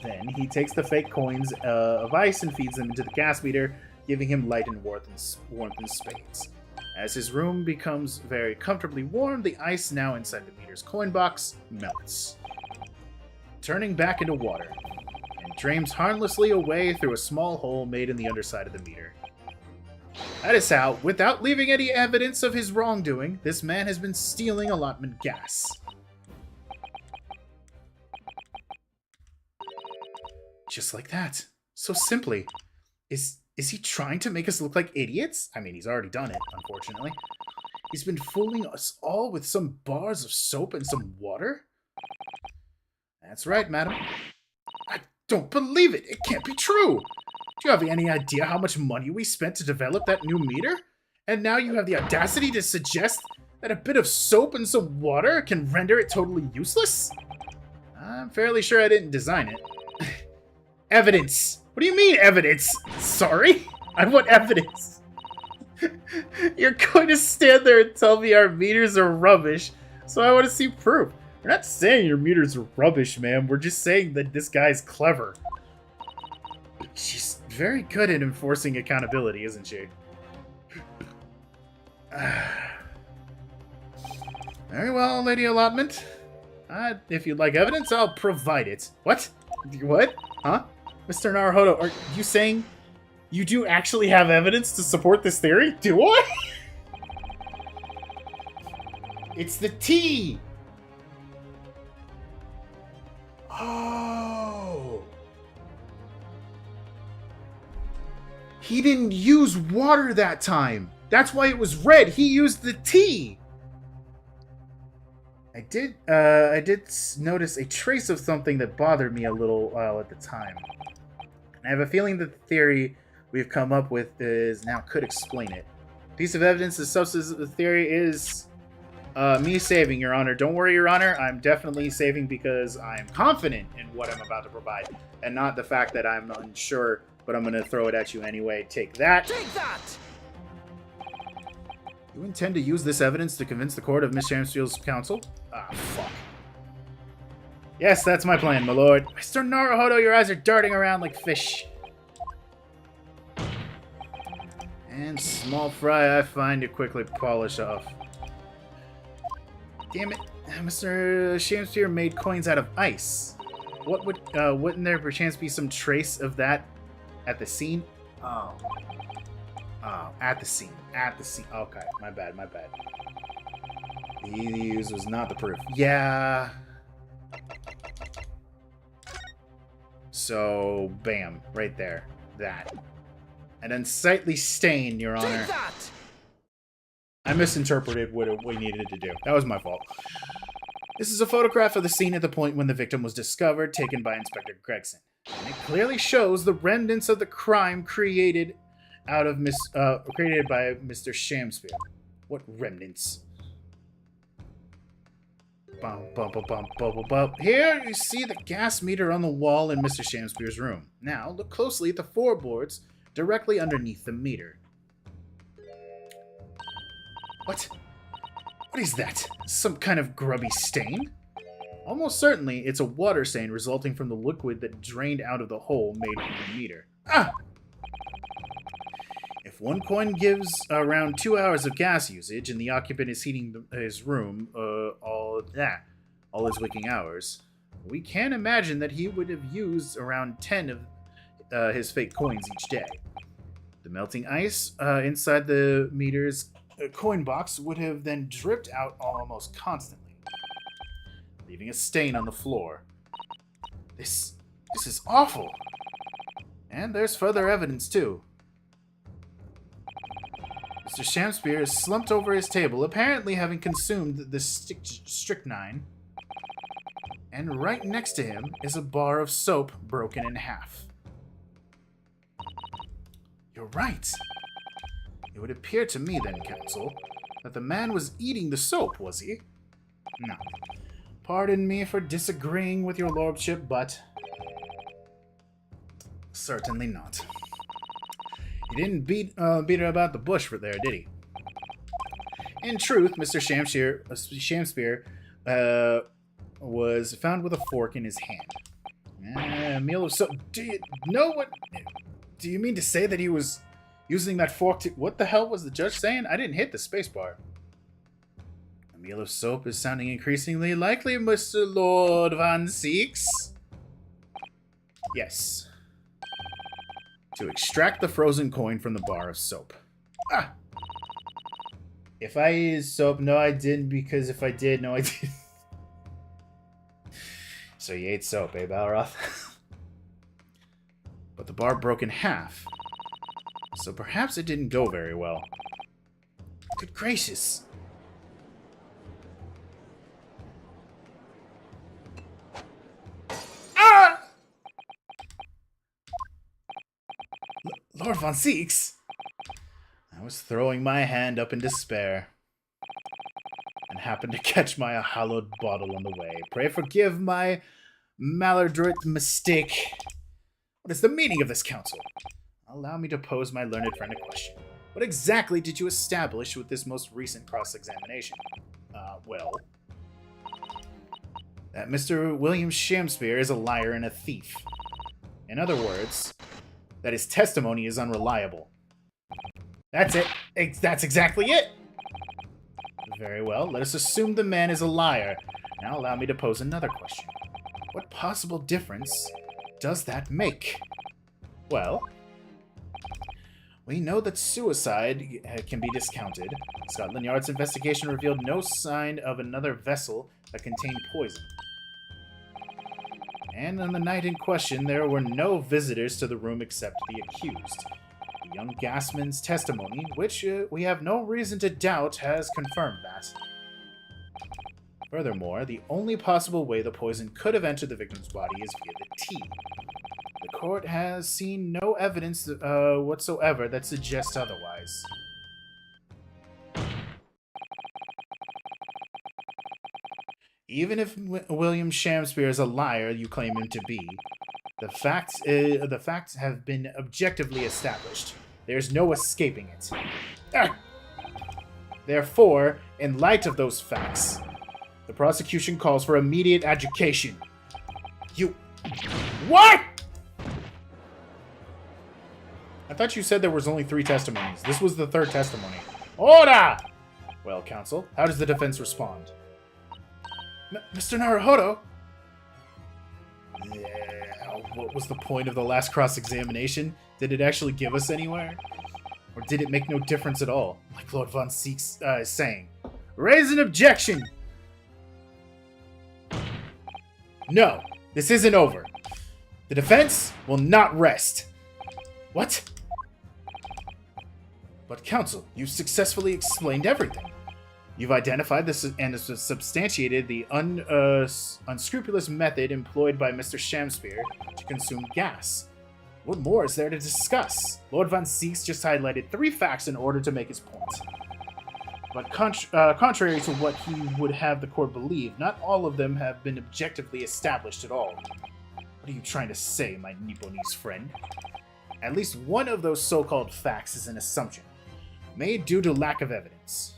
S1: Then he takes the fake coins of ice and feeds them into the gas meter, giving him light and warmth in spades. As his room becomes very comfortably warm, the ice now inside the meter's coin box melts, turning back into water, and drains harmlessly away through a small hole made in the underside of the meter. That is how, without leaving any evidence of his wrongdoing, this man has been stealing allotment gas. Just like that. So simply. Is he trying to make us look like idiots? I mean, he's already done it, unfortunately. He's been fooling us all with some bars of soap and some water? That's right, madam. I don't believe it. It can't be true. Do you have any idea how much money we spent to develop that new meter? And now you have the audacity to suggest that a bit of soap and some water can render it totally useless? I'm fairly sure I didn't design it. Evidence! What do you mean, evidence? Sorry? I want evidence. You're going to stand there and tell me our meters are rubbish, so I want to see proof. We're not saying your meters are rubbish, ma'am. We're just saying that this guy's clever. She's very good at enforcing accountability, isn't she? Very well, Lady Allotment. If you'd like evidence, I'll provide it. What? What? Huh? Mr. Naruhodo, are you saying you do actually have evidence to support this theory? Do I? It's the T! Oh! He didn't use water that time! That's why it was red! He used the T! I did notice a trace of something that bothered me a little while at the time. I have a feeling that the theory we've come up with could explain it. Piece of evidence, the substance of the theory is me saving, Your Honor. Don't worry, Your Honor. I'm definitely saving because I'm confident in what I'm about to provide, and not the fact that I'm unsure, but I'm going to throw it at you anyway. Take that.
S2: Take that!
S1: You intend to use this evidence to convince the court of Miss Shamsfield's counsel? Ah, fuck. Yes, that's my plan, my lord. Mr. Naruhodo, your eyes are darting around like fish. And small fry, I find to quickly polish off. Damn it. Mr. Shamsphere made coins out of ice. Wouldn't there perchance be some trace of that at the scene? Oh. Oh, at the scene. At the scene. Okay, my bad. The use was not the proof. Yeah. So, bam, right there. That. An unsightly stain, Your Honor.
S2: Take that!
S1: I misinterpreted what we needed to do. That was my fault. This is a photograph of the scene at the point when the victim was discovered, taken by Inspector Gregson. And it clearly shows the remnants of the crime created by Mr. Shamsphere. What remnants? Bum, bum, bum, bum, bum, bum. Here you see the gas meter on the wall in Mr. Shamsphere's room. Now look closely at the floorboards directly underneath the meter. What? What is that? Some kind of grubby stain? Almost certainly it's a water stain resulting from the liquid that drained out of the hole made in the meter. Ah! If one coin gives around 2 hours of gas usage and the occupant is heating his room all his waking hours, we can imagine that he would have used around 10 of his fake coins each day. The melting ice inside the meter's coin box would have then dripped out almost constantly, leaving a stain on the floor. This is awful. And there's further evidence, too. Mr. Shamsphere is slumped over his table, apparently having consumed the strychnine. And right next to him is a bar of soap broken in half. You're right. It would appear to me then, Counsel, that the man was eating the soap, was he? No. Pardon me for disagreeing with your lordship, but... certainly not. He didn't beat her about the bush for there, did he? In truth, Mr. Shamspear was found with a fork in his hand. A meal of soap. Do you know what... do you mean to say that he was using that fork to... what the hell was the judge saying? I didn't hit the spacebar. A meal of soap is sounding increasingly likely, Mr. Lord Van Seeks. Yes. To extract the frozen coin from the bar of soap. Ah! If I used soap, no I didn't, because if I did, no I didn't. So you ate soap, eh, Balroth? But the bar broke in half. So perhaps it didn't go very well. Good gracious! Ah! Lord Von Seeks! I was throwing my hand up in despair, and happened to catch my hallowed bottle on the way. Pray forgive my maladroit mistake. What is the meaning of this counsel? Allow me to pose my learned friend a question. What exactly did you establish with this most recent cross-examination? Well, that Mr. William Shamspear is a liar and a thief. In other words, that his testimony is unreliable. That's it. That's exactly it. Very well. Let us assume the man is a liar. Now allow me to pose another question. What possible difference does that make? Well, we know that suicide can be discounted. Scotland Yard's investigation revealed no sign of another vessel that contained poison. And on the night in question, there were no visitors to the room except the accused. The young gasman's testimony, which we have no reason to doubt, has confirmed that. Furthermore, the only possible way the poison could have entered the victim's body is via the tea. The court has seen no evidence whatsoever that suggests otherwise. Even if William Shamspear is a liar you claim him to be, the facts have been objectively established. There's no escaping it. Ah! Therefore, in light of those facts, the prosecution calls for immediate adjudication. You... What?! I thought you said there was only 3 testimonies. This was the 3rd testimony. Order! Well, counsel, how does the defense respond? Mr. Naruhodo? Yeah, what was the point of the last cross-examination? Did it actually give us anywhere? Or did it make no difference at all? Like Lord Von Seeks is saying. Raise an objection! No, this isn't over. The defense will not rest. What? But counsel, you've successfully explained everything. You've identified this and substantiated the unscrupulous method employed by Mr. Shamspear to consume gas. What more is there to discuss? Lord Von Seeks just highlighted 3 facts in order to make his point. But contrary to what he would have the court believe, not all of them have been objectively established at all. What are you trying to say, my Nipponese friend? At least one of those so-called facts is an assumption, made due to lack of evidence.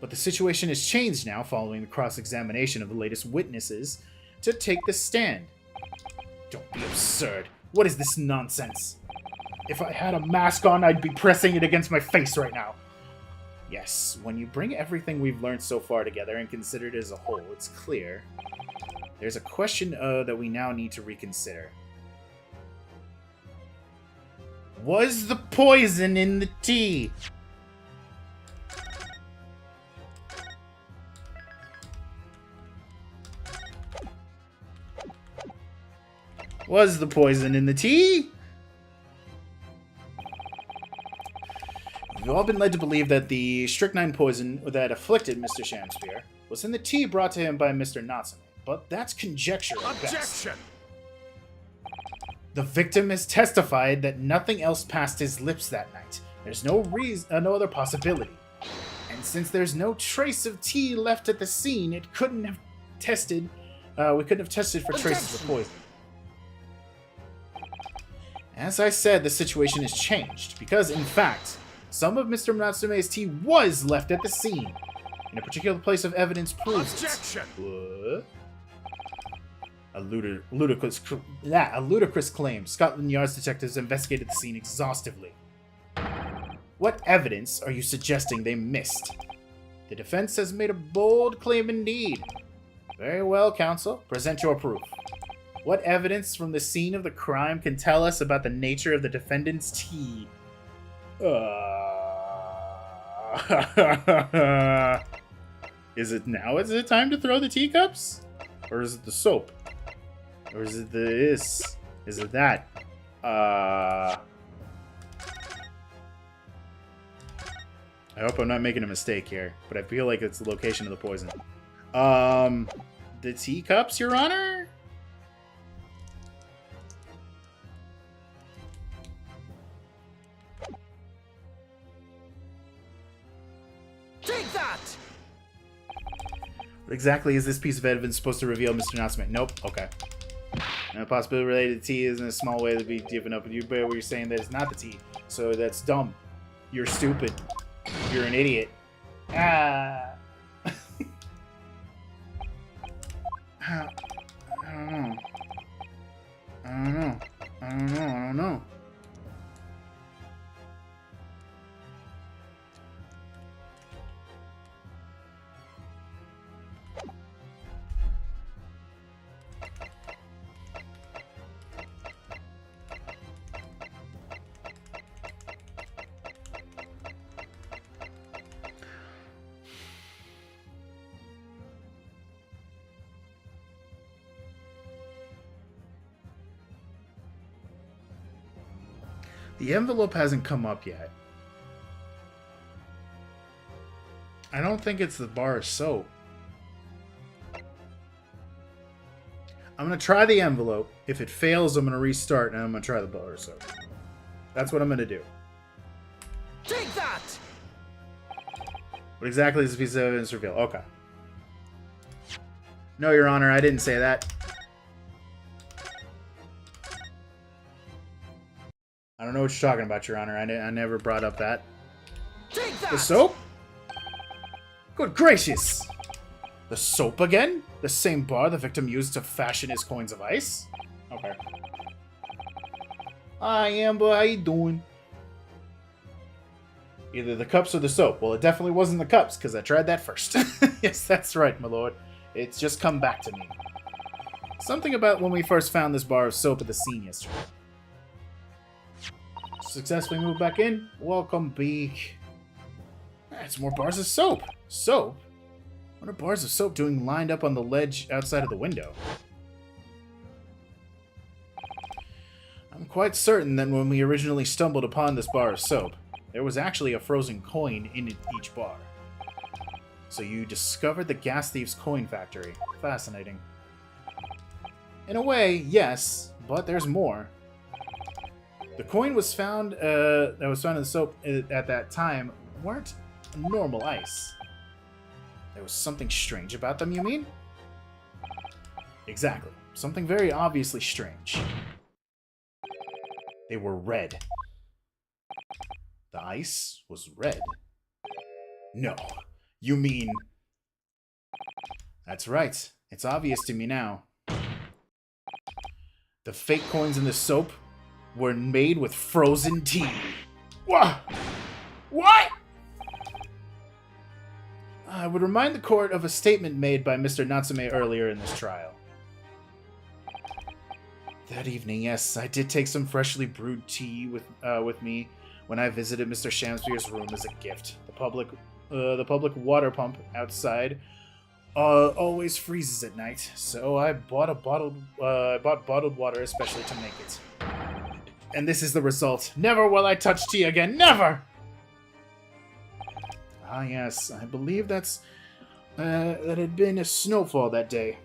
S1: But the situation has changed now following the cross-examination of the latest witnesses to take the stand. Don't be absurd. What is this nonsense? If I had a mask on, I'd be pressing it against my face right now. Yes, when you bring everything we've learned so far together and consider it as a whole, it's clear. There's a question that we now need to reconsider. Was the poison in the tea? Was the poison in the tea? We've all been led to believe that the strychnine poison that afflicted Mr. Shamspear was in the tea brought to him by Mr. Natsume, but that's conjecture at best.
S2: Objection!
S1: The victim has testified that nothing else passed his lips that night. There's no other possibility. And since there's no trace of tea left at the scene, it couldn't have tested. We couldn't have tested for traces of poison. As I said, the situation has changed because, in fact, some of Mr. Natsume's tea was left at the scene. And a particular place of evidence proves
S2: Objection!
S1: What? A ludicrous claim. Scotland Yard's detectives investigated the scene exhaustively. What evidence are you suggesting they missed? The defense has made a bold claim indeed. Very well, counsel. Present your proof. What evidence from the scene of the crime can tell us about the nature of the defendant's tea? Is it time to throw the teacups? Or is it the soap? Or is it this? Is it that? I hope I'm not making a mistake here, but I feel like it's the location of the poison. The teacups, Your Honor?
S2: Take that!
S1: What exactly is this piece of evidence supposed to reveal, Mr. Natsume? Nope. Okay. And a possibility related to tea is in a small way to be given up. You bear what you're saying that it's not the tea. So that's dumb. You're stupid. You're an idiot. Ah. I don't know. I don't know. I don't know. I don't know. The envelope hasn't come up yet. I don't think it's the bar of soap. I'm going to try the envelope. If it fails, I'm going to restart, and I'm going to try the bar of soap. That's what I'm going to do.
S2: Take that!
S1: What exactly does this piece of evidence reveal? Okay. No, Your Honor, I didn't say that. I don't know what you're talking about, Your Honor. I never brought up that.
S2: Take that!
S1: The soap? Good gracious! The soap again? The same bar the victim used to fashion his coins of ice? Okay. Hi, Amber. How you doing? Either the cups or the soap. Well, it definitely wasn't the cups, because I tried that first. Yes, that's right, my lord. It's just come back to me. Something about when we first found this bar of soap at the scene yesterday. Successfully moved back in. Welcome, Beak. That's more bars of soap. Soap? What are bars of soap doing lined up on the ledge outside of the window? I'm quite certain that when we originally stumbled upon this bar of soap, there was actually a frozen coin in each bar. So you discovered the gas thief's coin factory. Fascinating. In a way, yes, but there's more. The coin was found, that was found in the soap at that time weren't normal ice. There was something strange about them, you mean? Exactly. Something very obviously strange. They were red. The ice was red. No. You mean... That's right. It's obvious to me now. The fake coins in the soap were made with frozen tea. What? What? I would remind the court of a statement made by Mr. Natsume earlier in this trial. That evening, yes, I did take some freshly brewed tea with me when I visited Mr. Shamspeare's room as a gift. The public water pump outside always freezes at night, so I bought bottled water especially to make it. And this is the result. Never will I touch tea again. Never! Ah, yes. I believe that had been a snowfall that day.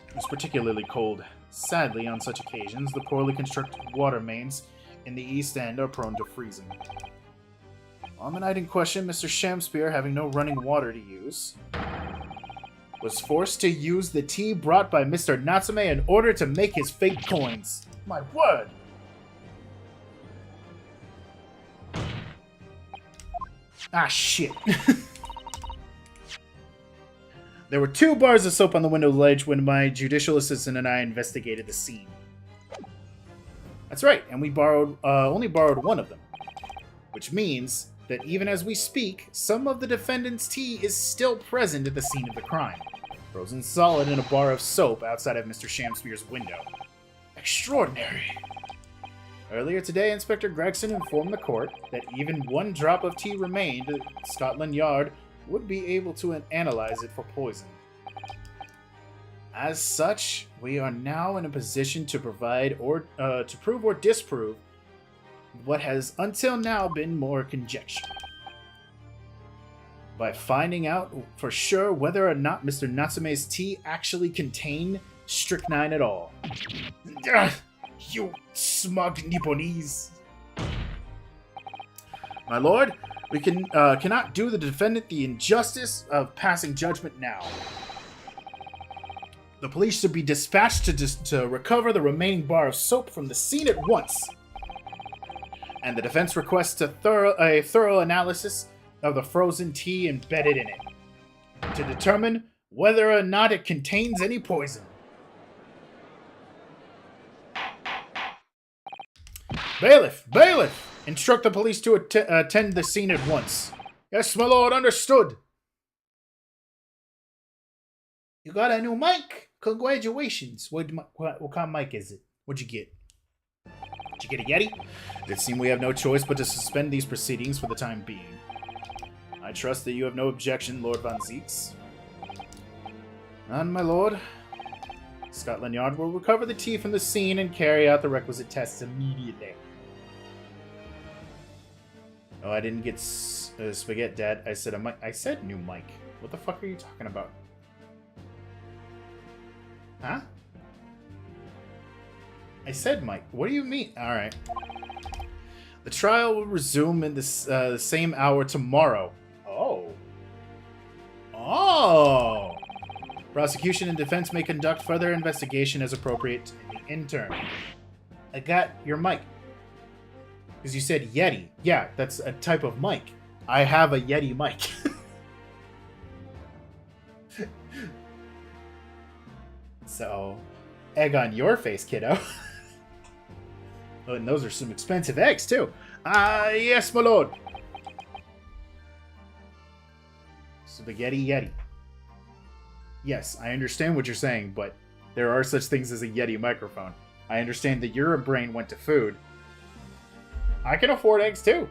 S1: It was particularly cold. Sadly, on such occasions, the poorly constructed water mains in the East End are prone to freezing. On the night in question, Mr. Shamspeare, having no running water to use, was forced to use the tea brought by Mr. Natsume in order to make his fake coins. My word! Ah, shit. There were 2 bars of soap on the window ledge when my judicial assistant and I investigated the scene. That's right, and we only borrowed 1 of them. Which means that even as we speak, some of the defendant's tea is still present at the scene of the crime, frozen solid in a bar of soap outside of Mr. Shamspeare's window. Extraordinary. Earlier today, Inspector Gregson informed the court that even 1 drop of tea remained at Scotland Yard would be able to analyze it for poison. As such, we are now in a position to provide or to prove or disprove what has until now been more conjecture. By finding out for sure whether or not Mr. Natsume's tea actually contained strychnine at all. Ugh, you smug Nipponese. My lord, we cannot do the defendant the injustice of passing judgment now. The police should be dispatched to recover the remaining bar of soap from the scene at once. And the defense requests a thorough analysis of the frozen tea embedded in it to determine whether or not it contains any poison. Bailiff! Bailiff! Instruct the police to attend the scene at once. Yes, my lord, understood. You got a new mic? Congratulations. What kind of mic is it? What'd you get? Did you get a Yeti? It seems we have no choice but to suspend these proceedings for the time being. I trust that you have no objection, Lord Von Zeeks. None, my lord. Scotland Yard will recover the tea from the scene and carry out the requisite tests immediately. Oh, I didn't get spaghetti, Dad. I said a mic. I said new mic. What the fuck are you talking about? Huh? I said mic. What do you mean? All right. The trial will resume in this the same hour tomorrow. Oh. Oh. Prosecution and defense may conduct further investigation as appropriate in the interim. I got your mic. Because you said Yeti. Yeah, that's a type of mic. I have a Yeti mic. So, egg on your face, kiddo. Oh, and those are some expensive eggs, too. Yes, my lord. Spaghetti Yeti. Yes, I understand what you're saying, but there are such things as a Yeti microphone. I understand that your brain went to food. I can afford eggs, too.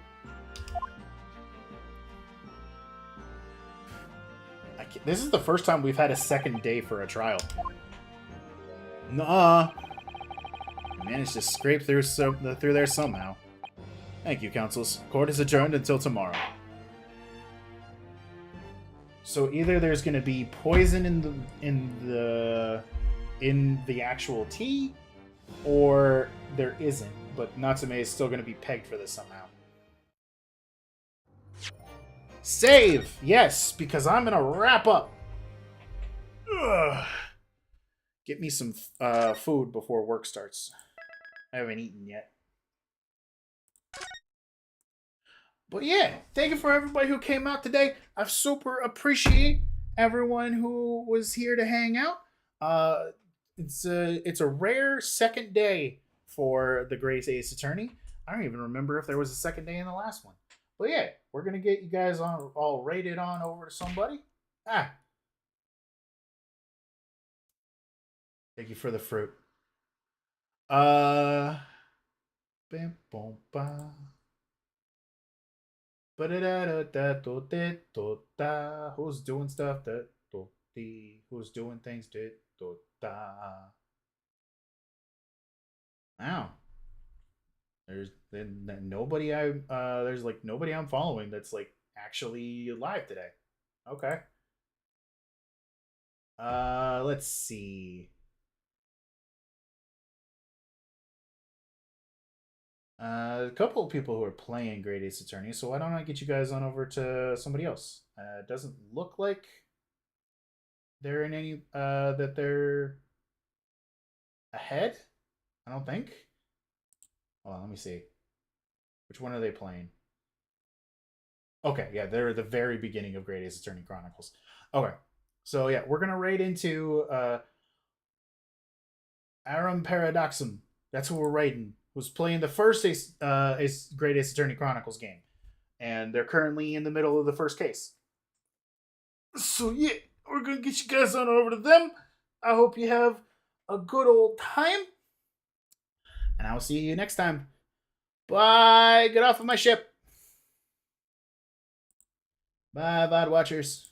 S1: This is the first time we've had a second day for a trial. Nuh-uh. Managed to scrape through there somehow. Thank you, counsels. Court is adjourned until tomorrow. So either there's going to be poison in the actual tea, or there isn't. But Natsume is still going to be pegged for this somehow. Save! Yes, because I'm going to wrap up. Ugh. Get me some food before work starts. I haven't eaten yet. But yeah, thank you for everybody who came out today. I super appreciate everyone who was here to hang out. It's a rare second day for the Grace Ace Attorney. I don't even remember if there was a second day in the last one. But yeah, we're gonna get you guys all rated on over to somebody. Thank you for the fruit. Bam, boom, ba. Who's doing stuff? Who's doing things? Wow. There's nobody there's like nobody I'm following that's like actually live today. Okay. Let's see. A couple of people who are playing Great Ace Attorney, so why don't I get you guys on over to somebody else? It doesn't look like they're in any that they're ahead. I don't think. Hold on, let me see. Which one are they playing? Okay, yeah, they're at the very beginning of Great Ace Attorney Chronicles. Okay, so yeah, we're gonna raid into Aram Paradoxum. That's who we're raiding. Who's playing the first Great Ace Attorney Chronicles game, and they're currently in the middle of the first case. So yeah, we're gonna get you guys on over to them. I hope you have a good old time, and I will see you next time. Bye. Get off of my ship. Bye, VOD watchers.